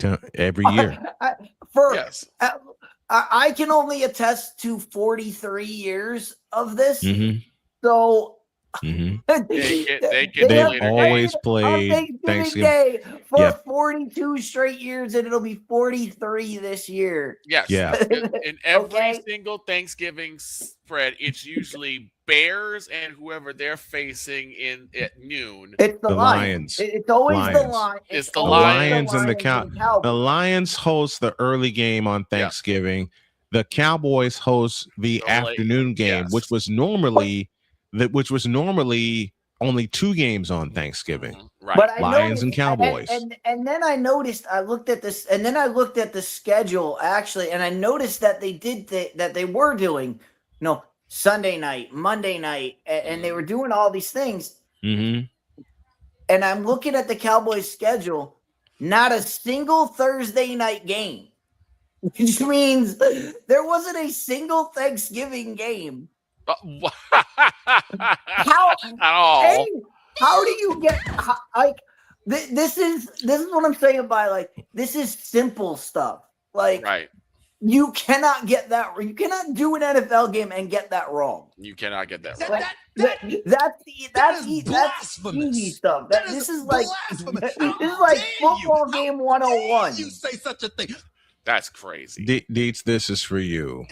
year. I can only attest to 43 years of this. Mm-hmm. So they've always played Thanksgiving Day for 42 straight years, and it'll be 43 this year. Yes. Yeah. In every single Thanksgiving spread, it's usually Bears and whoever they're facing at noon. It's the Lions. It's always the Lions. It's the Lions and the Cowboys. The Lions host the early game on Thanksgiving. Yeah. The Cowboys host the afternoon game, which was normally only 2 games on Thanksgiving. Right. But Lions and Cowboys. And then I noticed, I looked at this, and then I looked at the schedule actually, and I noticed that they were doing, Sunday night, Monday night, and they were doing all these things. Mm-hmm. And I'm looking at the Cowboys schedule, not a single Thursday night game, which means there wasn't a single Thanksgiving game. How do you get this is what I'm saying by this is simple stuff. You cannot get that. You cannot do an NFL game and get that wrong. You cannot get that wrong. That's easy stuff. This is like football game 101. You say such a thing. That's crazy. Deets, this is for you.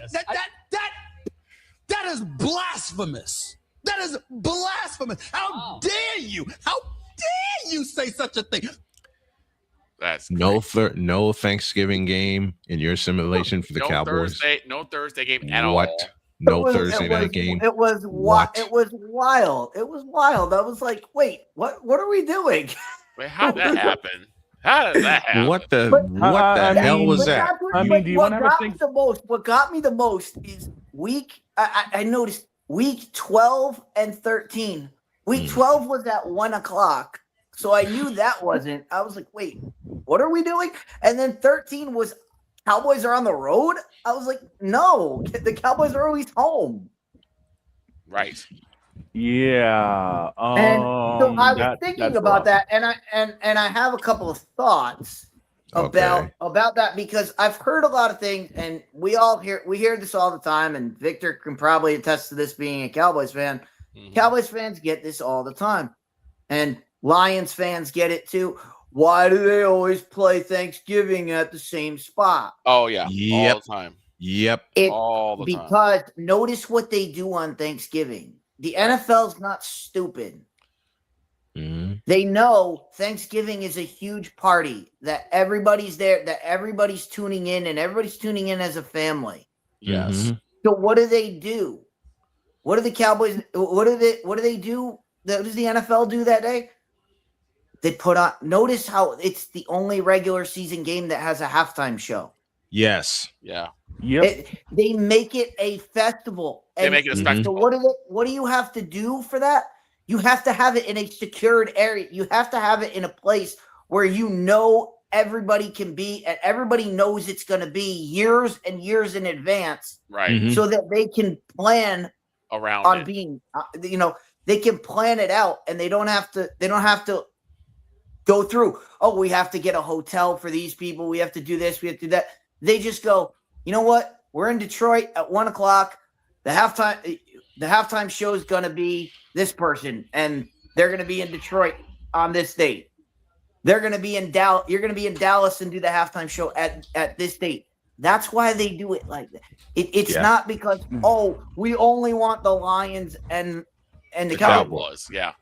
That is blasphemous. That is blasphemous. How dare you? How dare you say such a thing? That's no Thanksgiving game in your simulation for the Cowboys. No Thursday game at all. What? No Thursday night game. It was wild. It was wild. I was like, wait, what are we doing? Wait, how did that happen? How did that happen? What the hell was that? What got me the most is I noticed week 12 and 13. Week 12 was at 1:00. So I knew that wasn't. I was like, wait, what are we doing? And then 13 was Cowboys are on the road. I was like, no, the Cowboys are always home. Right. Yeah. And so I was thinking about that, and I have a couple of thoughts about that, because I've heard a lot of things, and we hear this all the time, and Victor can probably attest to this being a Cowboys fan. Cowboys fans get this all the time. And Lions fans get it too. Why do they always play Thanksgiving at the same spot? Oh, yeah. Yep. All the time. Yep. All the time. Because notice what they do on Thanksgiving. The NFL's not stupid. They know Thanksgiving is a huge party, that everybody's there, that everybody's tuning in, and everybody's tuning in as a family. Yes. So what do? What do the Cowboys? What do they do? What does the NFL do that day? They put on. Notice how it's the only regular season game that has a halftime show. Yes. Yeah. Yep. They make it a festival. They make it a spectacle. So what do you have to do for that? You have to have it in a secured area. You have to have it in a place where you know everybody can be, and everybody knows it's going to be years and years in advance, Right. so that they can plan Around on it. being, they can plan it out, and they don't have to go through. Oh, we have to get a hotel for these people. We have to do this. We have to do that. They just go, you know what? We're in Detroit at 1:00. The halftime show is going to be this person, and they're going to be in Detroit on this date. They're going to be in Dallas. You're going to be in Dallas and do the halftime show at this date. That's why they do it like that. It's not because we only want the Lions and the Cowboys. Yeah.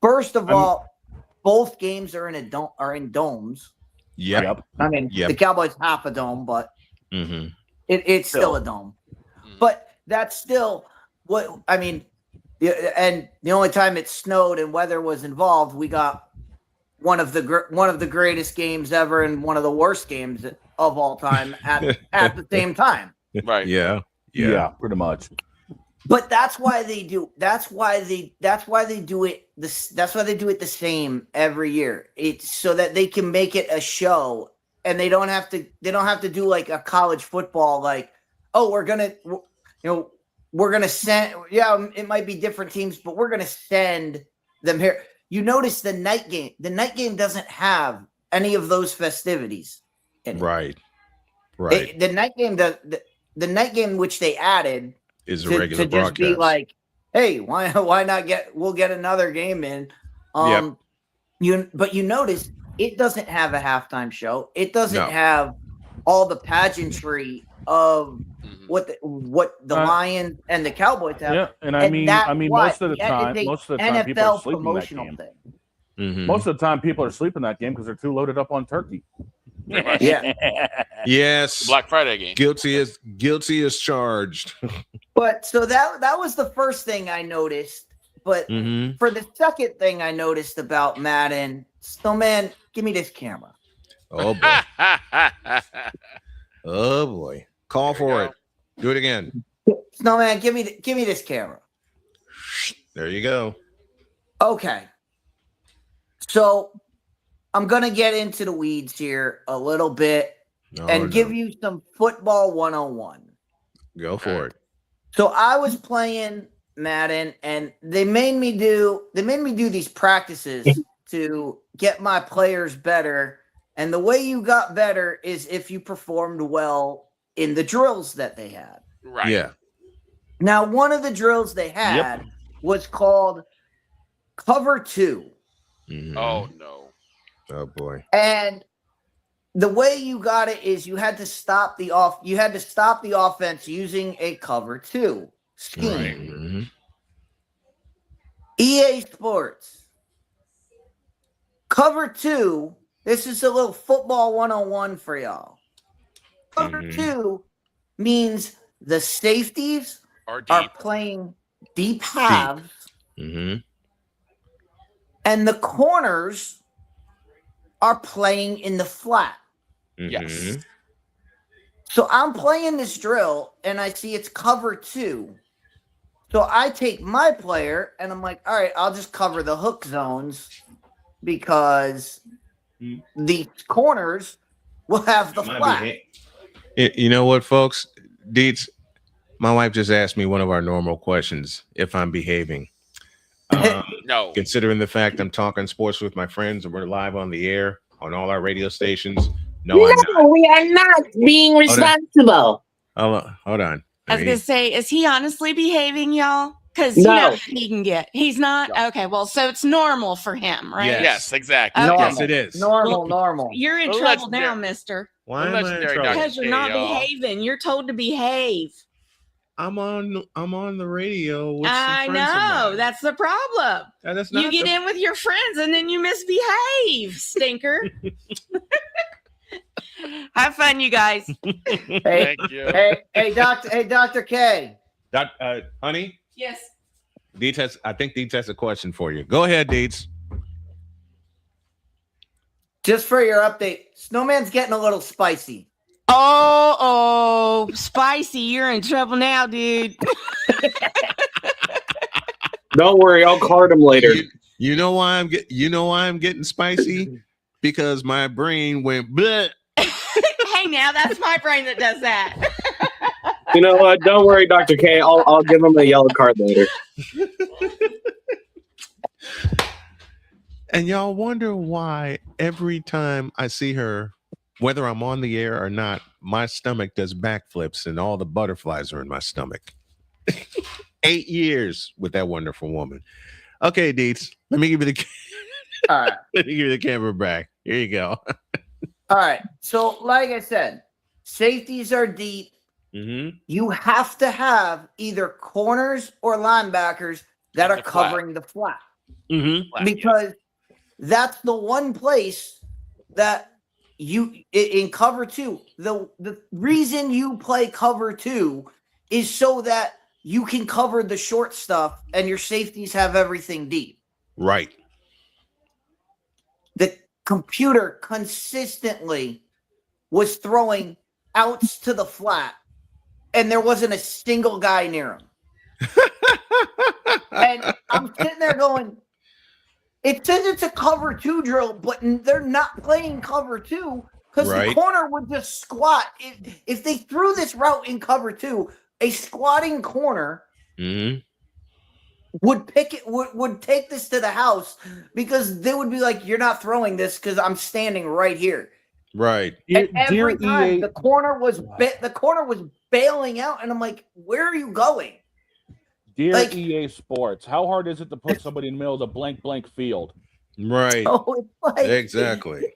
First of all, both games are in domes. Yep. I mean, the Cowboys half a dome, but it's still a dome. But that's still what I mean. And the only time it snowed and weather was involved, we got one of the greatest games ever and one of the worst games of all time at the same time. Right. Yeah. Pretty much. But that's why they do. That's why they do it. That's why they do it the same every year. It's so that they can make it a show, and they don't have to. They don't have to do like a college football. Like, we're gonna send. Yeah, it might be different teams, but we're gonna send them here. You notice the night game. The night game doesn't have any of those festivities in it. Right. The night game. The night game which they added is a regular to just broadcast. be like, hey, why not we'll get another game in. But you notice it doesn't have a halftime show. It doesn't have all the pageantry of what the Lions and the Cowboys have. Yeah, and I mean most of the time people are sleeping that game. Most of the time people are sleeping that game because they're too loaded up on turkey. Yeah. Yes. Black Friday game. Guilty as charged. But so that was the first thing I noticed. But for the second thing I noticed about Madden, Snowman, give me this camera. Oh boy. Oh boy. Call for it. Do it again. Snowman, give me this camera. There you go. Okay. So I'm going to get into the weeds here a little bit and give you some football 101. Go for it. So I was playing Madden, and they made me do these practices to get my players better. And the way you got better is if you performed well in the drills that they had. Right. Yeah. Now, one of the drills they had was called Cover 2. Oh no. Oh boy. And the way you got it is you had to stop the offense using a cover 2 scheme. Right. EA Sports. Cover 2, this is a little football 101 for y'all. Cover 2 means the safeties are playing deep halves. And the corners are playing in the flat. Yes. So I'm playing this drill and I see it's cover 2. So I take my player and I'm like, all right, I'll just cover the hook zones because the corners will have the flat. You know what, folks? Deets, my wife just asked me one of our normal questions, if I'm behaving. No. Considering the fact I'm talking sports with my friends and we're live on the air on all our radio stations. No, I'm not. We are not being responsible. Hold on. I was going to say, is he honestly behaving, y'all? Because you know No. how he can get. He's not okay. Well, so it's normal for him, right? Yes, exactly. Okay. Yes, it is. Normal. You're in A trouble legendary- now, Mister. Why am I in legendary trouble? Because you're not behaving. You're told to behave. I'm on the radio with some I friends of know. mine. That's the problem. That's You not get the- in with your friends and then you misbehave, stinker. Have fun, you guys. Hey, Thank you. hey, Dr. K. Honey, Yes. Deets I think Deets has a question for you. Go ahead, Deets. Just for your update, Snowman's getting a little spicy. Oh, spicy. You're in trouble now, dude. Don't worry, I'll card him later. You know why I'm getting spicy? Because my brain went bleh. Hey, now that's my brain that does that. You know what? Don't worry, Dr. K. I'll give him a yellow card later. And y'all wonder why every time I see her, whether I'm on the air or not, my stomach does backflips and all the butterflies are in my stomach. 8 years with that wonderful woman. Okay, Deets, let me give you the All right. let me give you the camera back. Here you go. All right. So, like I said, safeties are deep. Mm-hmm. You have to have either corners or linebackers that are The flat. covering the flat. Mm-hmm. Because that's the one place that you in cover two. The reason you play cover two is so that you can cover the short stuff and your safeties have everything deep. Right. The computer consistently was throwing outs to the flat, and there wasn't a single guy near him. And I'm sitting there going, it says it's a cover two drill, but they're not playing cover two because the Right. corner would just squat. If they threw this route in cover two, a squatting corner Mm-hmm. would pick it, would take this to the house because they would be like, "You're not throwing this because I'm standing right here." Right. And every Dear time EA the corner was bailing out, and I'm like, "Where are you going?" Dear Like- EA Sports, how hard is it to put somebody in the middle of the blank field? Right. So it's like Exactly.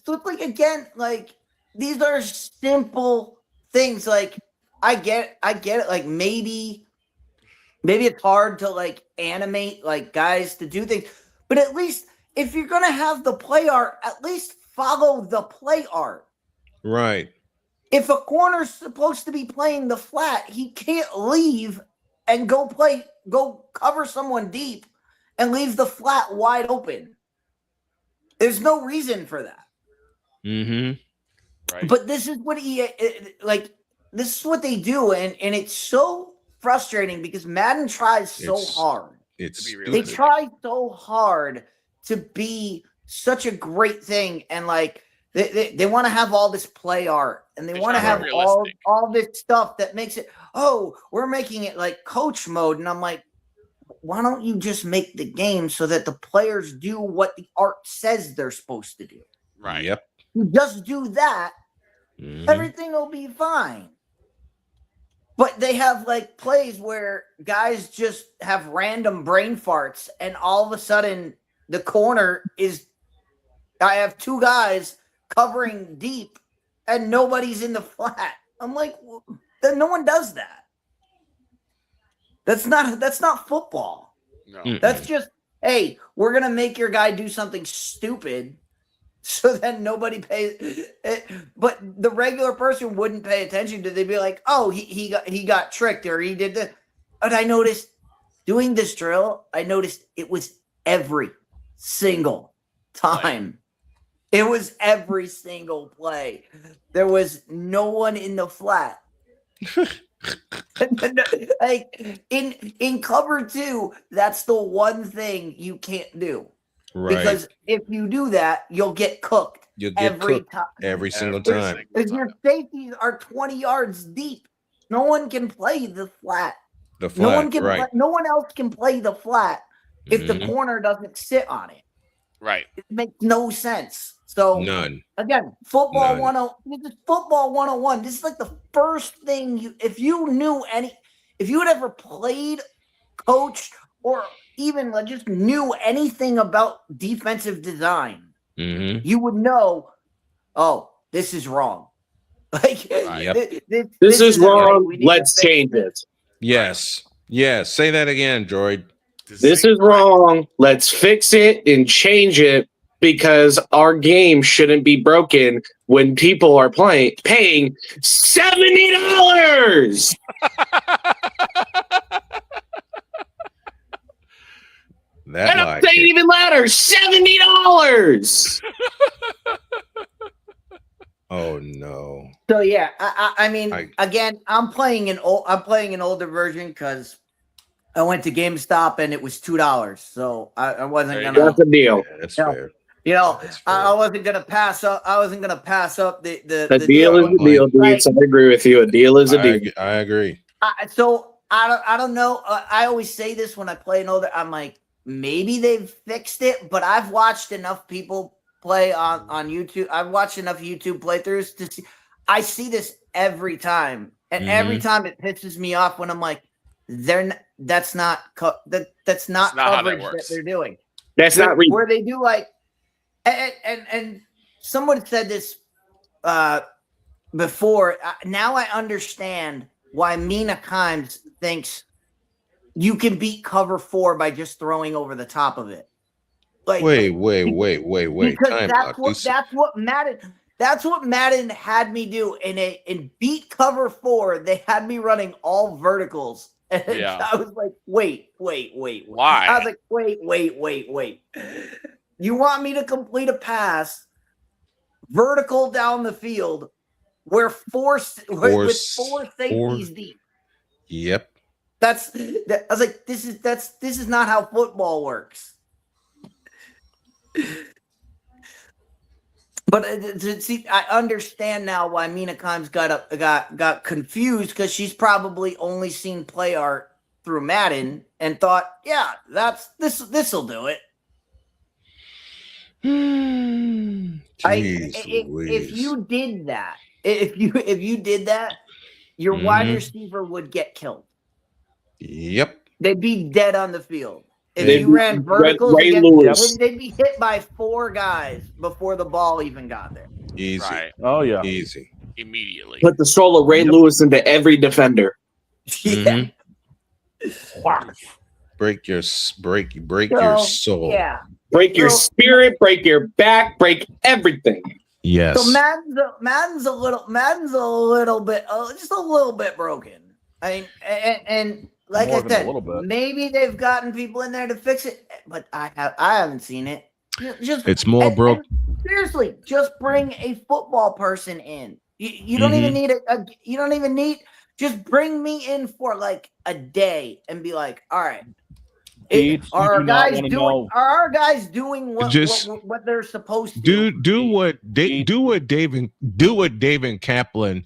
So it's like, again, like these are simple things. Like I get it. Like maybe it's hard to like animate like guys to do things, but at least if you're gonna have the play art, at least follow the play art. Right. If a corner's supposed to be playing the flat, he can't leave and go cover someone deep and leave the flat wide open. There's no reason for that. Mm-hmm. Right. But this is what this is what they do, and it's so frustrating because Madden tries so hard. It's To be They realistic. try so hard to be such a great thing, and like they want to have all this play art, and they They want to try to have be all realistic. this stuff that makes it. Oh, we're making it like coach mode, and I'm like, why don't you just make the game so that the players do what the art says they're supposed to do? Right. Yep. You just do that, Mhm. everything will be fine. But they have like plays where guys just have random brain farts, and all of a sudden the corner is. I have two guys covering deep, and nobody's in the flat. I'm like, then no one does that. That's not football. No. Mm. That's just, hey, we're gonna make your guy do something stupid, so that nobody pays. But the regular person wouldn't pay attention to. They'd be like, "Oh, he got tricked, or he did this." But I noticed doing this drill. I noticed it was every single time. It was every single play. There was no one in the flat. Like in cover two, that's the one thing you can't do. Right. Because if you do that, you'll get cooked. You'll get every cooked time. every single Every time. single Because your safeties are 20 yards deep. No one can play the flat. The flat. No one can. Right. No one else can play the flat if the Mhm. corner doesn't sit on it. Right. It makes no sense. So None. again, football None. 101. This is football 101. This is like the first thing if you had ever played coached or even just knew anything about defensive design, you would know, oh, this is wrong. Like, this is wrong. Let's change it. Yes. Yes. Say that again, Droid. This is wrong. Let's fix it and change it because our game shouldn't be broken when people are paying $70. That and I'm saying even louder, $70. Oh no. So yeah, I mean, again, I'm playing an older version because I went to GameStop and it was $2. So I wasn't gonna. That's a deal. Yeah, that's fair. You know, I wasn't gonna pass up. I wasn't gonna pass up the deal is a deal, dude. So I agree with you. A deal is a deal. I agree. So I don't know. I always say this when I play an older. I'm like, maybe they've fixed it, but I've watched enough people play on YouTube. I've watched enough YouTube playthroughs to see. I see this every time, and every time it pisses me off when I'm like, that's not coverage that they're doing. That's not where they do like, and someone said this before. Now I understand why Mina Kimes thinks you can beat cover 4 by just throwing over the top of it. Like, wait. Because that's what Madden had me do. In beat cover 4, they had me running all verticals. And I was like, wait. Why? I was like, wait. You want me to complete a pass vertical down the field with four safeties deep? Yep. I was like, this is not how football works. But see, I understand now why Mina Kimes got confused, because she's probably only seen play art through Madden and thought, yeah, this'll do it. If you did that, your wide receiver would get killed. Yep. They'd be dead on the field. If you ran verticals against, they'd be hit by 4 guys before the ball even got there. Easy. Right. Oh yeah. Easy. Immediately. Put the soul of Ray Lewis into every defender. Yeah. Break your soul. Yeah. Break your spirit, break your back, break everything. Yes. So Madden's a little bit, just a little bit broken. I mean, and like I said, maybe they've gotten people in there to fix it, but I haven't seen it. It's more broke. Seriously, just bring a football person in. You don't even need just bring me in for like a day and be like, all right. Are our guys doing what they're supposed to do? What David Kaplan,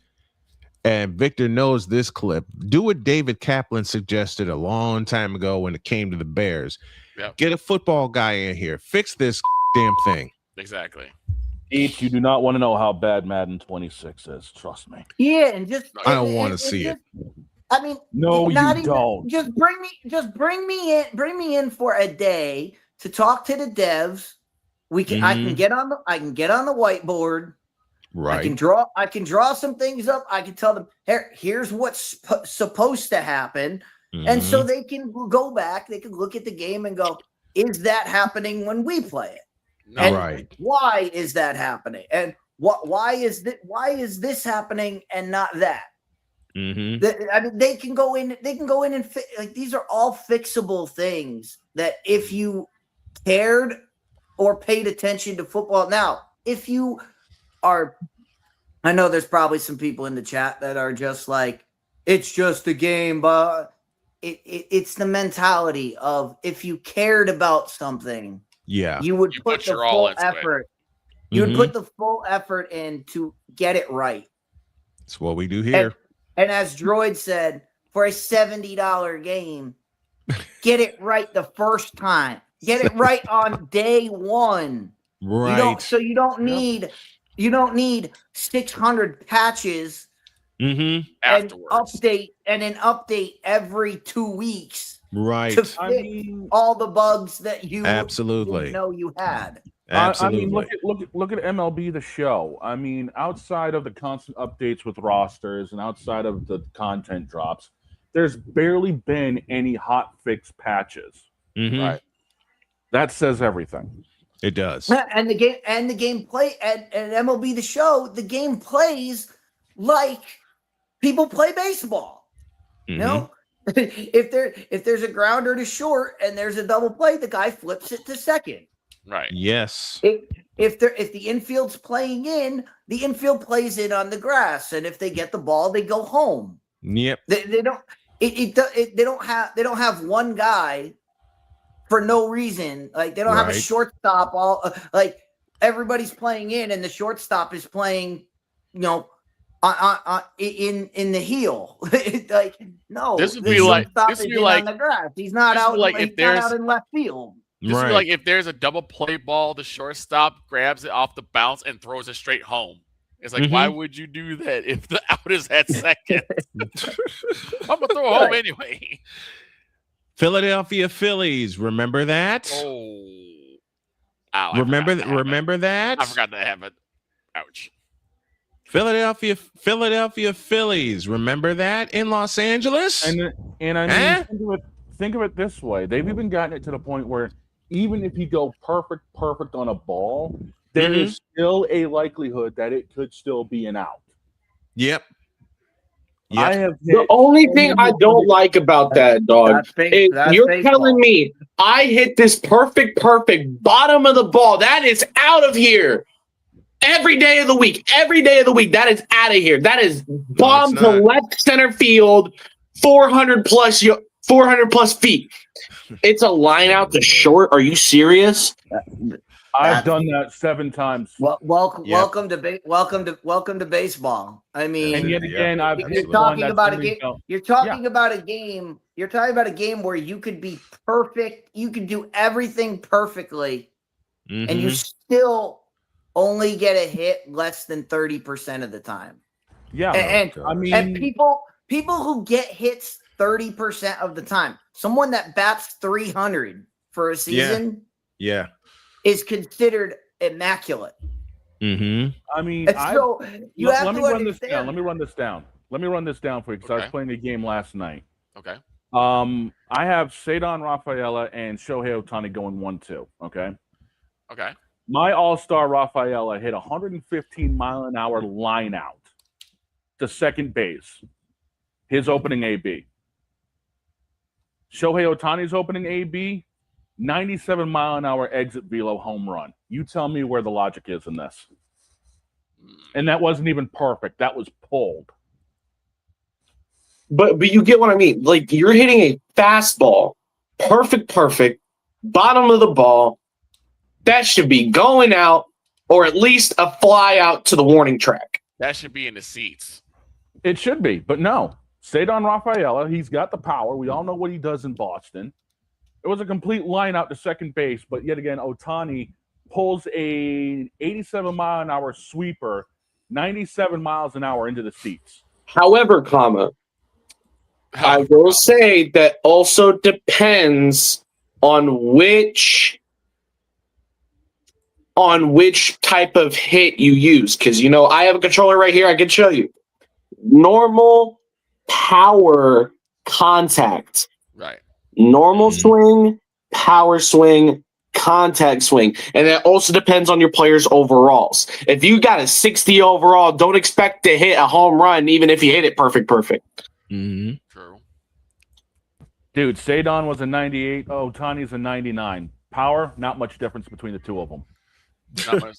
and Victor knows this clip. Do what David Kaplan suggested a long time ago when it came to the Bears. Yep. Get a football guy in here. Fix this damn thing. Exactly. You do not want to know how bad Madden 26 is. Trust me. Yeah, and just I don't want to see it. I mean, no, you don't. Just bring me in for a day to talk to the devs. I can get on the whiteboard. Right. I can draw some things up. I can tell them, here's what's supposed to happen. And so they can go back, they can look at the game and go, is that happening when we play it? No. And right. Why is that happening? And why is this happening and not that? I mean, they can go in and like, these are all fixable things that if you cared or paid attention to football. Now, if you are, I know there's probably some people in the chat that are just like, it's just a game, but it's the mentality of, if you cared about something, you would put the full effort. You would put the full effort in to get it right. That's what we do here. And as Droid said, for a $70 game, get it right the first time. Get it right on day one. Right. You don't need 600 patches and update every 2 weeks Right. to fix all the bugs that you Absolutely didn't know you had. Absolutely. I mean, look at MLB the Show. I mean, outside of the constant updates with rosters and outside of the content drops, there's barely been any hot fix patches. Right. That says everything. It does. And the game play at MLB the Show, the game plays like people play baseball. You know, if there's a grounder to short and there's a double play, the guy flips it to second. Right. Yes. If the infield's playing in, the infield plays in on the grass, and if they get the ball, they go home. Yep. They don't. They don't have one guy for no reason. Like they don't have a shortstop. Like everybody's playing in, and the shortstop is playing. You know, in the heel. Like no, this would be like on the grass. He's not out. Like he's not out in left field. This is like if there's a double play ball, the shortstop grabs it off the bounce and throws it straight home. It's like, why would you do that if the out is at second? I'm gonna throw it home anyway. Philadelphia Phillies, remember that? Ow, remember that? I forgot that happened. Ouch. Philadelphia Phillies, remember that in Los Angeles? And I mean, think of it this way. They've even gotten it to the point where even if you go perfect on a ball, there is still a likelihood that it could still be an out. Yep. I have the only thing I don't like about that, dog, is you're telling me I hit this perfect bottom of the ball. That is out of here. Every day of the week, that is out of here. That is bomb to left center field, 400 plus feet. It's a line out to short. Are you serious? I've done that 7 times. Welcome to baseball. I mean, and yet again, you're talking about a game. You're talking about a game. You're talking about a game where you could be perfect. You could do everything perfectly, and you still only get a hit less than 30% of the time. Yeah, and people who get hits 30% of the time, someone that bats 300 for a season, is considered immaculate. I mean, so you have let to me understand. Let me run this down for you because I was playing a game last night. Okay. I have Cedar Rafaela and Shohei Ohtani going 1-2. Okay. Okay. My all-star Rafaela hit 115-mile-an-hour line out to second base. His opening AB. Shohei Ohtani's opening AB, 97-mile-an-hour exit velo home run. You tell me where the logic is in this. And that wasn't even perfect. That was pulled. But you get what I mean. Like you're hitting a fastball, perfect, bottom of the ball. That should be going out, or at least a fly out to the warning track. That should be in the seats. It should be, but no. Cedar Rafaela, he's got the power. We all know what he does in Boston. It was a complete line out to second base, but yet again, Ohtani pulls a 87-mile-an-hour sweeper, 97 miles an hour into the seats. However, I will say that also depends on which type of hit you use. Because, I have a controller right here. I can show you. Normal power contact. Right. Normal swing, power swing, contact swing. And that also depends on your player's overalls. If you got a 60 overall, don't expect to hit a home run, even if you hit it perfect. True. Dude, Cedar was a 98. Ohtani's a 99. Power, not much difference between the two of them. Not much.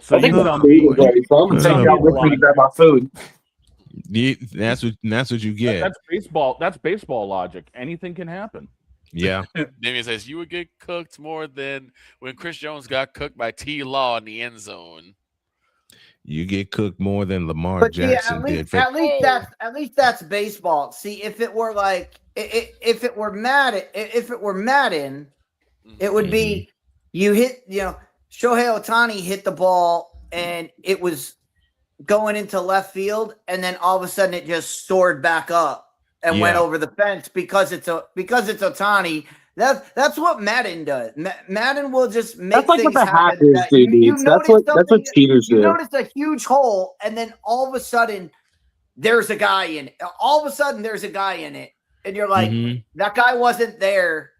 So I think that's ready to grab my food. That's what you get. That's baseball. That's baseball logic. Anything can happen. Yeah. Damien says you would get cooked more than when Chris Jones got cooked by T. Law in the end zone. You get cooked more than Lamar Jackson did. At least that's baseball. See, if it were if it were Madden, it would be you hit. Shohei Ohtani hit the ball and it was going into left field, and then all of a sudden it just soared back up and went over the fence because it's Ohtani. That's what Madden does. Madden will just make That's like things what the happen. hackers do, dudes. That's what cheaters do. You notice a huge hole, and then all of a sudden there's a guy in it. All of a sudden there's a guy in it, and you're like, that guy wasn't there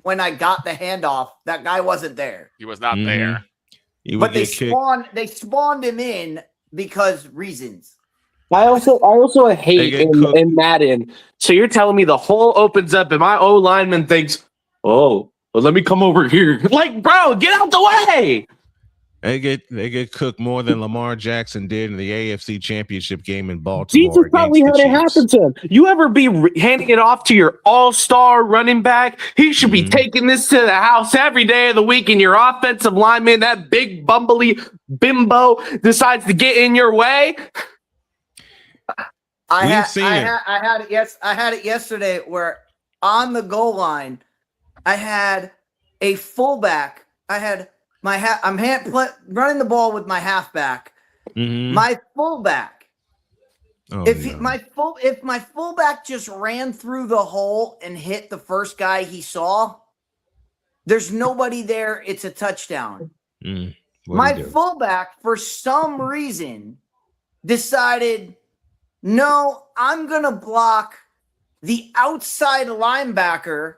when I got the handoff. That guy wasn't there. He was not there. But they spawned him in because reasons. I also hate in Madden. So you're telling me the hole opens up and my O lineman thinks, oh, well, let me come over here. Like, bro, get out the way. They get cooked more than Lamar Jackson did in the AFC Championship game in Baltimore. Jesus probably had it happen to him. You ever be handing it off to your all-star running back? He should be taking this to the house every day of the week, and your offensive lineman, that big bumbly bimbo, decides to get in your way. I had it yesterday where on the goal line, I had a fullback. I'm running the ball with my halfback. My fullback. If my fullback just ran through the hole and hit the first guy he saw, there's nobody there. It's a touchdown. My fullback, for some reason, decided, no, I'm going to block the outside linebacker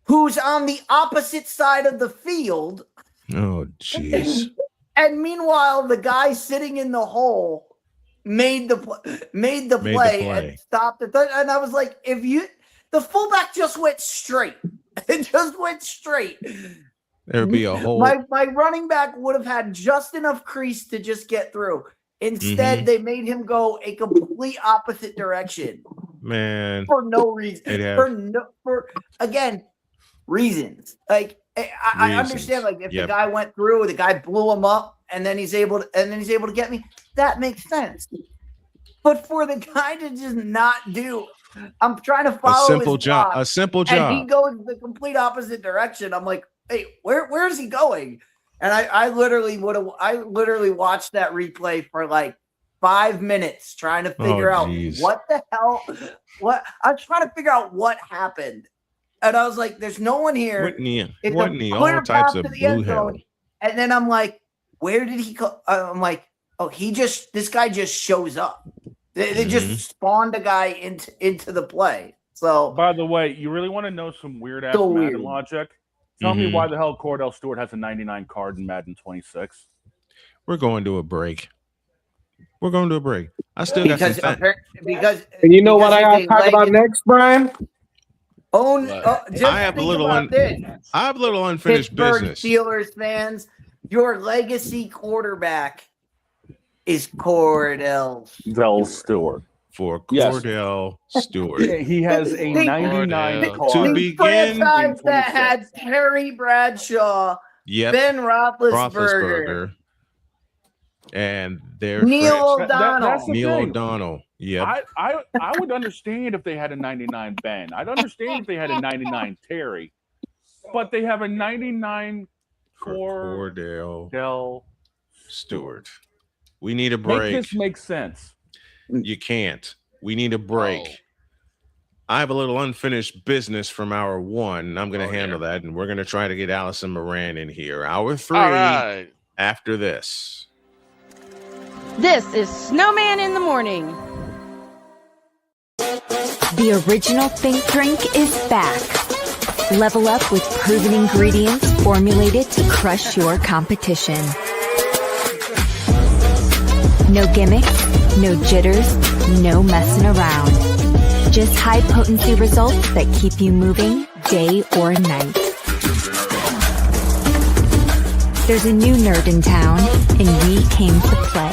who's on the opposite side of the field. Oh, jeez. And meanwhile, the guy sitting in the hole made the play and stopped it. And I was like, the fullback just went straight. It just went straight. There'd be a hole. My running back would have had just enough crease to just get through. Instead, they made him go a complete opposite direction. Man. For no reason. Again, reasons. Like I understand, like if the guy went through, the guy blew him up, and then he's able to get me. That makes sense. But for the guy to just not do, I'm trying to follow a simple job. And he goes the complete opposite direction. I'm like, hey, where is he going? And I literally watched that replay for like 5 minutes trying to figure out what the hell. I was trying to figure out what happened. And I was like, there's no one here. Whitney, all types of blue hell. And then I'm like, where did he go? I'm like, oh, this guy just shows up. They just spawned a guy into the play. So, by the way, you really want to know some weird ass Madden logic? Tell me why the hell Cordell Stewart has a 99 card in Madden 26. We're going to a break. I still got some because and you know what I got to talk about next, Brian? I have a little unfinished business. Steelers fans, your legacy quarterback is Cordell Stewart. For Cordell Stewart. He has a 99 card. To begin, that had Terry Bradshaw, Ben Roethlisberger, and their Neil O'Donnell. Neil O'Donnell. Yeah. I would understand if they had a 99 Ben. I'd understand if they had a 99 Terry. But they have a 99 Cordell Stewart. We need a break. Make this make sense. You can't. We need a break. I have a little unfinished business from hour one. I'm going to handle that, and we're going to try to get Allison Moran in here. Hour 3 after this. This is Snowman in the Morning. The original Think Drink is back. Level up with proven ingredients formulated to crush your competition. No gimmicks, no jitters, no messing around. Just high-potency results that keep you moving day or night. There's a new nerd in town, and we came to play.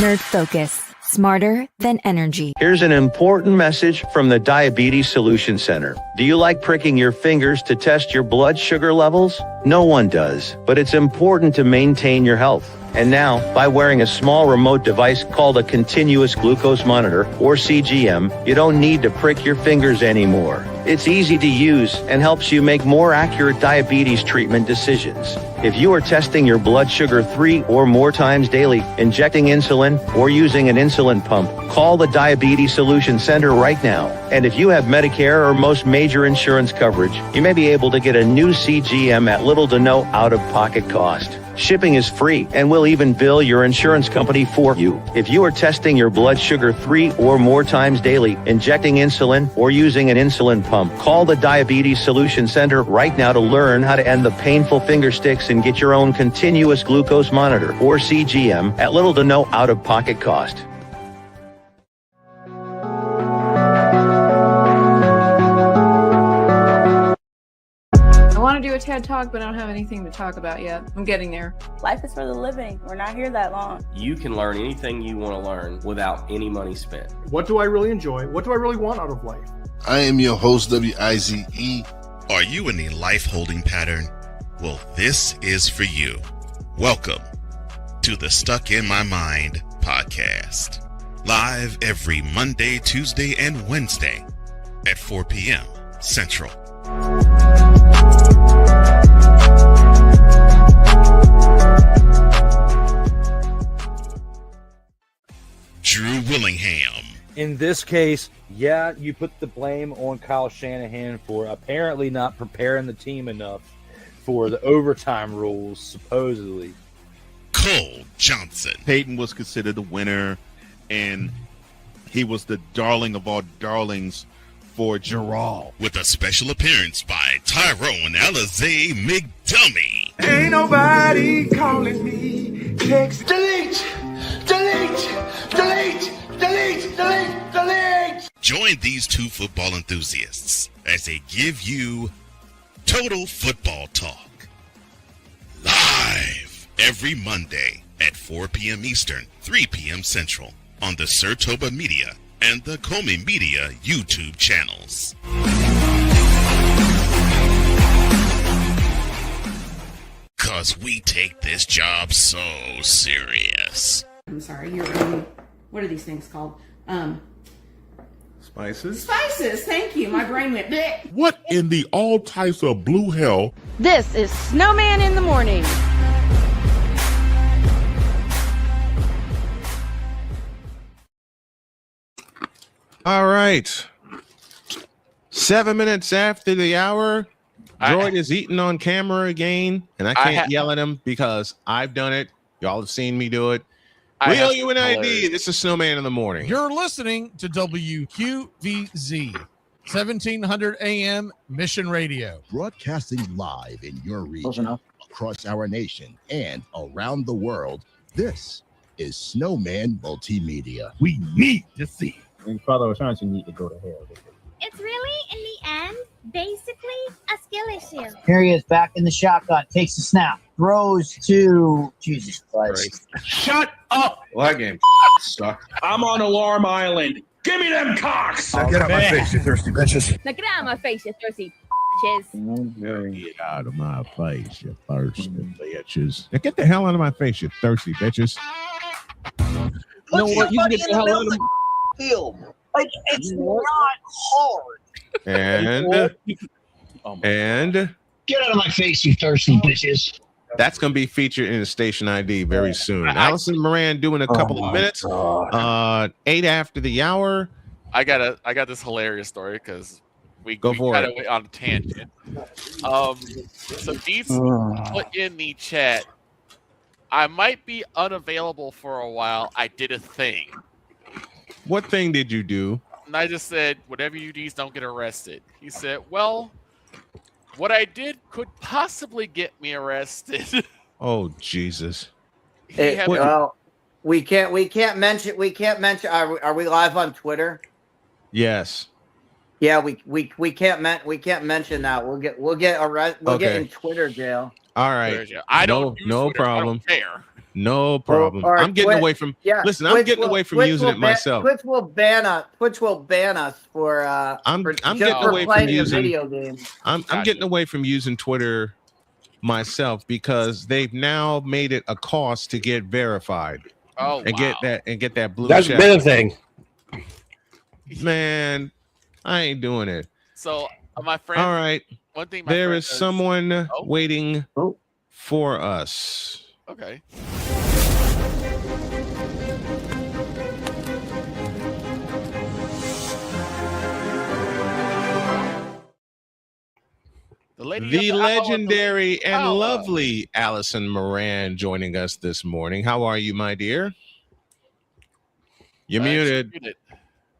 Nerd Focus. Smarter than energy. Here's an important message from the Diabetes Solution Center. Do you like pricking your fingers to test your blood sugar levels? No one does, but it's important to maintain your health. And now, by wearing a small remote device called a continuous glucose monitor, or CGM, you don't need to prick your fingers anymore. It's easy to use and helps you make more accurate diabetes treatment decisions. If you are testing your blood sugar 3 or more times daily, injecting insulin, or using an insulin pump, call the Diabetes Solution Center right now. And if you have Medicare or most major insurance coverage, you may be able to get a new CGM at little to no out-of-pocket cost. Shipping is free, and we'll even bill your insurance company for you. If you are testing your blood sugar 3 or more times daily, injecting insulin, or using an insulin pump, call the Diabetes Solution Center right now to learn how to end the painful finger sticks and get your own continuous glucose monitor, or CGM, at little to no out-of-pocket cost. I want to do a TED Talk, but I don't have anything to talk about yet. I'm getting there. Life is for the living. We're not here that long. You can learn anything you want to learn without any money spent. What do I really enjoy? What do I really want out of life? I am your host, Zyhir. Are you in a life holding pattern? Well, this is for you. Welcome to the Stuck in My Mind podcast. Live every Monday, Tuesday, and Wednesday at 4 p.m. Central. Drew Willingham. In this case, yeah, you put the blame on Kyle Shanahan for apparently not preparing the team enough for the overtime rules, supposedly. Cole Johnson. Peyton was considered the winner, and he was the darling of all darlings for Gerald. With a special appearance by Tyrone Alizé McDummy. Ain't nobody calling me. Text. Delete! Join these two football enthusiasts as they give you Total Football Talk. Live every Monday at 4 p.m. Eastern, 3 p.m. Central on the Sertoba Media and the Comey Media YouTube channels. Cause we take this job so serious. I'm sorry, what are these things called? Spices? Spices, thank you. My brain went bleh. What in the all types of blue hell? This is Snowman in the morning. All right. 7 minutes after the hour, Droid is eating on camera again, and I can't yell at him because I've done it. Y'all have seen me do it. We owe you an ID. This is Snowman in the morning. You're listening to WQVZ, 1700 AM Mission Radio. Broadcasting live in your region, across our nation, and around the world. This is Snowman Multimedia. We need to see. And Father Ashanti need to go to hell. It's really, in the end, basically a skill issue. Here he is back in the shotgun, takes the snap, throws to Jesus Christ. Shut up! Well, that game sucked. I'm on Alarm Island. Give me them cocks! Now get out my face, you thirsty bitches. Now get out of my face, you thirsty bitches. Get out of my face, you thirsty bitches. Now get the hell out of my face, you thirsty bitches. You know what? You get the hell out of my field. Like, it's not hard. And Get out of my face, you thirsty bitches. that's going to be featured in the station ID very soon. Allison Moran doing a couple of minutes. 8 after the hour. I got this hilarious story because we for kind it. of went on a tangent. So Deets put in the chat, I might be unavailable for a while. I did a thing. What thing did you do? And I just said, whatever you do, don't get arrested. He said, well, what I did could possibly get me arrested. Oh, Jesus. Well, we can't mention. Are we live on Twitter? Yes. Yeah, we can't mention that. We'll get arrested. We'll get in Twitter jail. All right. I don't use no Twitter. problem. I don't care. No problem. Or I'm getting away from. Yeah, listen, I'm getting away from using it myself. Twitch will ban us. Twitch will ban us for. I'm just getting for away from playing a using video game. I'm getting away from using Twitter myself because they've now made it a cost to get verified. Oh, and wow. get that blue That's check. been a thing. Man, I ain't doing it. So my friend. All right. One thing. There is someone waiting for us. Okay. The legendary and lovely Allison Moran joining us this morning. How are you, my dear? You're muted.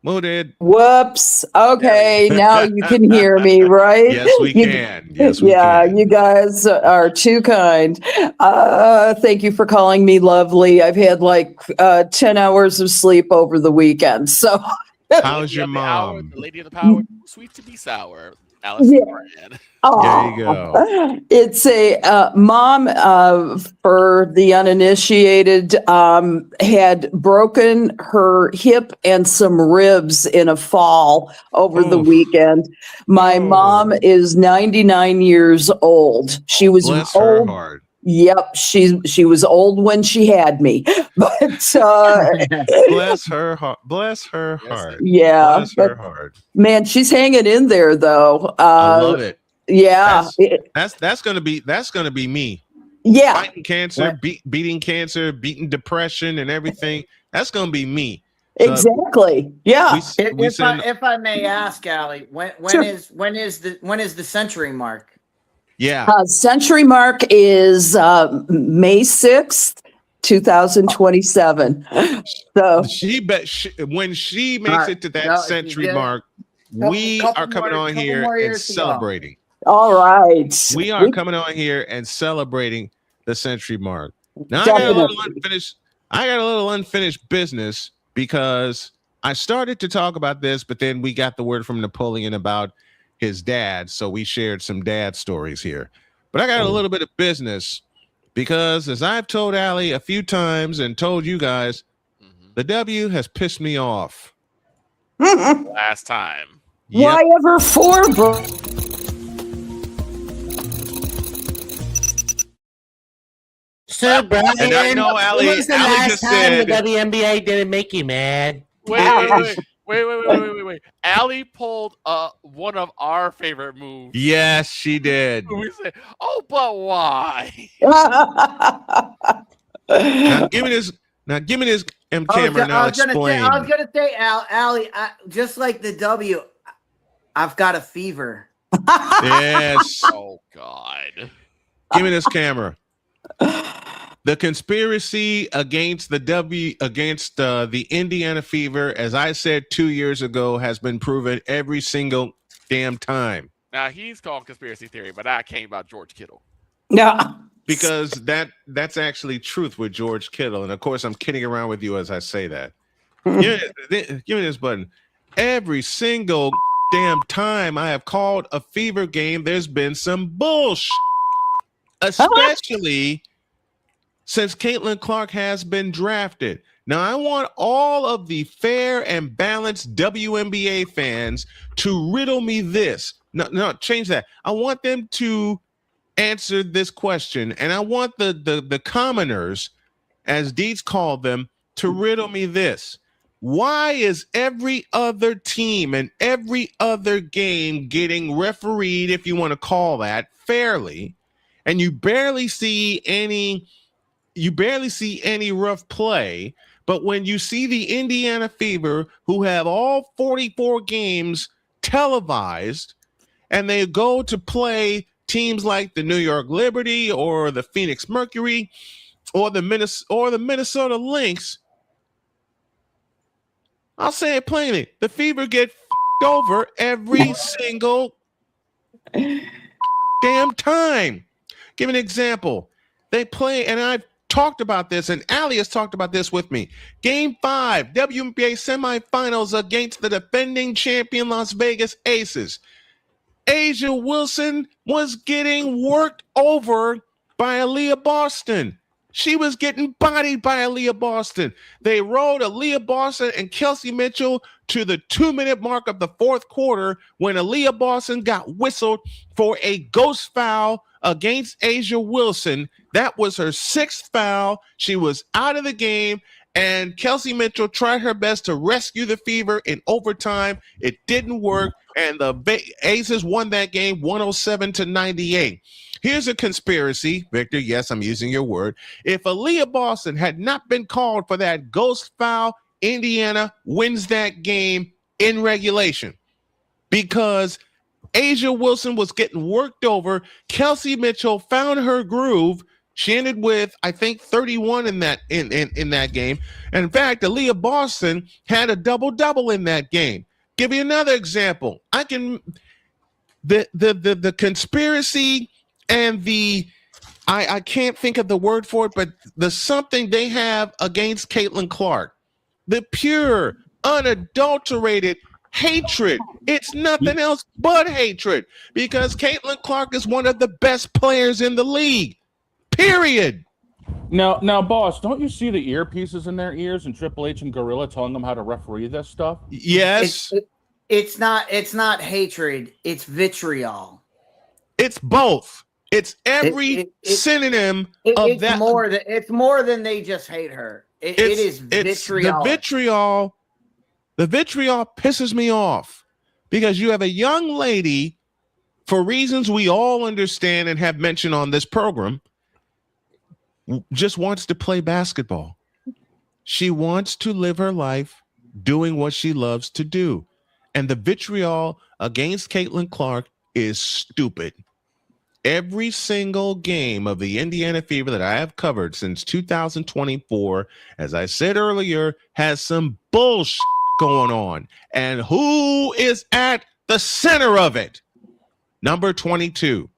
Muted. Whoops. Okay, now you can hear me, right? Yes, we can. Yes, we can. You guys are too kind. Thank you for calling me lovely. I've had like 10 hours of sleep over the weekend. So how's your mom? The lady of the power, sweet to be sour. Allison Moran. There you go. It's a mom for the uninitiated had broken her hip and some ribs in a fall over the weekend. My mom is 99 years old. She was Bless old. her heart. Yep, she was old when she had me, but bless her heart. Bless her heart. Yeah, bless her heart. Man, she's hanging in there though. I love it. Yeah, that's gonna be me. Yeah, fighting cancer, beating cancer, beating depression, and everything. That's gonna be me. Exactly. Yeah. If I may ask, Allie, when is the century mark? Yeah. Century mark is May 6th, 2027. So when she makes it to that century mark, we are coming on here and celebrating. All right. We are coming on here and celebrating the century mark. Now I got a little unfinished business because I started to talk about this, but then we got the word from Napoleon about his dad, so we shared some dad stories here. But I got a little bit of business because, as I've told Allie a few times and told you guys, the W has pissed me off. Last time. Why ever for, bro? So, Brian, And I know Allie, when was the Allie last just time said, the WNBA didn't make you mad? Wait. Allie pulled one of our favorite moves. Yes, she did. We said, "Oh, but why?" Now give me this camera and I'll explain. I was gonna say, Allie, just like the W, I've got a fever. Yes. Oh God. Give me this camera. The conspiracy against the Indiana Fever, as I said 2 years ago, has been proven every single damn time. Now he's called conspiracy theory, but I came about George Kittle. Yeah. Because that's actually truth with George Kittle. And of course, I'm kidding around with you as I say that. Give me this button. Every single damn time I have called a Fever game, there's been some bullshit. Especially since Caitlin Clark has been drafted. Now, I want all of the fair and balanced WNBA fans to riddle me this. No, change that. I want them to answer this question, and I want the commoners, as Deets called them, to riddle me this. Why is every other team and every other game getting refereed, if you want to call that, fairly, and you barely see any rough play, but when you see the Indiana Fever, who have all 44 games televised, and they go to play teams like the New York Liberty or the Phoenix Mercury or the Minnesota Lynx, I'll say it plainly, the Fever get f***ed over every single damn time. Give an example. They play, and I've talked about this, and Allie has talked about this with me. Game 5, WNBA semifinals against the defending champion Las Vegas Aces. Asia Wilson was getting worked over by Aaliyah Boston. She was getting bodied by Aaliyah Boston. They rode Aaliyah Boston and Kelsey Mitchell to the 2-minute mark of the fourth quarter when Aaliyah Boston got whistled for a ghost foul against Asia Wilson. That was her 6th foul. She was out of the game, and Kelsey Mitchell tried her best to rescue the Fever in overtime. It didn't work, and the Aces won that game 107-98. Here's a conspiracy, Victor. Yes, I'm using your word. If Aaliyah Boston had not been called for that ghost foul, Indiana wins that game in regulation because Asia Wilson was getting worked over. Kelsey Mitchell found her groove. She ended with, I think, 31 in that game. And in fact, Aaliyah Boston had a double-double in that game. Give you another example. The conspiracy and I can't think of the word for it, but the something they have against Caitlin Clark. The pure, unadulterated hatred. It's nothing else but hatred because Caitlin Clark is one of the best players in the league. Period. Now, boss, don't you see the earpieces in their ears and Triple H and Gorilla telling them how to referee this stuff? Yes. It's not hatred. It's vitriol. It's both. It's every synonym of it's that. It's more than they just hate her. It is vitriol. The vitriol pisses me off because you have a young lady, for reasons we all understand and have mentioned on this program, just wants to play basketball. She wants to live her life doing what she loves to do. And the vitriol against Caitlin Clark is stupid. Every single game of the Indiana Fever that I have covered since 2024, as I said earlier, has some bullshit going on. And who is at the center of it? Number 22,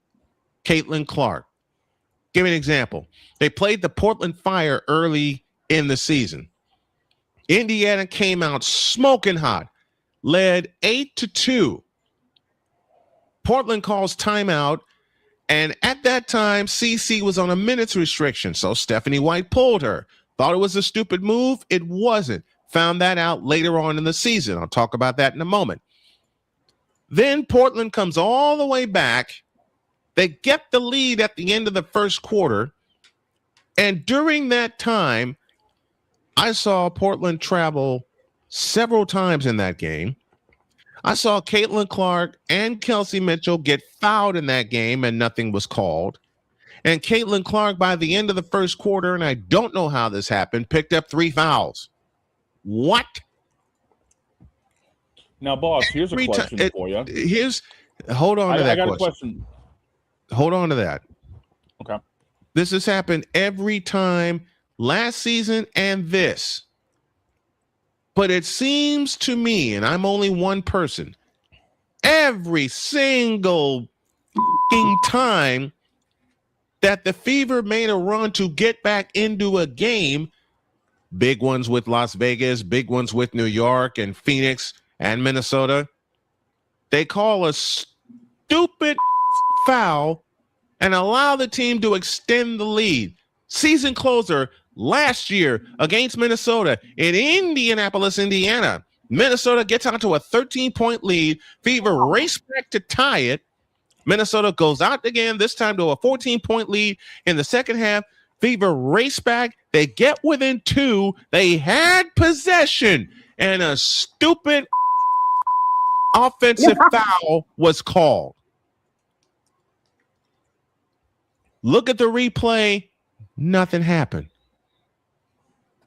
Caitlin Clark. Give me an example. They played the Portland Fire early in the season. Indiana came out smoking hot, led 8-2. Portland calls timeout. And at that time, CC was on a minutes restriction, so Stephanie White pulled her. Thought it was a stupid move. It wasn't. Found that out later on in the season. I'll talk about that in a moment. Then Portland comes all the way back. They get the lead at the end of the first quarter. And during that time, I saw Portland travel several times in that game. I saw Caitlin Clark and Kelsey Mitchell get fouled in that game and nothing was called. And Caitlin Clark, by the end of the first quarter, and I don't know how this happened, picked up 3 fouls. What? Now, boss, here's a question for you. Hold on to that I got question. Hold on to that. Okay. This has happened every time last season and this. But it seems to me, and I'm only one person, every single time that the Fever made a run to get back into a game, big ones with Las Vegas, big ones with New York and Phoenix and Minnesota, they call a stupid foul and allow the team to extend the lead. Season closer last year against Minnesota in Indianapolis, Indiana. Minnesota gets out to a 13-point lead. Fever race back to tie it. Minnesota goes out again, this time to a 14-point lead in the second half. Fever race back. They get within 2. They had possession, and a stupid offensive foul was called. Look at the replay. Nothing happened.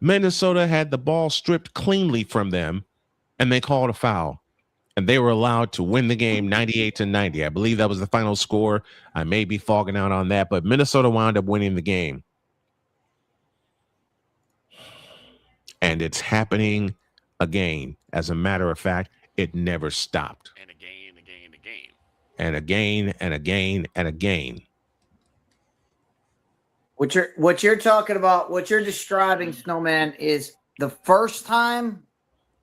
Minnesota had the ball stripped cleanly from them, and they called a foul. And they were allowed to win the game 98-90. I believe that was the final score. I may be fogging out on that, but Minnesota wound up winning the game. And it's happening again. As a matter of fact, it never stopped. And again. And again, and again, and again. What you're talking about, what you're describing, Snowman, is the first time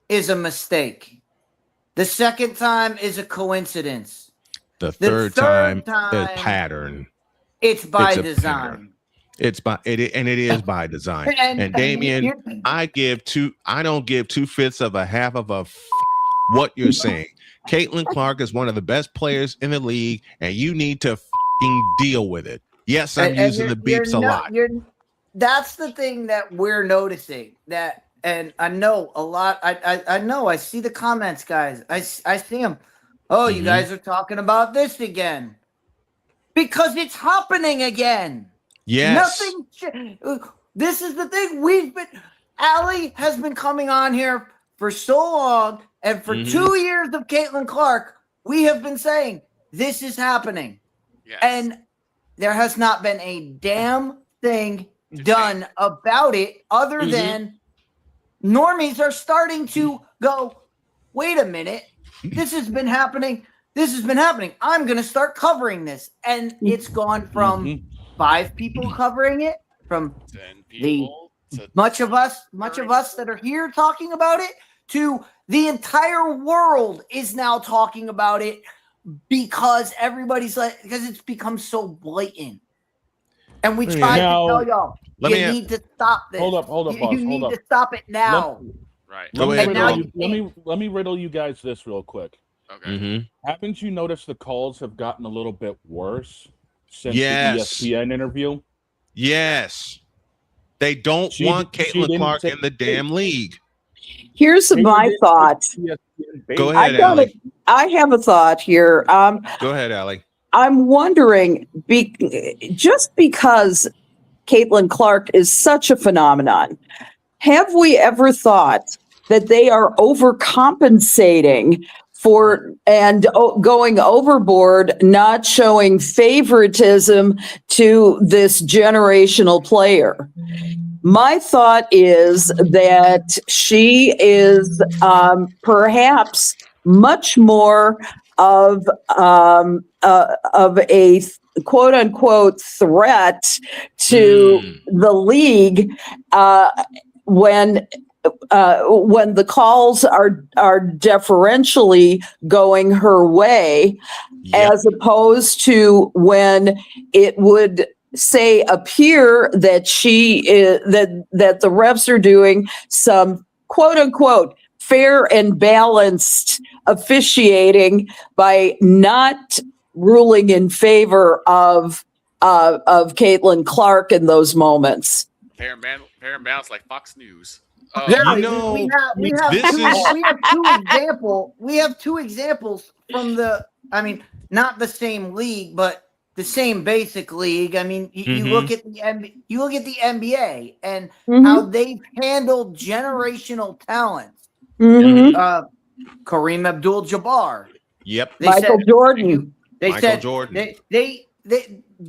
is a mistake. The second time is a coincidence. The third time is pattern. It's by design. It is by design. And Damien, I don't give 2/5 of a what you're saying. Caitlin Clark is one of the best players in the league, and you need to deal with it. Yes, I'm using the beeps a lot. That's the thing that we're noticing. And I know a lot. I know. I see the comments, guys. I see them. Oh, you guys are talking about this again because it's happening again. Yes. This is the thing. Allie has been coming on here for so long, and for 2 years of Caitlin Clark, we have been saying this is happening, and there has not been a damn thing done about it other than normies are starting to go, wait a minute, this has been happening. I'm going to start covering this. And it's gone from 5 people covering it, from 10 people, much of us that are here talking about it, to the entire world is now talking about it because everybody's like, because it's become so blatant. And we try to tell y'all, you need to stop this. Hold up, boss. You need to stop it now. Let me riddle you guys this real quick. Okay. Haven't you noticed the calls have gotten a little bit worse since Yes. the ESPN interview? Yes. They don't want Caitlin Clark in the damn league. Here's my thought. Go ahead, Allie. I have a thought here. Go ahead, Allie. I'm wondering, just because Caitlin Clark is such a phenomenon, have we ever thought that they are overcompensating for and going overboard, not showing favoritism to this generational player? My thought is that she is perhaps much more of a quote unquote threat to the league when the calls are deferentially going her way, as opposed to when it would appear that that the refs are doing some quote unquote fair and balanced officiating by not ruling in favor of Caitlin Clark in those moments. Fair and balance like Fox News. We have two examples from not the same league, but the same basic league. I mean, you look at the NBA and how they've handled generational talent. Kareem Abdul-Jabbar. Yep. Michael Jordan.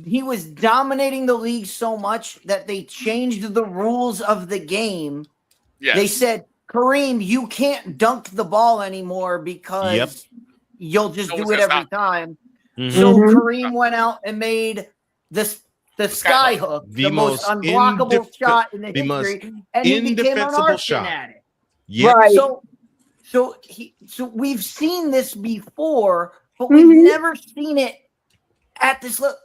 He was dominating the league so much that they changed the rules of the game. Yes. They said, Kareem, you can't dunk the ball anymore because you'll just do it every time. So Kareem went out and made the sky hook, the most unblockable shot in the history, and he became an arson at it. Yep. Right. So we've seen this before, but we've never seen it at this level.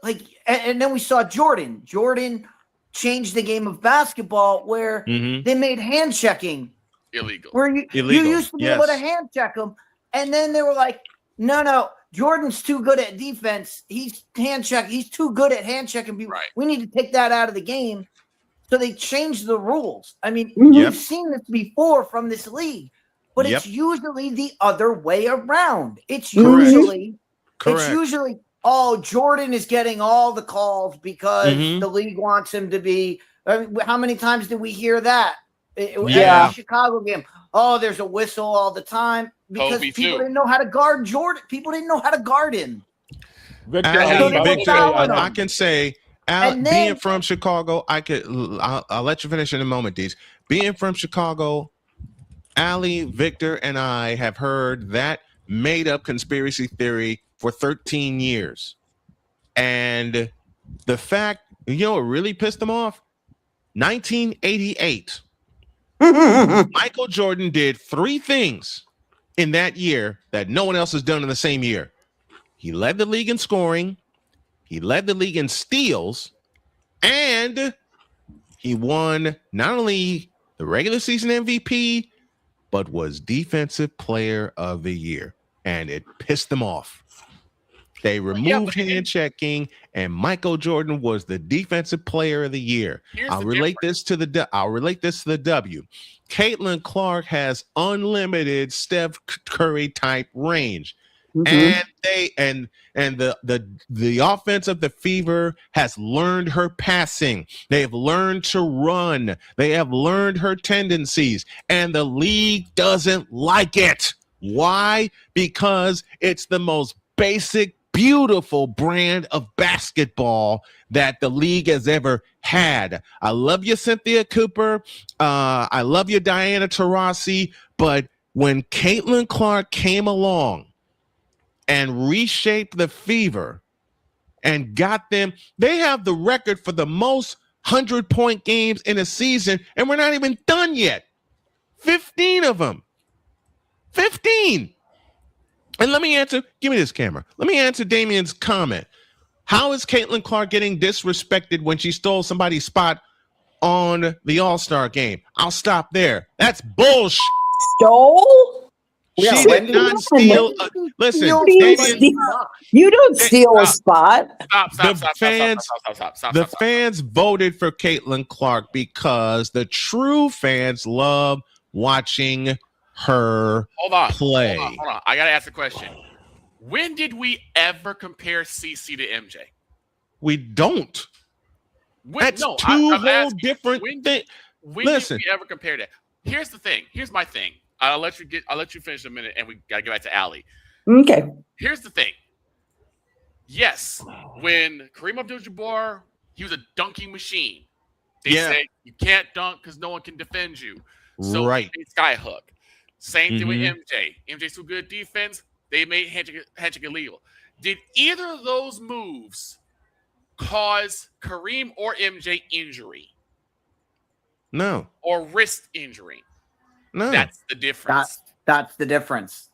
And then we saw Jordan. Jordan changed the game of basketball where they made hand checking illegal. Where you used to be able to hand check them, and then they were like, no, Jordan's too good at defense. He's too good at hand checking people. Right. We need to take that out of the game. So they changed the rules. I mean, we've seen this before from this league, but it's usually the other way around. It's usually, Jordan is getting all the calls because the league wants him to be. I mean, how many times did we hear that? At the Chicago game. Oh, there's a whistle all the time because people didn't know how to guard Jordan. People didn't know how to guard him. Victor, I can say, being from Chicago, I'll let you finish in a moment, Deez. Being from Chicago, Allie, Victor, and I have heard that made-up conspiracy theory for 13 years. And the fact, what really pissed them off? 1988. Michael Jordan did 3 things in that year that no one else has done in the same year. He led the league in scoring, he led the league in steals, and he won not only the regular season MVP, but was defensive player of the year, and it pissed them off. They removed hand checking, and Michael Jordan was the defensive player of the year. I'll relate this to the W. Caitlin Clark has unlimited Steph Curry type range. And the offense of the Fever has learned her passing. They have learned to run. They have learned her tendencies, and the league doesn't like it. Why? Because it's the most basic, beautiful brand of basketball that the league has ever had. I love you, Cynthia Cooper. I love you, Diana Taurasi. But when Caitlin Clark came along and reshaped the Fever and got them, they have the record for the most 100-point games in a season, and we're not even done yet. 15 of them. 15. And let me answer, give me this camera. Let me answer Damien's comment. How is Caitlin Clark getting disrespected when she stole somebody's spot on the All-Star game? I'll stop there. That's bullshit. Stole? She did not steal. Listen, you don't steal a spot. The fans voted for Caitlin Clark because the true fans love watching her play. Hold on. I gotta ask a question. When did we ever compare CC to MJ? We don't. That's two whole different things. When did we ever compare that? Here's the thing. Here's my thing. I'll let you finish in a minute, and we gotta get back to Allie. Okay. Here's the thing. Yes, when Kareem Abdul-Jabbar, he was a dunking machine. They said you can't dunk because no one can defend you. So right. they made Skyhook. Same thing with MJ. MJ's so good at defense, they made handshake illegal. Did either of those moves cause Kareem or MJ injury? No. Or wrist injury? No. That's the difference. That's the difference.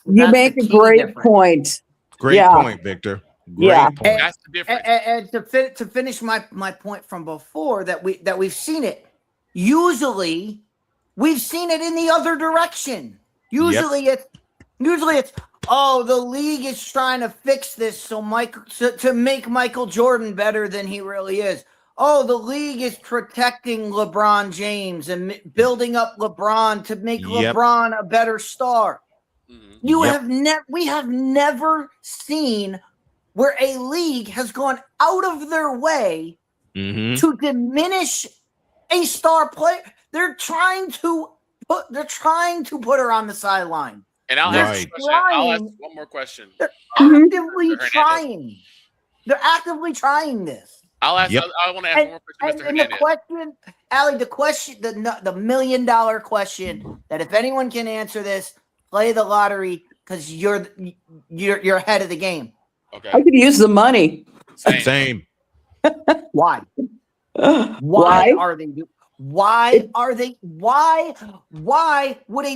You make a great point. Great point, Victor. Great point. That's the difference. And to finish my point from before, that we've seen it. Usually, we've seen it in the other direction. Usually it's the league is trying to fix this to make Michael Jordan better than he really is. Oh, the league is protecting LeBron James and building up LeBron to make LeBron a better star. We have never seen where a league has gone out of their way to diminish a star player. They're trying to put her on the sideline. And I'll ask one more question. They're actively trying. They're actively trying this. I'll ask. I want to ask one more question, Mr. Hernandez. The question, Allie, the $1 million question that if anyone can answer this, play the lottery because you're ahead of the game. Okay. I could use the money. Same. Why? Why are they? Why would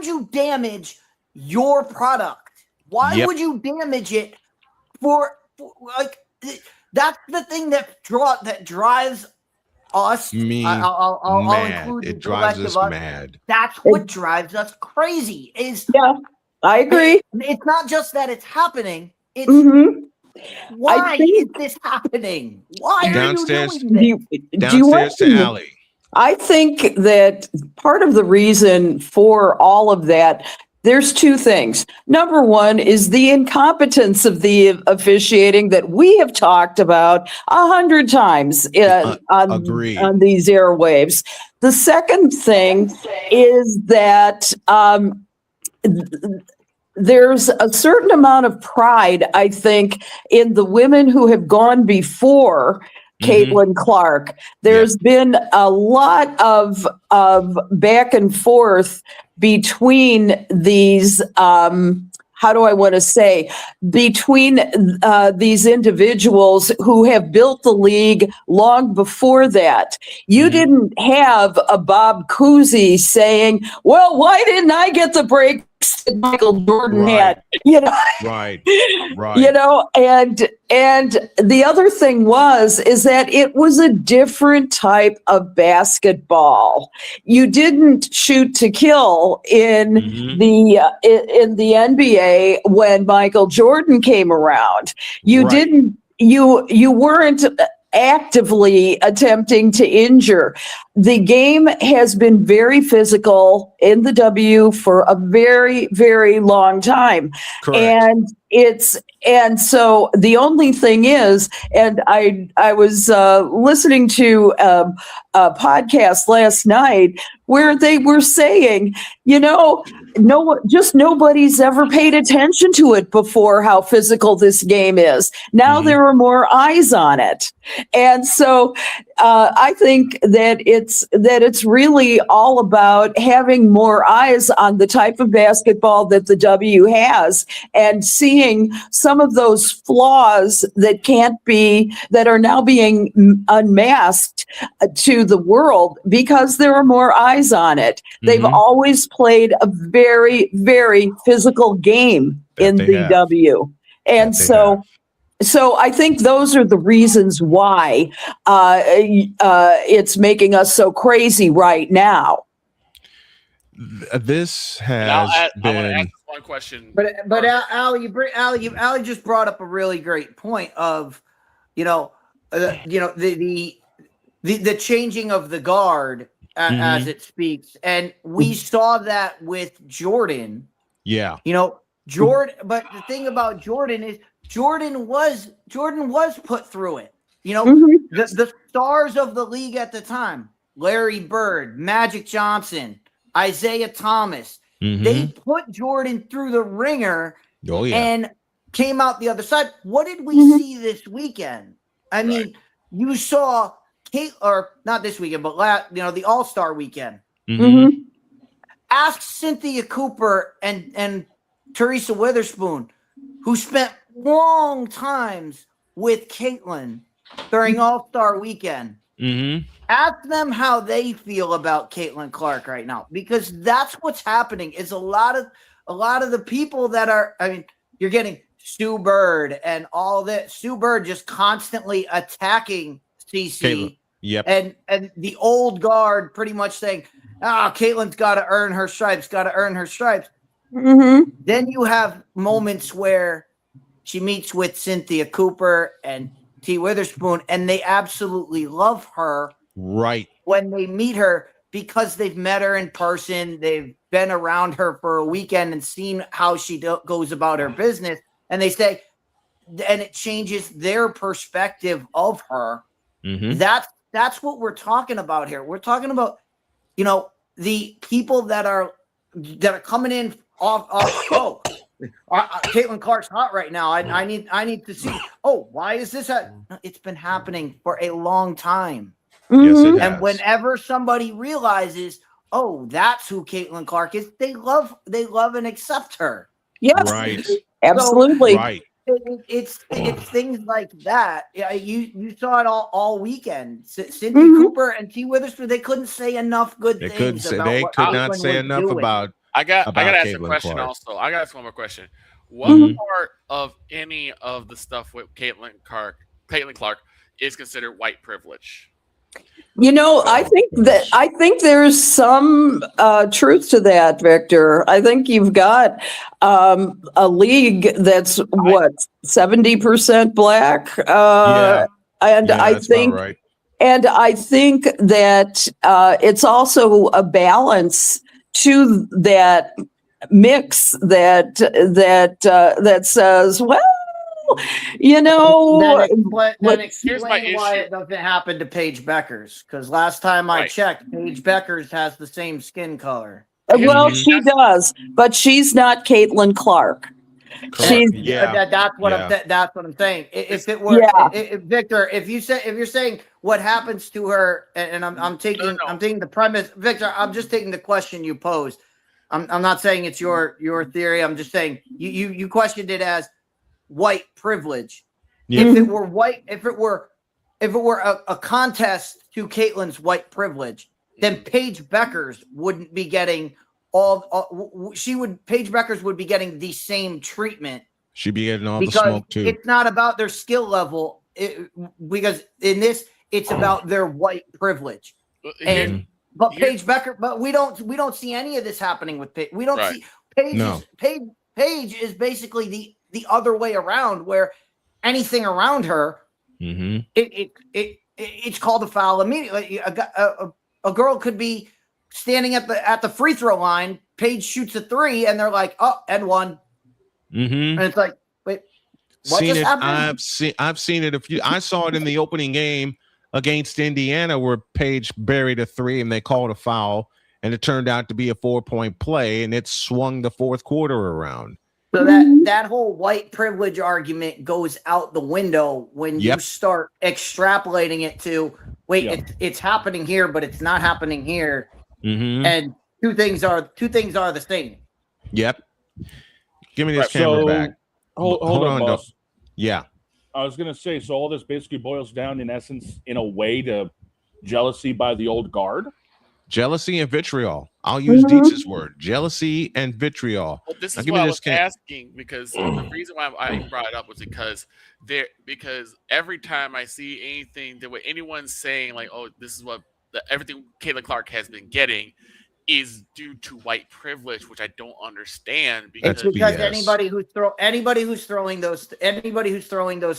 you damage your product? Why would you damage it for like? That's the thing that drives us. I'll include it drives us mad. That's what drives us crazy. I agree. It's not just that it's happening. It's why is this happening? Why are you doing this? Downstairs to Allie. I think that part of the reason for all of that, there's two things. Number one is the incompetence of the officiating that we have talked about 100 times on these airwaves. The second thing is that there's a certain amount of pride, I think, in the women who have gone before Caitlin Clark. There's been a lot of back and forth between these, between these individuals who have built the league long before that. You didn't have a Bob Cousy saying, well, why didn't I get the break that Michael Jordan Right. had, you know. Right. You know, and the other thing is that it was a different type of basketball. You didn't shoot to kill in the NBA when Michael Jordan came around. You Right. didn't. You weren't actively attempting to injure. The game has been very physical in the W for a very, very long time. Correct. And so the only thing is, and I was listening to a podcast last night where they were saying, you know, nobody's ever paid attention to it before, how physical this game is. Now there are more eyes on it. And so I think that it's really all about having more eyes on the type of basketball that the W has, and seeing some of those flaws that are now being unmasked to the world because there are more eyes on it. They've always played a very, very physical game in the W. And so I think those are the reasons why it's making us so crazy right now. This has I want to been. ask one question. But Al, just brought up a really great point of, the changing of the guard as it speaks, and we saw that with Jordan. Yeah. Jordan. But the thing about Jordan is Jordan was put through it. The stars of the league at the time: Larry Bird, Magic Johnson, Isaiah Thomas. They put Jordan through the ringer and came out the other side. What did we see this weekend? I mean, you saw not this weekend, but the All-Star weekend. Ask Cynthia Cooper and Teresa Witherspoon, who spent long times with Caitlin during All-Star weekend. Ask them how they feel about Caitlin Clark right now, because that's what's happening. Is a lot of the people that are. I mean, you're getting Stu Bird and all that. Stu Bird just constantly attacking CC. Caitlin. Yep. And the old guard pretty much saying, Caitlin's got to earn her stripes. Got to earn her stripes. Then you have moments where she meets with Cynthia Cooper and T. Witherspoon, and they absolutely love her. Right. When they meet her, because they've met her in person, they've been around her for a weekend and seen how she goes about her business, and they say, and it changes their perspective of her. That's what we're talking about here. We're talking about, the people that are coming in off. Caitlin Clark's hot right now. I need to see. Oh, why is this? It's been happening for a long time. Yes, it has. And whenever somebody realizes, oh, that's who Caitlin Clark is, they love and accept her. Yes, right, absolutely, right. It's things like that. Yeah, you saw it all weekend. Cindy Cooper and T. Witherspoon, they couldn't say enough good things. They could not say enough about. I got to ask a question Clark. Also. I got to ask one more question. What part of any of the stuff with Caitlin Clark is considered white privilege? I think there's some truth to that, Victor. I think you've got a league that's 70% black, and I think right. And I think that it's also a balance to that mix that says, well, then explain why it doesn't happen to Paige Beckers, because last time I checked, Paige Beckers has the same skin color. Well, she does, but she's not Caitlin Clark. She's that's what I'm saying. If it were Victor, if you're saying what happens to her, and I'm taking the premise, Victor, I'm just taking the question you posed. I'm not saying it's your theory. I'm just saying you questioned it as white privilege. If it were a contest to Caitlin's white privilege, then Paige Beckers wouldn't be getting Paige Beckers would be getting the same treatment. She'd be getting all because the smoke too. It's not about their skill level, because in this it's about their white privilege. But Paige Becker, but we don't see any of this happening with Paige. We don't see Paige. No. Paige is basically the other way around, where anything around her, it's called a foul immediately. A girl could be standing at the free throw line. Paige shoots a 3, and they're like, "Oh, and 1." And it's like, wait, what just happened? I've seen it a few. I saw it in the opening game against Indiana, where Paige buried a 3 and they called a foul, and it turned out to be a 4-point play, and it swung the fourth quarter around. So that whole white privilege argument goes out the window when you start extrapolating it to it's happening here, but it's not happening here, and two things are the same. Yep. Give me this camera back. Hold on, boss. Yeah. I was going to say, so all this basically boils down, in essence, in a way, to jealousy by the old guard? Jealousy and vitriol. I'll use Dietz's word. Jealousy and vitriol. Well, this is why I was asking, because the reason why I brought it up was because every time I see anything that anyone's saying, like, oh, this is what everything Caitlin Clark has been getting is due to white privilege, which I don't understand. Because anybody who's throwing those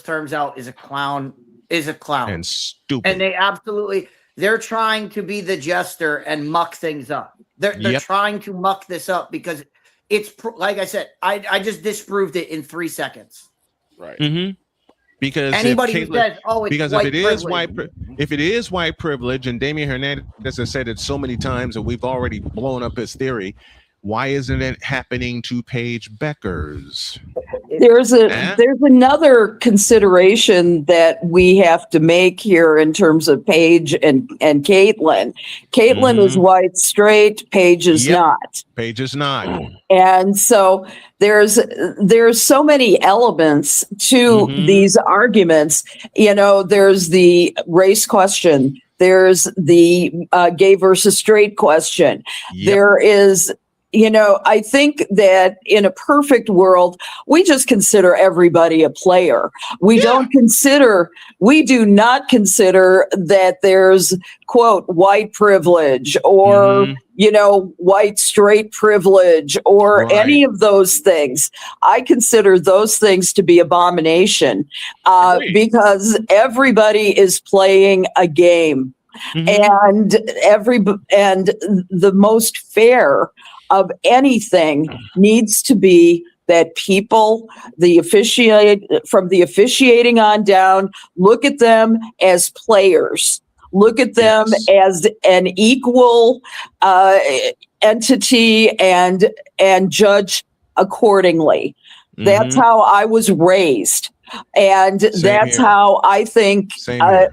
terms out is a clown. And stupid. And they're trying to be the jester and muck things up. They're trying to muck this up because it's like I said, I just disproved it in 3 seconds. Right. Because anybody who says, "Oh, it's because white if it is white privilege, and Damian Hernandez has said it so many times, and we've already blown up his theory, why isn't it happening to Paige Beckers? There's another consideration that we have to make here in terms of Paige and Caitlin. Caitlin is white straight, Paige is not. Paige is not. And so there's so many elements to these arguments. You know, there's the race question. There's the gay versus straight question. There is, I think that in a perfect world, we just consider everybody a player. We do not consider that there's, quote, white privilege or, white straight privilege or any of those things. I consider those things to be abomination because everybody is playing a game. And the most fair of anything needs to be that people, from the officiating on down, look at them as players, look at them as an equal entity and judge accordingly. That's how I was raised. And that's how I think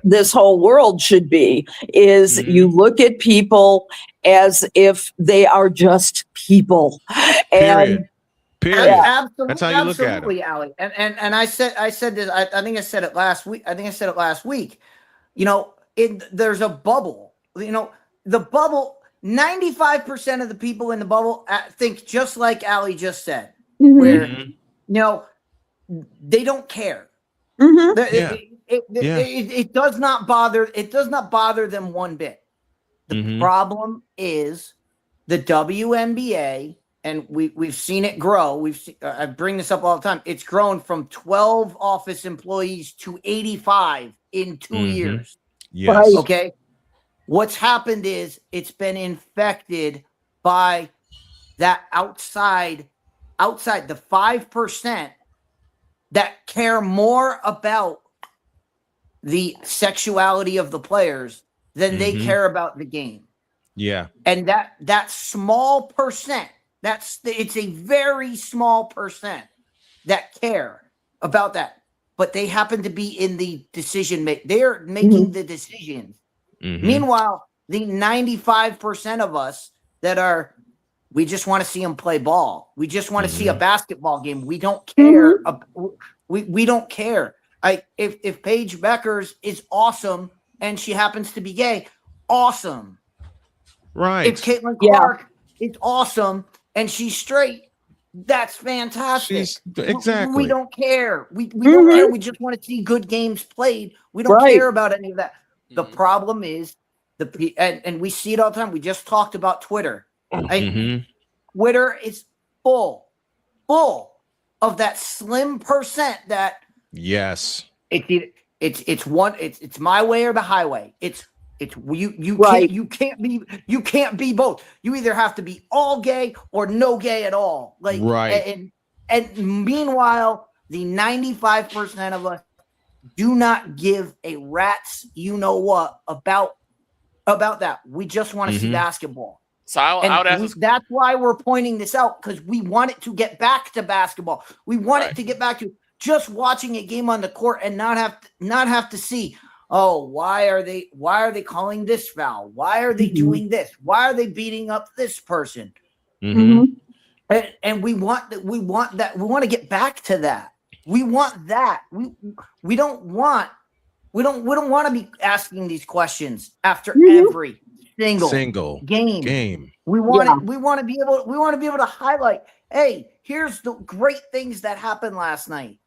this whole world should be, is you look at people as if they are just people. Period. Absolutely, that's how you look at it. Allie. And I said this, I think I said it last week. There's a bubble. The bubble, 95% of the people in the bubble think just like Allie just said, where, they don't care. It does not bother them one bit. The problem is the WNBA, and we've seen it grow. I bring this up all the time. It's grown from 12 office employees to 85 in 2 years. Yes. Okay. What's happened is it's been infected by that outside the 5% that care more about the sexuality of the players than they care about the game. Yeah. And that small percent, it's a very small percent that care about that. But they happen to be in the decision make. They're making the decisions. Meanwhile, the 95% of us we just want to see them play ball. We just want to see a basketball game. We don't care. We don't care. If Paige Beckers is awesome and she happens to be gay, awesome. Right. If Caitlin Clark it's awesome, and she's straight, that's fantastic. Exactly. We don't care. We don't care. We just want to see good games played. We don't care about any of that. The problem is and we see it all the time. We just talked about Twitter. Twitter is full of that slim percent that it's my way or the highway. You can't be both. You either have to be all gay or no gay at all. Like and meanwhile, the 95% of us do not give a rat's you know what about that. We just want to see basketball. So I would ask that's why we're pointing this out, because we want it to get back to basketball. We want it to get back to just watching a game on the court and not have to see, oh, why are they calling this foul? Why are they doing this? Why are they beating up this person? And we want that. We want to get back to that. We want that. We don't want to be asking these questions after every single game. We want to be able to highlight, hey, here's the great things that happened last night,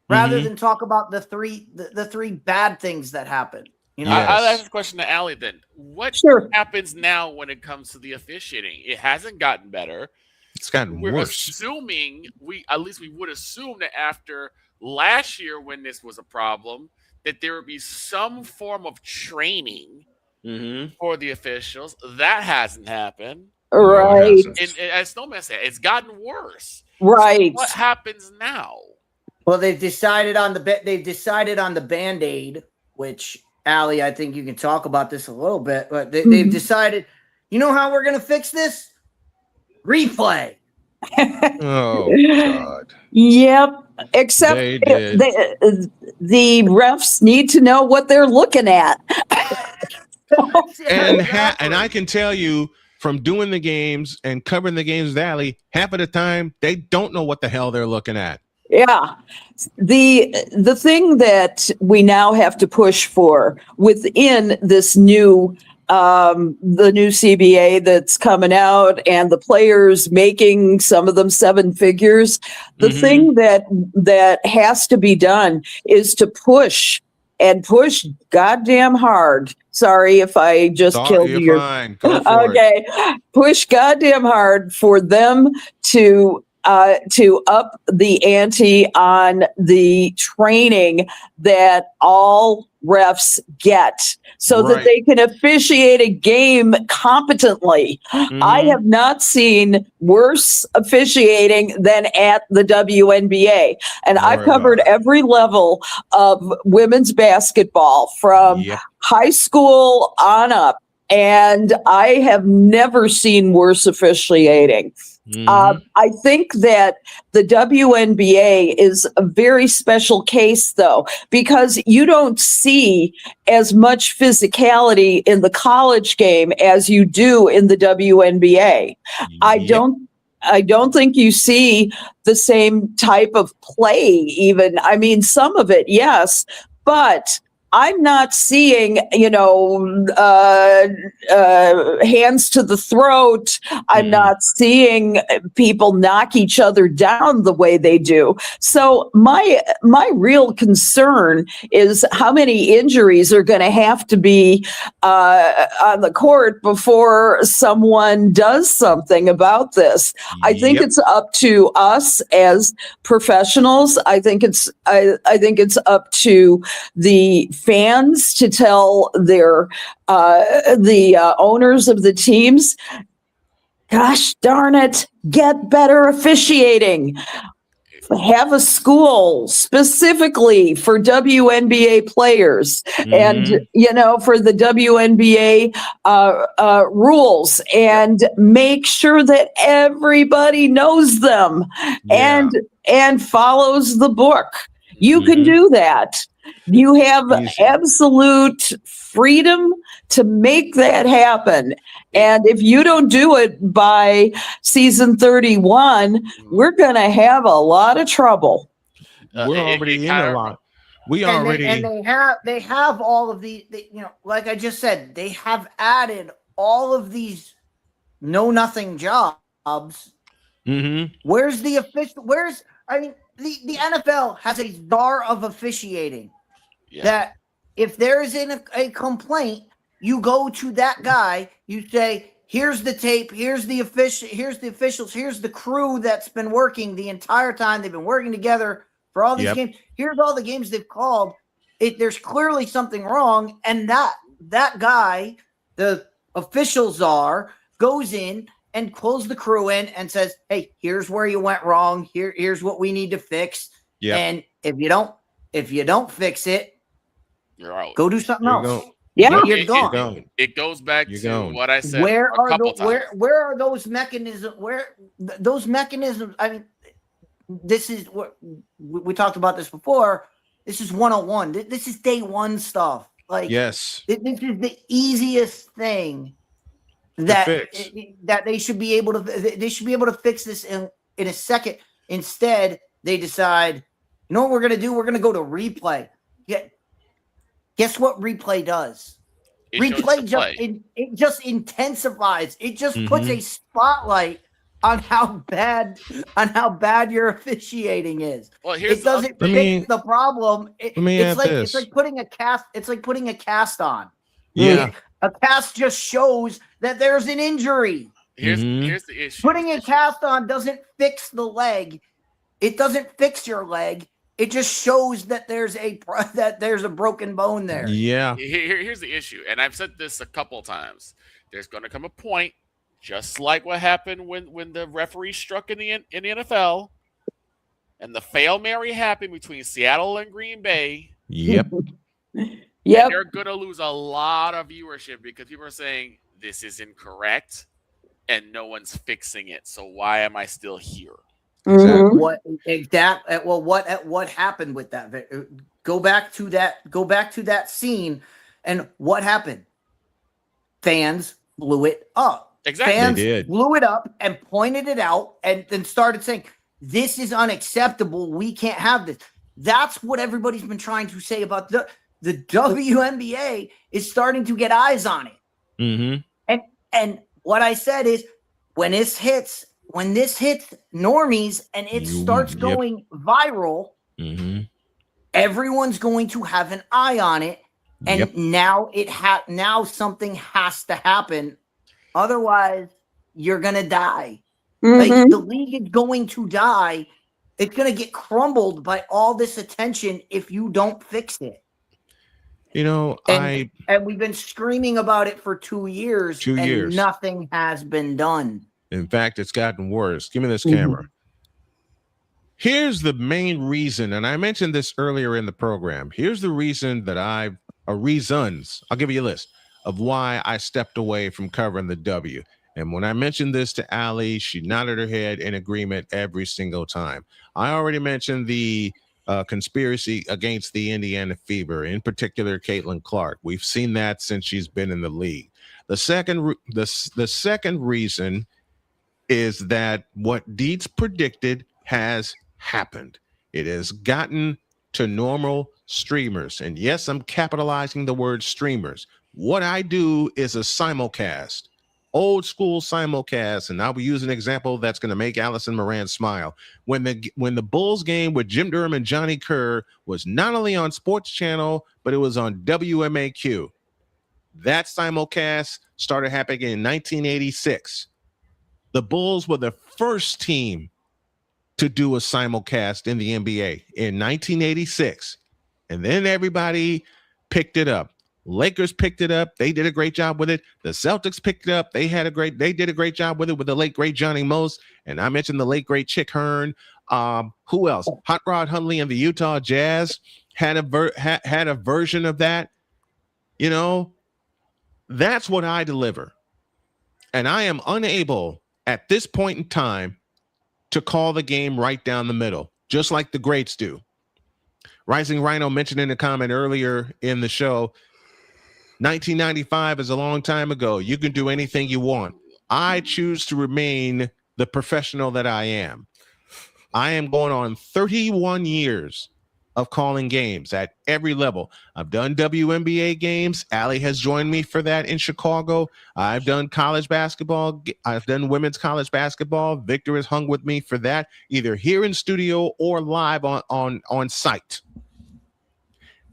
rather than talk about the three bad things that happened. You know, I'll ask a question to Allie then. What happens now when it comes to the officiating? It hasn't gotten better. It's gotten worse. Assuming we would assume that after last year, when this was a problem, that there would be some form of training for the officials. That hasn't happened. Right. And as Snowman said, it's gotten worse. Right. So what happens now? Well, they've decided on the Band-Aid, which, Allie, I think you can talk about this a little bit, but they've decided, you know how we're going to fix this? Replay. Oh, God. Yep. Except the refs need to know what they're looking at. And I can tell you from doing the games and covering the games with Allie, half of the time they don't know what the hell they're looking at. Yeah. The thing that we now have to push for within this new the new CBA that's coming out and the players making some of them seven figures, the thing that has to be done is to push goddamn hard. Sorry if I just killed you. Fine. Go for it. Push goddamn hard for them to up the ante on the training that all refs get so that they can officiate a game competently. I have not seen worse officiating than at the WNBA. And I've covered every level of women's basketball from high school on up. And I have never seen worse officiating. I think that the WNBA is a very special case, though, because you don't see as much physicality in the college game as you do in the WNBA. I don't think you see the same type of play even. I mean, some of it, yes, but I'm not seeing, hands to the throat. I'm not seeing people knock each other down the way they do. So my real concern is how many injuries are going to have to be on the court before someone does something about this. I think it's up to us as professionals. I think it's up to the fans to tell their the owners of the teams, gosh darn it, get better officiating. Have a school specifically for WNBA players and, for the WNBA rules, and make sure that everybody knows them and follows the book. You can do that. You have absolute freedom to make that happen. And if you don't do it by season 31, we're going to have a lot of trouble. We're already in a lot. They have all of the, like I just said, they have added all of these know nothing jobs. Mm-hmm. Where's the official? The NFL has a czar of officiating. Yeah. That if there is a complaint, you go to that guy. You say, "Here's the tape. Here's the officials. Here's the crew that's been working the entire time. They've been working together for all these games. Here's all the games they've called. There's clearly something wrong." And that guy, the official czar, goes in and pulls the crew in and says, "Hey, here's where you went wrong. Here's what we need to fix. And if you don't fix it, you're out. Go do something else." Yeah, you're gone. It goes back to what I said Where a couple times. Where are those mechanisms? Those mechanisms? I mean, this is what we talked about this before. This is 101. This is day one stuff. Like, yes, this is the easiest thing that they should be able to. They should be able to fix this in a second. Instead, they decide, you know what we're going to do? We're going to go to replay. Guess what replay does? Replay just intensifies. It just puts a spotlight on how bad your officiating is. Well, it doesn't fix the problem. It's like putting a cast. It's like putting a cast on. Yeah, a cast just shows that there's an injury. Here's the issue. Putting a cast on doesn't fix the leg. It doesn't fix your leg. It just shows that there's a broken bone there. Yeah. Here's the issue, and I've said this a couple times. There's going to come a point, just like what happened when the referee struck in the NFL, and the Hail Mary happened between Seattle and Green Bay. Yep. Yep. They're going to lose a lot of viewership because people are saying this is incorrect, and no one's fixing it. So why am I still here? Exactly. What happened with that? Go back to that scene, and what happened? Fans blew it up. Exactly. Fans blew it up and pointed it out, and then started saying, "This is unacceptable. We can't have this." That's what everybody's been trying to say about the WNBA is starting to get eyes on it. Mm-hmm. And what I said is, when this hits normies and it starts going viral, everyone's going to have an eye on it, and now something has to happen. Otherwise, you're gonna die. Like, the league is going to die. It's gonna get crumbled by all this attention if you don't fix it. You know, and we've been screaming about it for 2 years. And nothing has been done. In fact, it's gotten worse. Give me this camera. Here's the main reason, and I mentioned this earlier in the program. Here's the reason reasons. I'll give you a list of why I stepped away from covering the W. And when I mentioned this to Allie, she nodded her head in agreement every single time. I already mentioned the conspiracy against the Indiana Fever, in particular, Caitlin Clark. We've seen that since she's been in the league. The second reason is that what Dietz predicted has happened. It has gotten to normal streamers. And yes, I'm capitalizing the word streamers. What I do is a simulcast, old school simulcast. And I will use an example that's going to make Allison Moran smile. When the Bulls game with Jim Durham and Johnny Kerr was not only on Sports Channel, but it was on WMAQ. That simulcast started happening in 1986. The Bulls were the first team to do a simulcast in the NBA in 1986. And then everybody picked it up. Lakers picked it up. They did a great job with it. The Celtics picked it up. They did a great job with it with the late, great Johnny Most. And I mentioned the late, great Chick Hearn. Who else? Hot Rod Hundley and the Utah Jazz had a version of that. You know, that's what I deliver. And I am unable at this point in time to call the game right down the middle, just like the greats do. Rising Rhino mentioned in a comment earlier in the show, 1995 is a long time ago. You can do anything you want. I choose to remain the professional that I am. I am going on 31 years of calling games at every level. I've done WNBA games. Allie has joined me for that in Chicago. I've done college basketball. I've done women's college basketball. Victor has hung with me for that, either here in studio or live on site.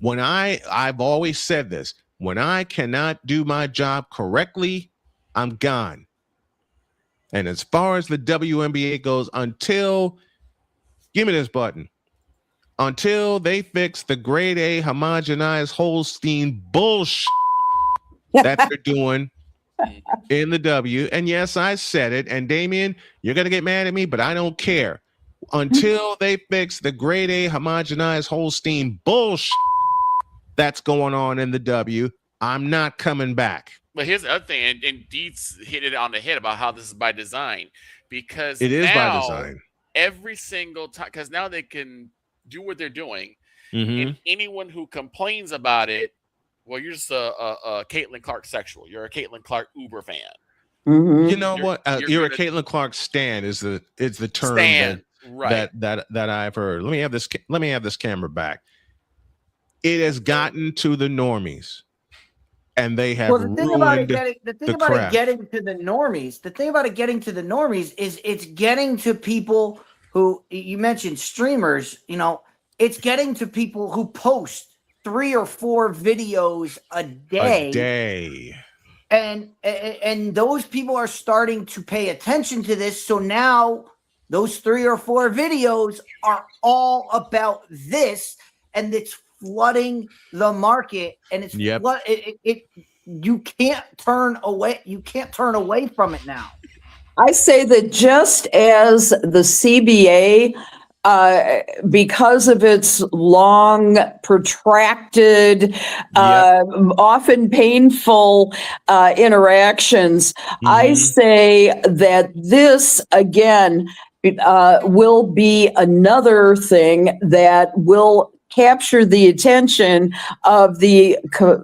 When I've always said this, when I cannot do my job correctly, I'm gone. And as far as the WNBA goes, give me this button. Until they fix the grade A homogenized Holstein bullshit that they're doing in the W. And yes, I said it. And Damien, you're going to get mad at me, but I don't care. Until they fix the grade A homogenized Holstein bullshit that's going on in the W, I'm not coming back. But here's the other thing, and Deets hit it on the head about how this is by design, because it is now, by design. Every single time, because now they can do what they're doing, Mm-hmm. and anyone who complains about it, well, you're just a Caitlin Clark sexual. You're a Caitlin Clark Uber fan. Mm-hmm. You know what? You're a Caitlin Clark stan is the term Stan, right. that I've heard. Let me have this camera back. It has gotten to the normies, and they have the thing about it getting to the normies is it's getting to people who, you mentioned streamers, it's getting to people who post 3 or 4 videos a day. And those people are starting to pay attention to this. So now those 3 or 4 videos are all about this, and it's flooding the market, and it's you can't turn away. You can't turn away from it now. I say that just as the CBA, because of its long, protracted, often painful interactions, I say that this, again, will be another thing that will capture the attention of the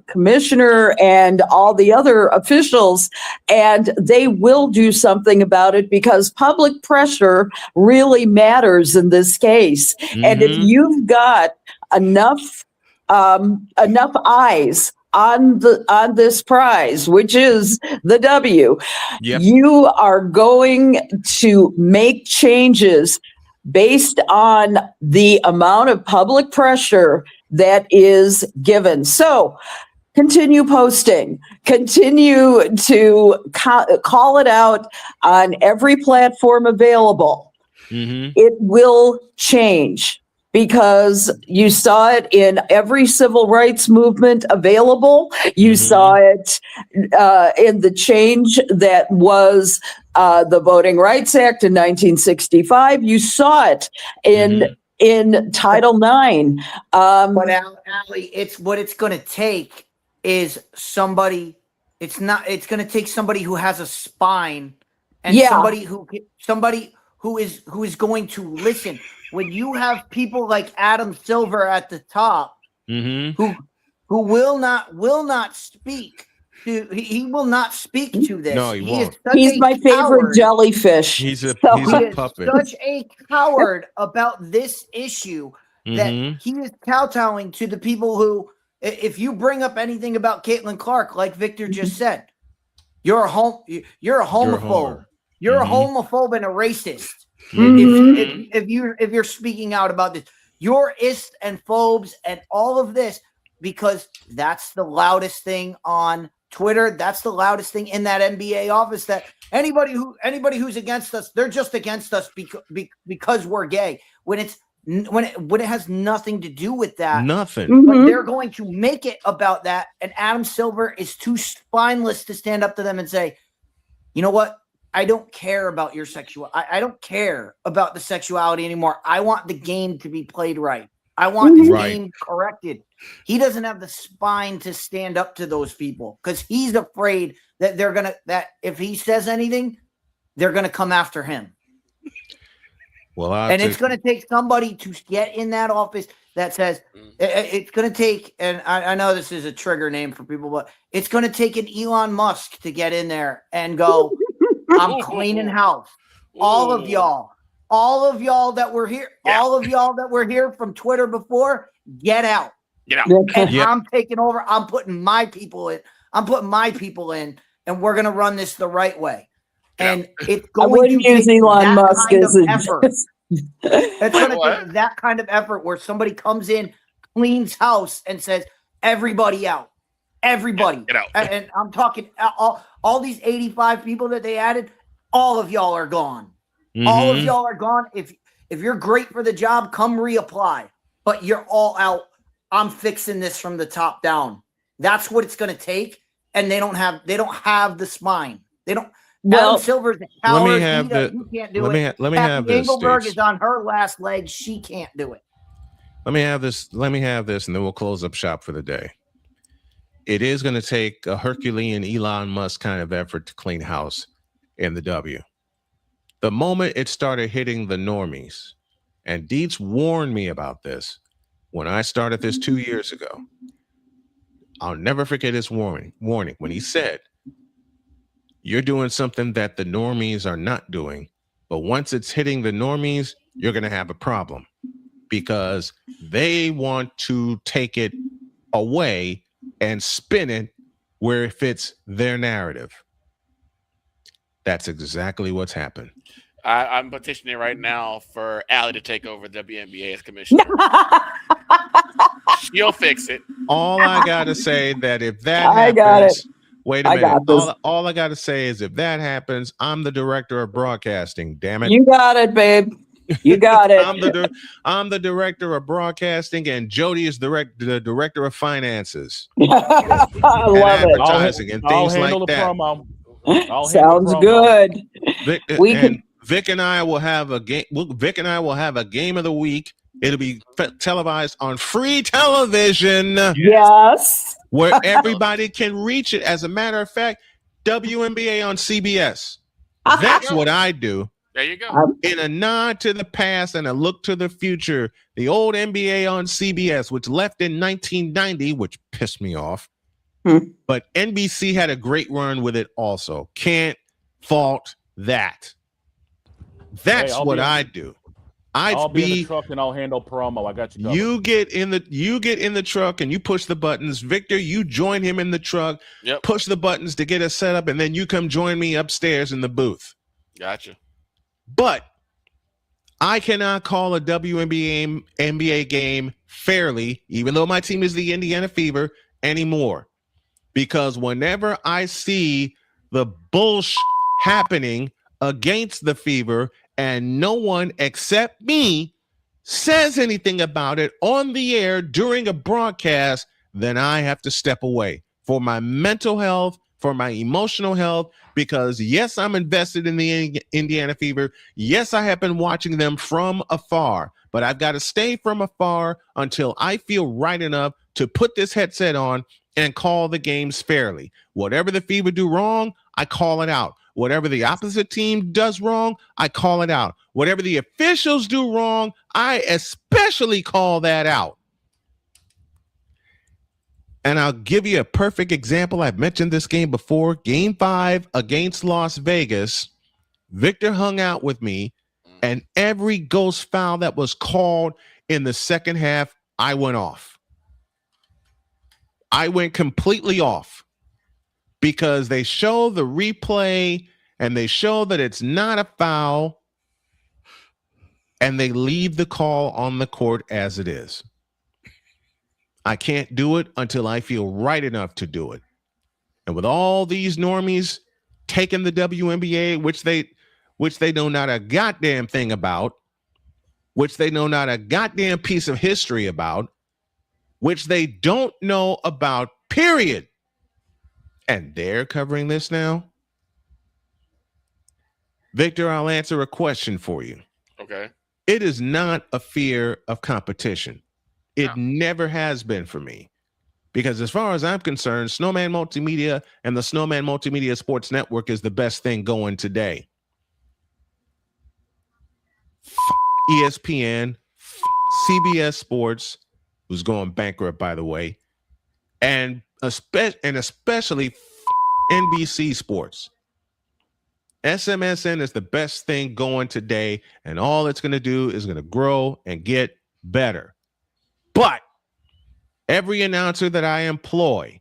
commissioner and all the other officials, and they will do something about it, because public pressure really matters in this case. And if you've got enough eyes on this prize, which is the W, you are going to make changes based on the amount of public pressure that is given. So continue posting, continue to call it out on every platform available. It will change, because you saw it in every civil rights movement available. You saw it in the change that was the Voting Rights Act in 1965. You saw it in Title IX. But Allie, it's going to take is somebody. It's going to take somebody who has a spine, and somebody who is going to listen. When you have people like Adam Silver at the top, who will not speak. He will not speak to this. No, he won't. He's my favorite jellyfish. He's a puppet. Such a coward about this issue that he is kowtowing to the people who, if you bring up anything about Caitlin Clark, like Victor just said, you're a homophobe. You're a homophobe and a racist. If you're speaking out about this, you're ist and phobes and all of this, because that's the loudest thing on Twitter. That's the loudest thing in that NBA office. That anybody who's against us, they're just against us because we're gay. When it has nothing to do with that. Nothing. But they're going to make it about that. And Adam Silver is too spineless to stand up to them and say, you know what? I don't care about your I don't care about the sexuality anymore. I want the game to be played right. I want the game corrected. He doesn't have the spine to stand up to those people, because he's afraid that that if he says anything, they're gonna come after him. Well, it's going to take somebody to get in that office that says it's going to take, and I know this is a trigger name for people, but it's going to take an Elon Musk to get in there and go, I'm cleaning house. All of y'all all of y'all that were here, all of y'all that were here from Twitter before, get out. Get out. And I'm taking over. I'm putting my people in. And we're gonna run this the right way. And it's going to take Elon Musk kind of as a effort. It's going to take that kind of effort where somebody comes in, cleans house, and says, "Everybody out, everybody." Get out. And I'm talking all these 85 people that they added. All of y'all are gone. All of y'all are gone. If you're great for the job, come reapply. But you're all out. I'm fixing this from the top down. That's what it's going to take. And they don't have the spine. They don't. Adam Silver's a coward. Let me have You can't do it. Let me have this. Engelberg Steve. is on her last leg. She can't do it. Let me have this, and then we'll close up shop for the day. It is going to take a Herculean Elon Musk kind of effort to clean house in the W. The moment it started hitting the normies, and Dietz warned me about this when I started this 2 years ago. I'll never forget his warning when he said, "You're doing something that the normies are not doing, but once it's hitting the normies, you're going to have a problem because they want to take it away and spin it where it fits their narrative." That's exactly what's happened. I'm petitioning right now for Allie to take over WNBA as commissioner. She'll fix it. All I got to say that if that I happens, got it. Wait a I minute. got this. All I got to say is if that happens, I'm the director of broadcasting. Damn it. You got it, babe. You got it. I'm the director of broadcasting, and Jody is the director of finances. I and love it. advertising and things like that. Promo. Sounds good. Vic and I will have a game. Vic and I will have a game of the week. It'll be televised on free television. Yes. Where everybody can reach it. As a matter of fact, WNBA on CBS. That's what I do. There you go. In a nod to the past and a look to the future, the old NBA on CBS, which left in 1990, which pissed me off. But NBC had a great run with it also. Can't fault that. That's what I do. I'll be in the truck and I'll handle promo. I got you covered. You get in the truck and you push the buttons. Victor, you join him in the truck. Yep. Push the buttons to get us set up, and then you come join me upstairs in the booth. Gotcha. But I cannot call a WNBA game fairly, even though my team is the Indiana Fever, anymore. Because whenever I see the bullshit happening against the Fever and no one except me says anything about it on the air during a broadcast, then I have to step away for my mental health, for my emotional health, because yes, I'm invested in the Indiana Fever. Yes, I have been watching them from afar, but I've got to stay from afar until I feel right enough to put this headset on and call the games fairly. Whatever the Fever do wrong, I call it out. Whatever the opposite team does wrong, I call it out. Whatever the officials do wrong, I especially call that out. And I'll give you a perfect example. I've mentioned this game before. Game 5 against Las Vegas. Victor hung out with me, and every ghost foul that was called in the second half, I went off. I went completely off because they show the replay and they show that it's not a foul, and they leave the call on the court as it is. I can't do it until I feel right enough to do it. And with all these normies taking the WNBA, which they know not a goddamn thing about, which they know not a goddamn piece of history about, which they don't know about, period. And they're covering this now. Victor, I'll answer a question for you. Okay. It is not a fear of competition. It never has been for me. Because as far as I'm concerned, Snowman Multimedia and the Snowman Multimedia Sports Network is the best thing going today. ESPN, CBS Sports, who's going bankrupt, by the way, and especially NBC Sports. SMSN is the best thing going today, and all it's going to do is going to grow and get better. But every announcer that I employ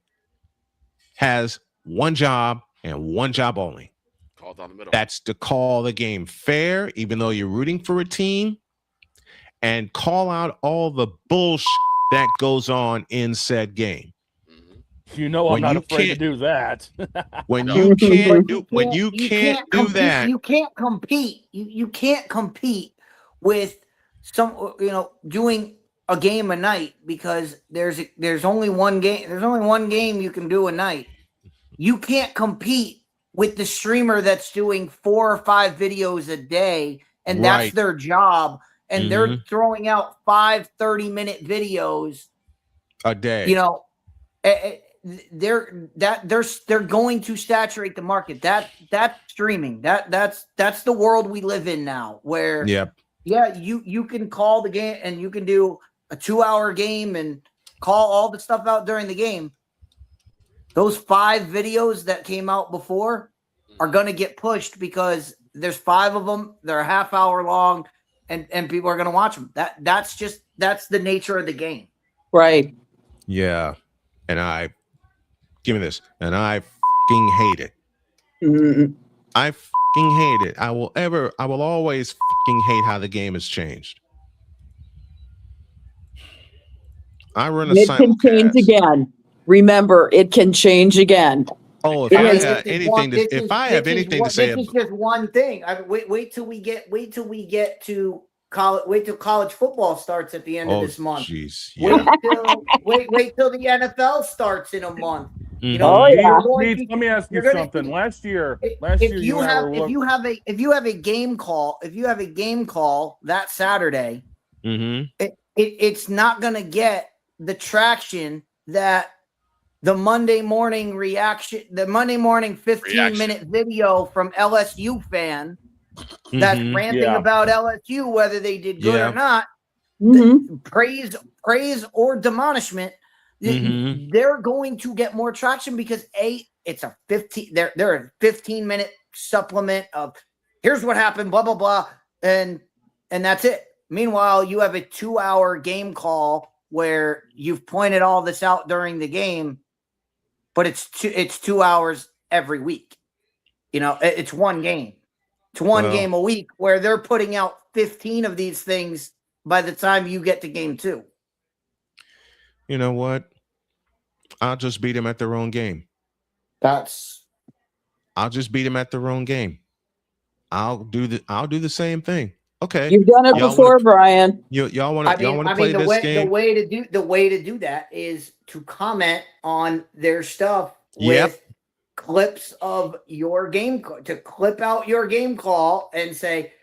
has one job and one job only. Call down the middle. That's to call the game fair, even though you're rooting for a team, and call out all the bullshit that goes on in said game. You know, I'm not afraid to do that. When you can't do that, you can't compete. You can't compete with some, doing a game a night, because there's only one game. There's only one game you can do a night. You can't compete with the streamer that's doing 4 or 5 videos a day, and that's their job, and they're throwing out 5 30-minute videos a day. They're going to saturate the market. That's streaming. That's the world we live in now, where you can call the game and you can do a 2-hour game and call all the stuff out during the game. Those 5 videos that came out before are going to get pushed because there's 5 of them. They're a half hour long, and people are going to watch them. That's the nature of the game. Right. Yeah. And give me this. And I fucking hate it. Mm-hmm. I fucking hate it. I will always fucking hate how the game has changed. I run a It can change again. Remember, it can change again. Oh, if I have anything to say, this is just one thing. Wait till we get to college. Wait till college football starts at the end of this month. Jeez, yeah. Wait till the NFL starts in a month. Let me ask you something. Last year, if you have a game call that Saturday, it's not going to get the traction that the Monday morning 15-minute video from LSU fan that's ranting about LSU, whether they did good or not, praise or demolishment. They're going to get more traction because it's a 15. They're a 15-minute supplement of here's what happened, blah blah blah, and that's it. Meanwhile, you have a 2-hour game call where you've pointed all this out during the game, but it's 2 hours every week. It's one game. It's one game a week where they're putting out 15 of these things by the time you get to game 2. You know what? I'll just beat them at their own game. I'll just beat them at their own game. I'll do the same thing. Okay. You've done it before, Brian. Y'all want to play this game? The way to do that is to comment on their stuff with clips of your game, to clip out your game call and say,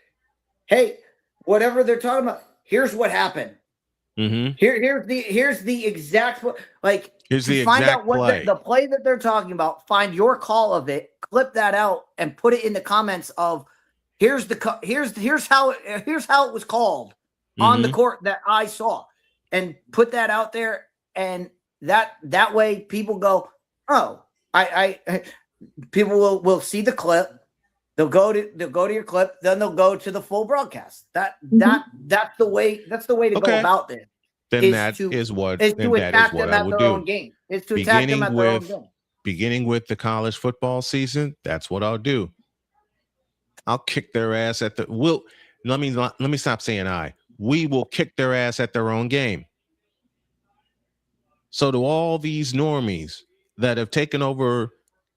hey, whatever they're talking about, here's what happened. Here's the exact here's the find exact out what play. The play that they're talking about. Find your call of it, clip that out, and put it in the comments of here's how it was called on the court that I saw, and put that out there, and that way people go, oh, people will see the clip. They'll go to your clip, then they'll go to the full broadcast. That's the way to go about this. Then that is what I will do. It's to attack them at their own game. Beginning with the college football season, that's what I'll do. I'll kick their ass at let me stop saying we will kick their ass at their own game. So to all these normies that have taken over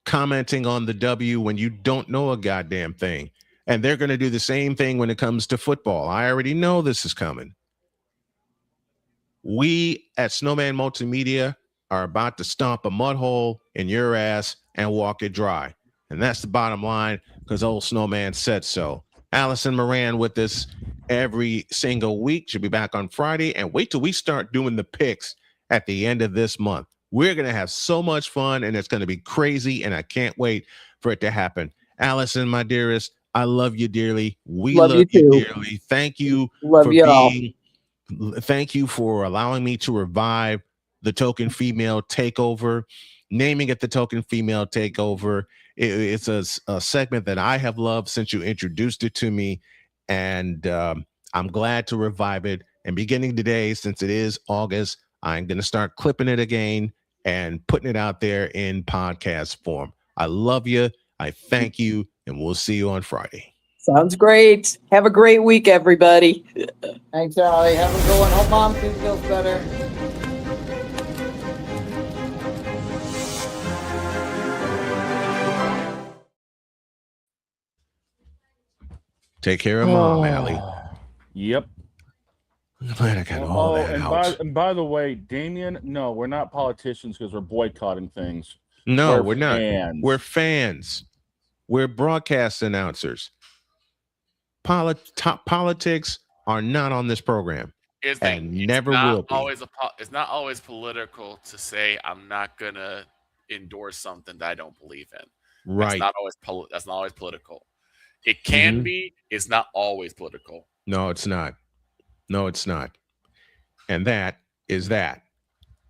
commenting on the W when you don't know a goddamn thing, and they're going to do the same thing when it comes to football. I already know this is coming. We at Snowman Multimedia are about to stomp a mud hole in your ass and walk it dry. And that's the bottom line, because old Snowman said so. Allison Moran with us every single week. She'll be back on Friday. And wait till we start doing the picks at the end of this month. We're going to have so much fun, and it's going to be crazy, and I can't wait for it to happen. Allison, my dearest, I love you dearly. We love you dearly. Thank you Thank you for allowing me to revive the Token Female Takeover, naming it the Token Female Takeover, It's a segment that I have loved since you introduced it to me, and I'm glad to revive it. And beginning today, since it is August, I'm going to start clipping it again and putting it out there in podcast form. I love you. I thank you, and we'll see you on Friday. Sounds great. Have a great week, everybody. Thanks, Allie. Have a good one. Hope Mom feels better. Take care of Mom, Allie. Yep. I'm glad I got all that out. And by the way, Damien, no, we're not politicians because we're boycotting things. No, we're not. Fans. We're fans. We're broadcast announcers. Politics are not on this program. Never will be. It's not always political to say I'm not gonna endorse something that I don't believe in. Right. That's not always political. It can be. It's not always political. No, it's not. No, it's not. And that is that.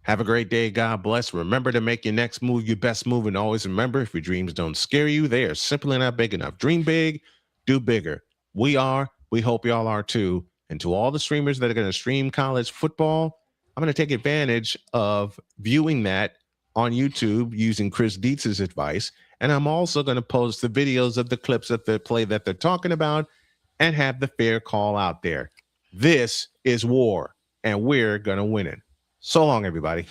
Have a great day. God bless. Remember to make your next move your best move. And always remember, if your dreams don't scare you, they are simply not big enough. Dream big, do bigger. We are. We hope y'all are too. And to all the streamers that are going to stream college football, I'm going to take advantage of viewing that on YouTube using Chris Dietz's advice. And I'm also going to post the videos of the clips of the play that they're talking about and have the fair call out there. This is war, and we're going to win it. So long, everybody.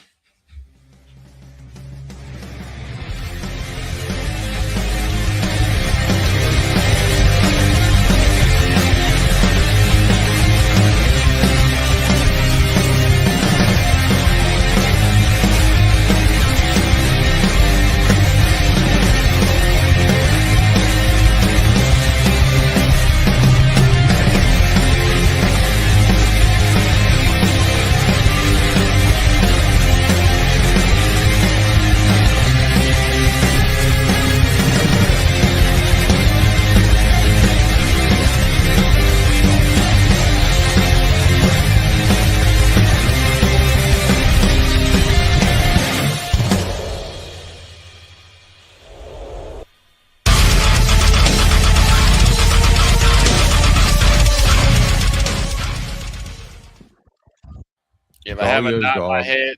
If I have a knot in my head.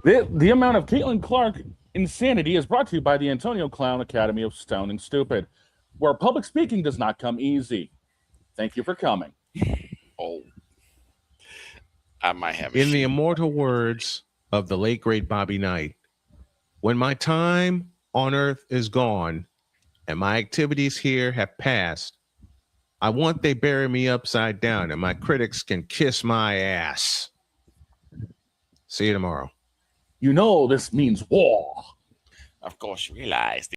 The amount of Caitlin Clark insanity is brought to you by the Antonio Clown Academy of Stone and Stupid, where public speaking does not come easy. Thank you for coming. Oh, I might have. In the immortal words of the late great Bobby Knight, when my time on earth is gone and my activities here have passed, I want they bury me upside down and my critics can kiss my ass. See you tomorrow. You know this means war. Of course, you realize